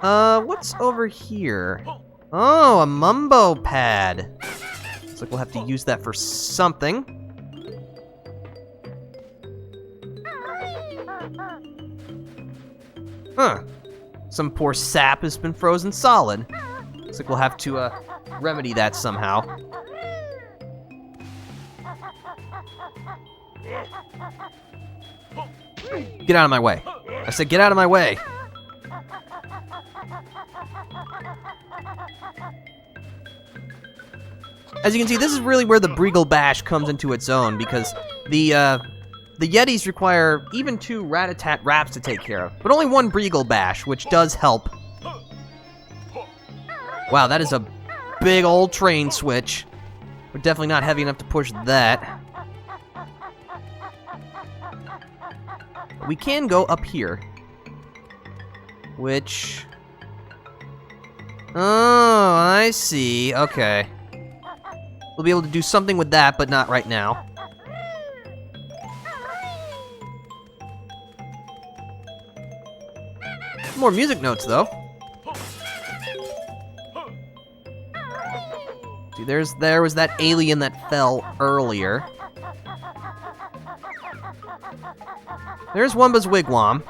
What's over here? Oh, a Mumbo pad. Looks like we'll have to use that for something. Huh. Some poor sap has been frozen solid. Looks like we'll have to, remedy that somehow. Get out of my way. I said get out of my way. As you can see, this is really where the Breagle Bash comes into its own, because the Yetis require even 2 Rat-a-tat Raps to take care of, but only 1 Breagle Bash, which does help. Wow, that is a big old train switch. We're definitely not heavy enough to push that. But we can go up here. Which... Oh, I see. Okay. We'll be able to do something with that, but not right now. More music notes, though. See, there was that alien that fell earlier. There's Wumba's wigwam.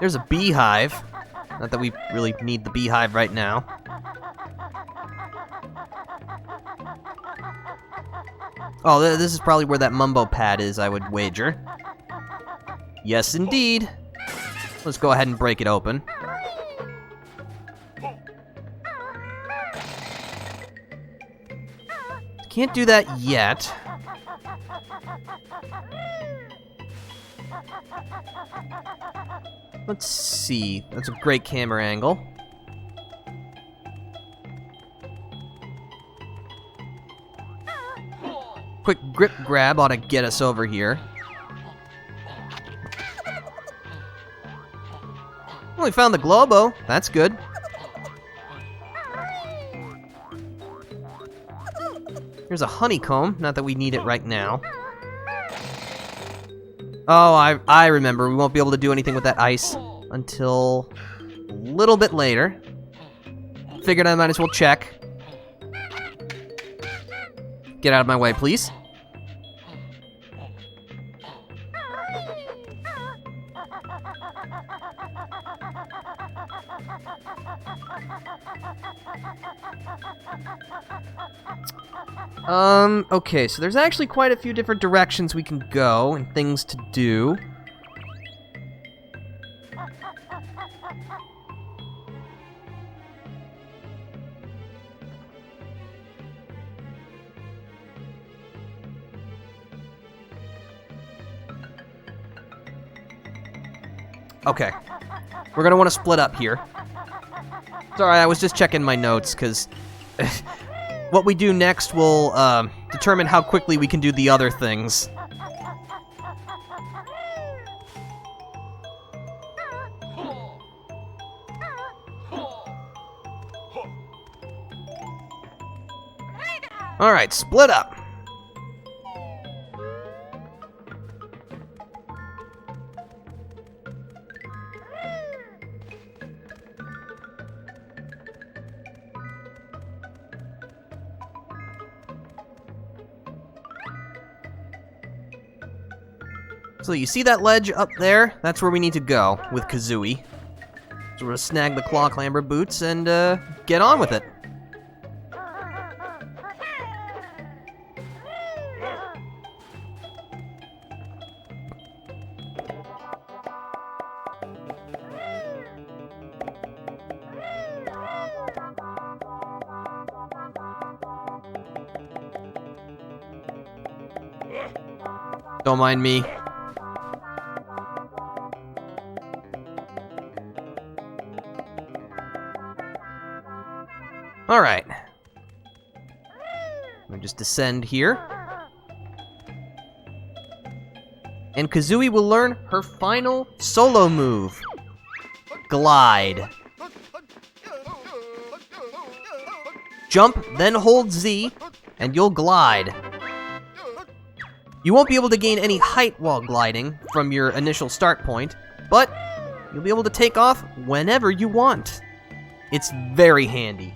There's a beehive. Not that we really need the beehive right now. Oh, this is probably where that Mumbo pad is, I would wager. Yes, indeed. Let's go ahead and break it open. Can't do that yet. Let's see. That's a great camera angle. Quick grip grab ought to get us over here. Well, we found the Globo. That's good. Here's a honeycomb. Not that we need it right now. Oh, I remember. We won't be able to do anything with that ice until a little bit later. Figured I might as well check. Get out of my way, please. Okay, so there's actually quite a few different directions we can go and things to do. Okay. We're gonna want to split up here. Sorry, I was just checking my notes, because what we do next will determine how quickly we can do the other things. Alright, split up. So you see that ledge up there? That's where we need to go with Kazooie. So we're gonna snag the claw clamber boots and get on with it. Don't mind me. Alright. We'll just descend here. And Kazooie will learn her final solo move. Glide. Jump, then hold Z, and you'll glide. You won't be able to gain any height while gliding from your initial start point, but you'll be able to take off whenever you want. It's very handy.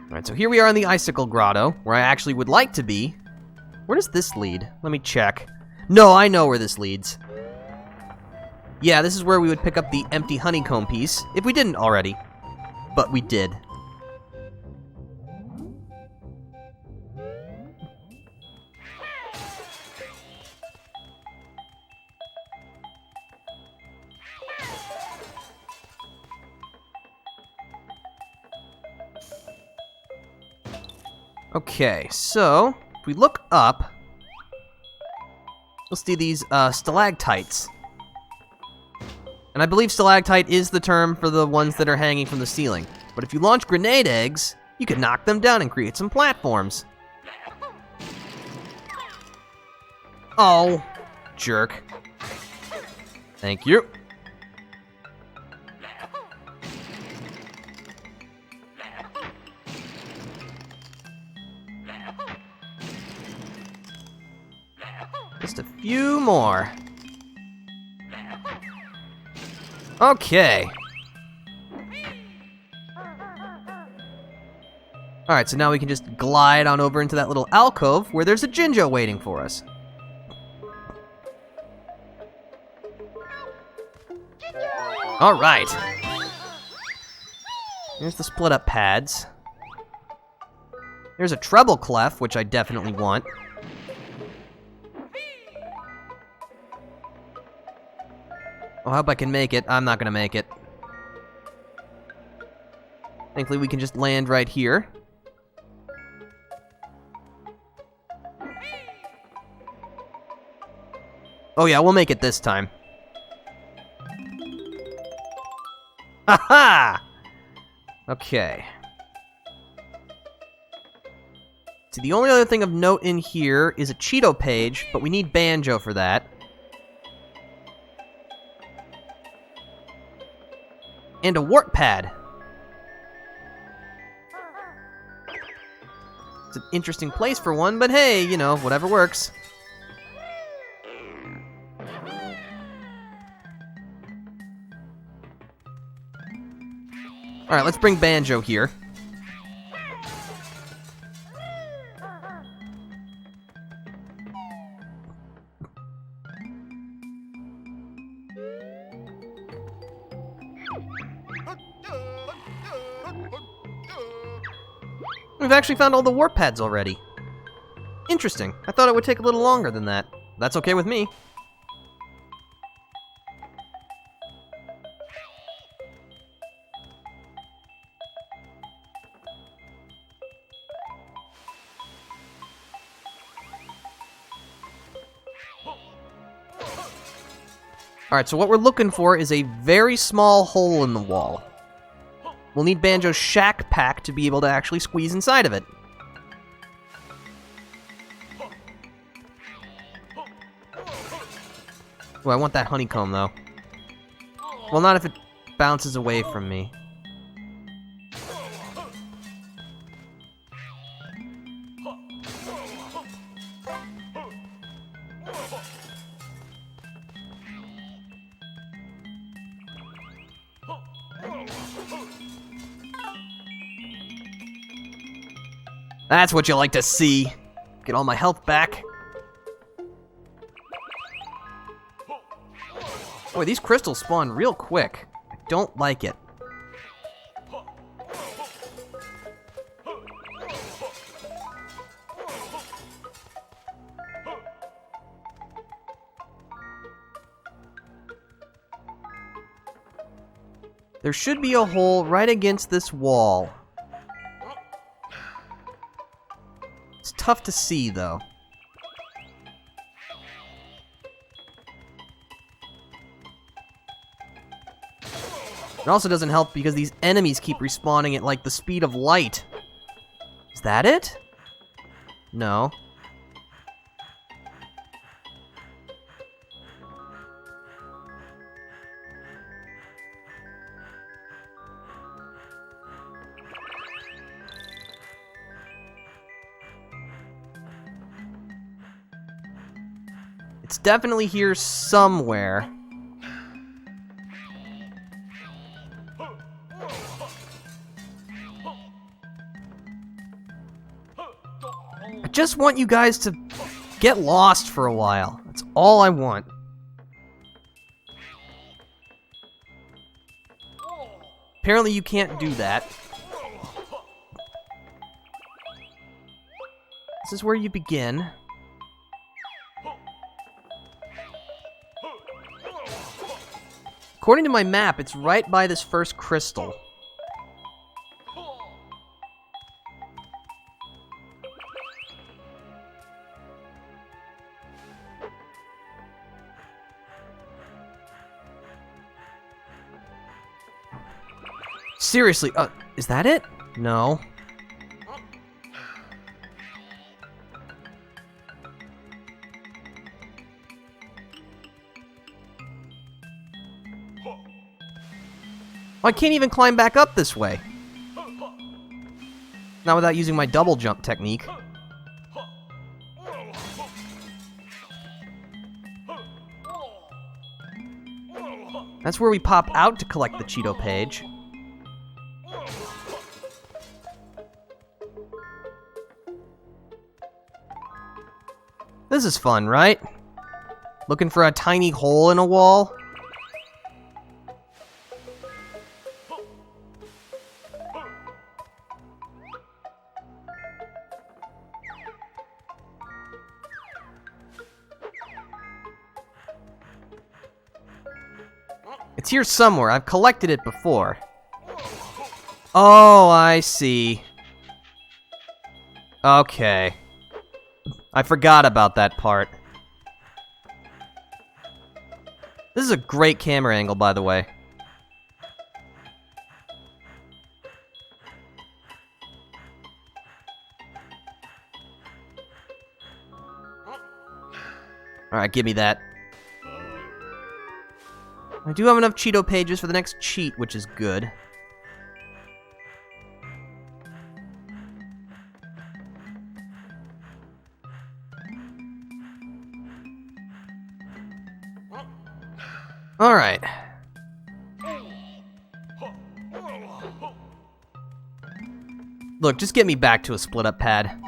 Alright, so here we are in the Icicle Grotto, where I actually would like to be. Where does this lead? Let me check. No, I know where this leads. Yeah, this is where we would pick up the empty honeycomb piece, if we didn't already. But we did. Okay, so if we look up, we'll see these stalactites. And I believe stalactite is the term for the ones that are hanging from the ceiling. But if you launch grenade eggs, you can knock them down and create some platforms. Oh, jerk. Thank you. Just a few more. Okay. Alright, so now we can just glide on over into that little alcove where there's a Jinjo waiting for us. Alright. Here's the split up pads. There's a treble clef, which I definitely want. I hope I can make it. I'm not gonna make it. Thankfully, we can just land right here. Oh yeah, we'll make it this time. Ha-ha! Okay. See, the only other thing of note in here is a Cheeto page, but we need Banjo for that. And a warp pad. It's an interesting place for one, but hey, you know, whatever works. Alright, let's bring Banjo here. We've actually found all the warp pads already. Interesting. I thought it would take a little longer than that. That's okay with me. Alright, so what we're looking for is a very small hole in the wall. We'll need Banjo's Shack Pack to be able to actually squeeze inside of it. Oh, I want that honeycomb, though. Well, not if it bounces away from me. That's what you like to see. Get all my health back. Boy, these crystals spawn real quick. I don't like it. There should be a hole right against this wall. It's tough to see, though. It also doesn't help because these enemies keep respawning at, like, the speed of light. Is that it? No. It's definitely here somewhere. I just want you guys to get lost for a while. That's all I want. Apparently you can't do that. This is where you begin. According to my map, it's right by this first crystal. Seriously, is that it? No. I can't even climb back up this way. Not without using my double jump technique. That's where we pop out to collect the Cheeto page. This is fun, right? Looking for a tiny hole in a wall? It's here somewhere. I've collected it before. Oh, I see. Okay. I forgot about that part. This is a great camera angle, by the way. Alright, give me that. I do have enough Cheeto pages for the next cheat, which is good. Alright. Look, just get me back to a split-up pad.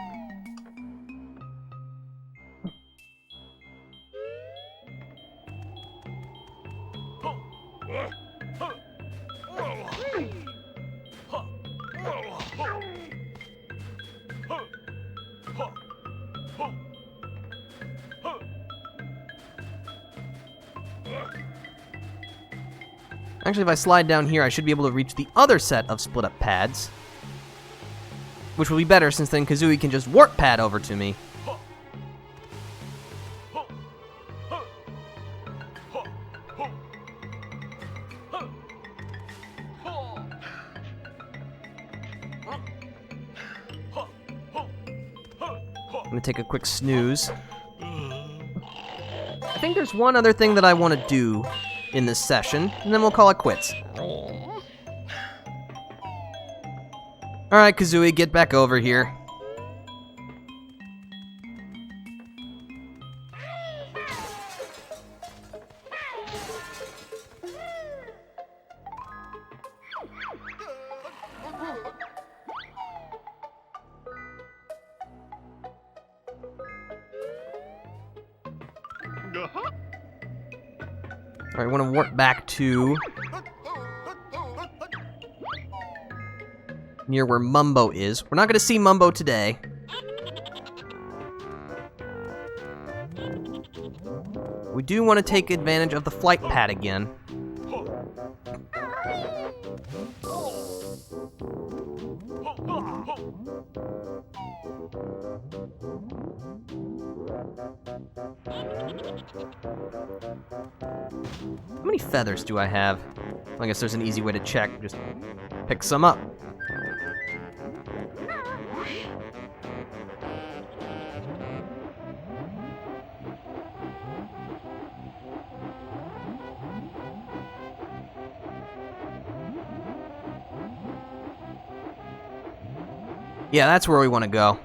Actually, if I slide down here, I should be able to reach the other set of split-up pads. Which will be better, since then Kazooie can just warp pad over to me. I'm gonna take a quick snooze. I think there's one other thing that I want to do in this session, and then we'll call it quits. Alright, Kazooie, get back over here. Alright, I want to warp back to near where Mumbo is. We're not going to see Mumbo today. We do want to take advantage of the flight pad again. How many feathers do I have? I guess there's an easy way to check. Just pick some up. Yeah, that's where we want to go.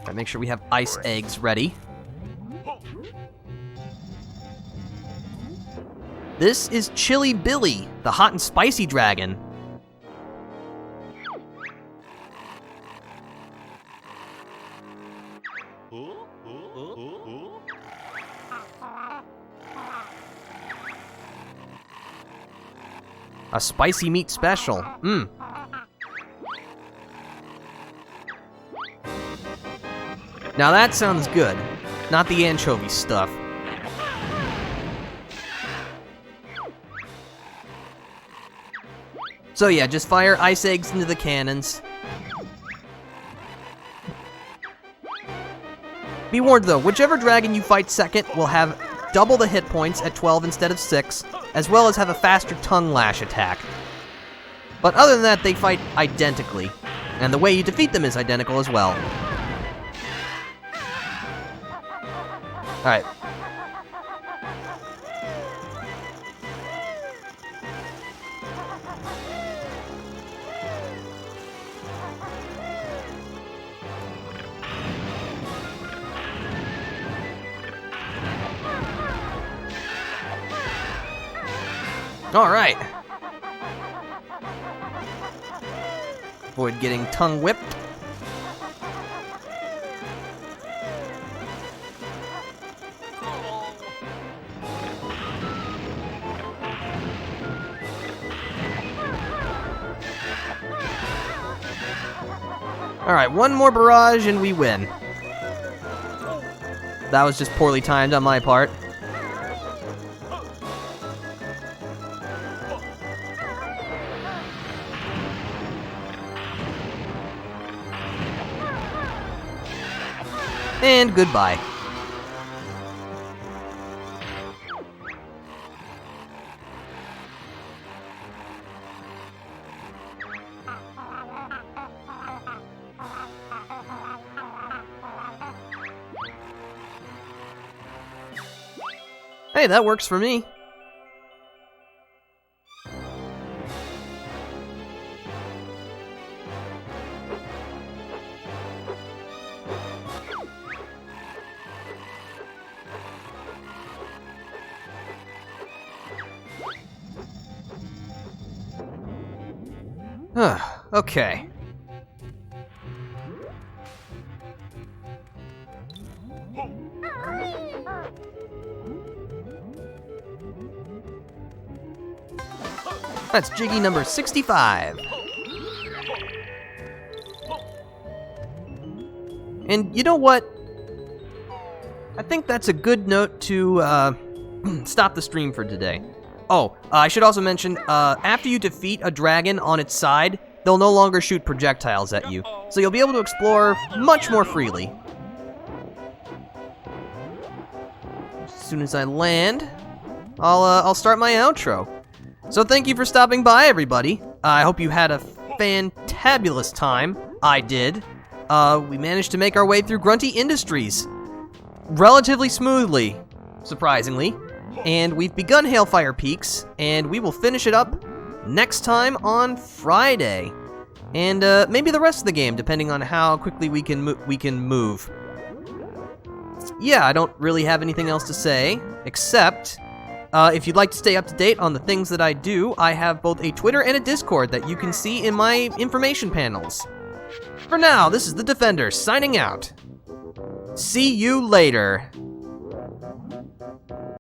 Gotta make sure we have ice eggs ready. This is Chili Billy, the hot and spicy dragon. A spicy meat special. Now that sounds good. Not the anchovy stuff. So yeah, just fire ice eggs into the cannons. Be warned though, whichever dragon you fight second will have double the hit points at 12 instead of 6, as well as have a faster tongue lash attack. But other than that, they fight identically, and the way you defeat them is identical as well. Alright. Alright. Avoid getting tongue whipped. Alright, one more barrage and we win. That was just poorly timed on my part. And goodbye. Hey, that works for me. Okay. That's Jiggy number 65. And you know what? I think that's a good note to stop the stream for today. Oh, I should also mention, after you defeat a dragon on its side, they'll no longer shoot projectiles at you, so you'll be able to explore much more freely. As soon as I land, I'll start my outro. So thank you for stopping by, everybody. I hope you had a fantabulous time. I did. We managed to make our way through Grunty Industries relatively smoothly, surprisingly. And we've begun Hailfire Peaks, and we will finish it up next time on Friday. And maybe the rest of the game, depending on how quickly we can move. Yeah, I don't really have anything else to say, except If you'd like to stay up to date on the things that I do, I have both a Twitter and a Discord that you can see in my information panels. For now, this is the Defender signing out. See you later.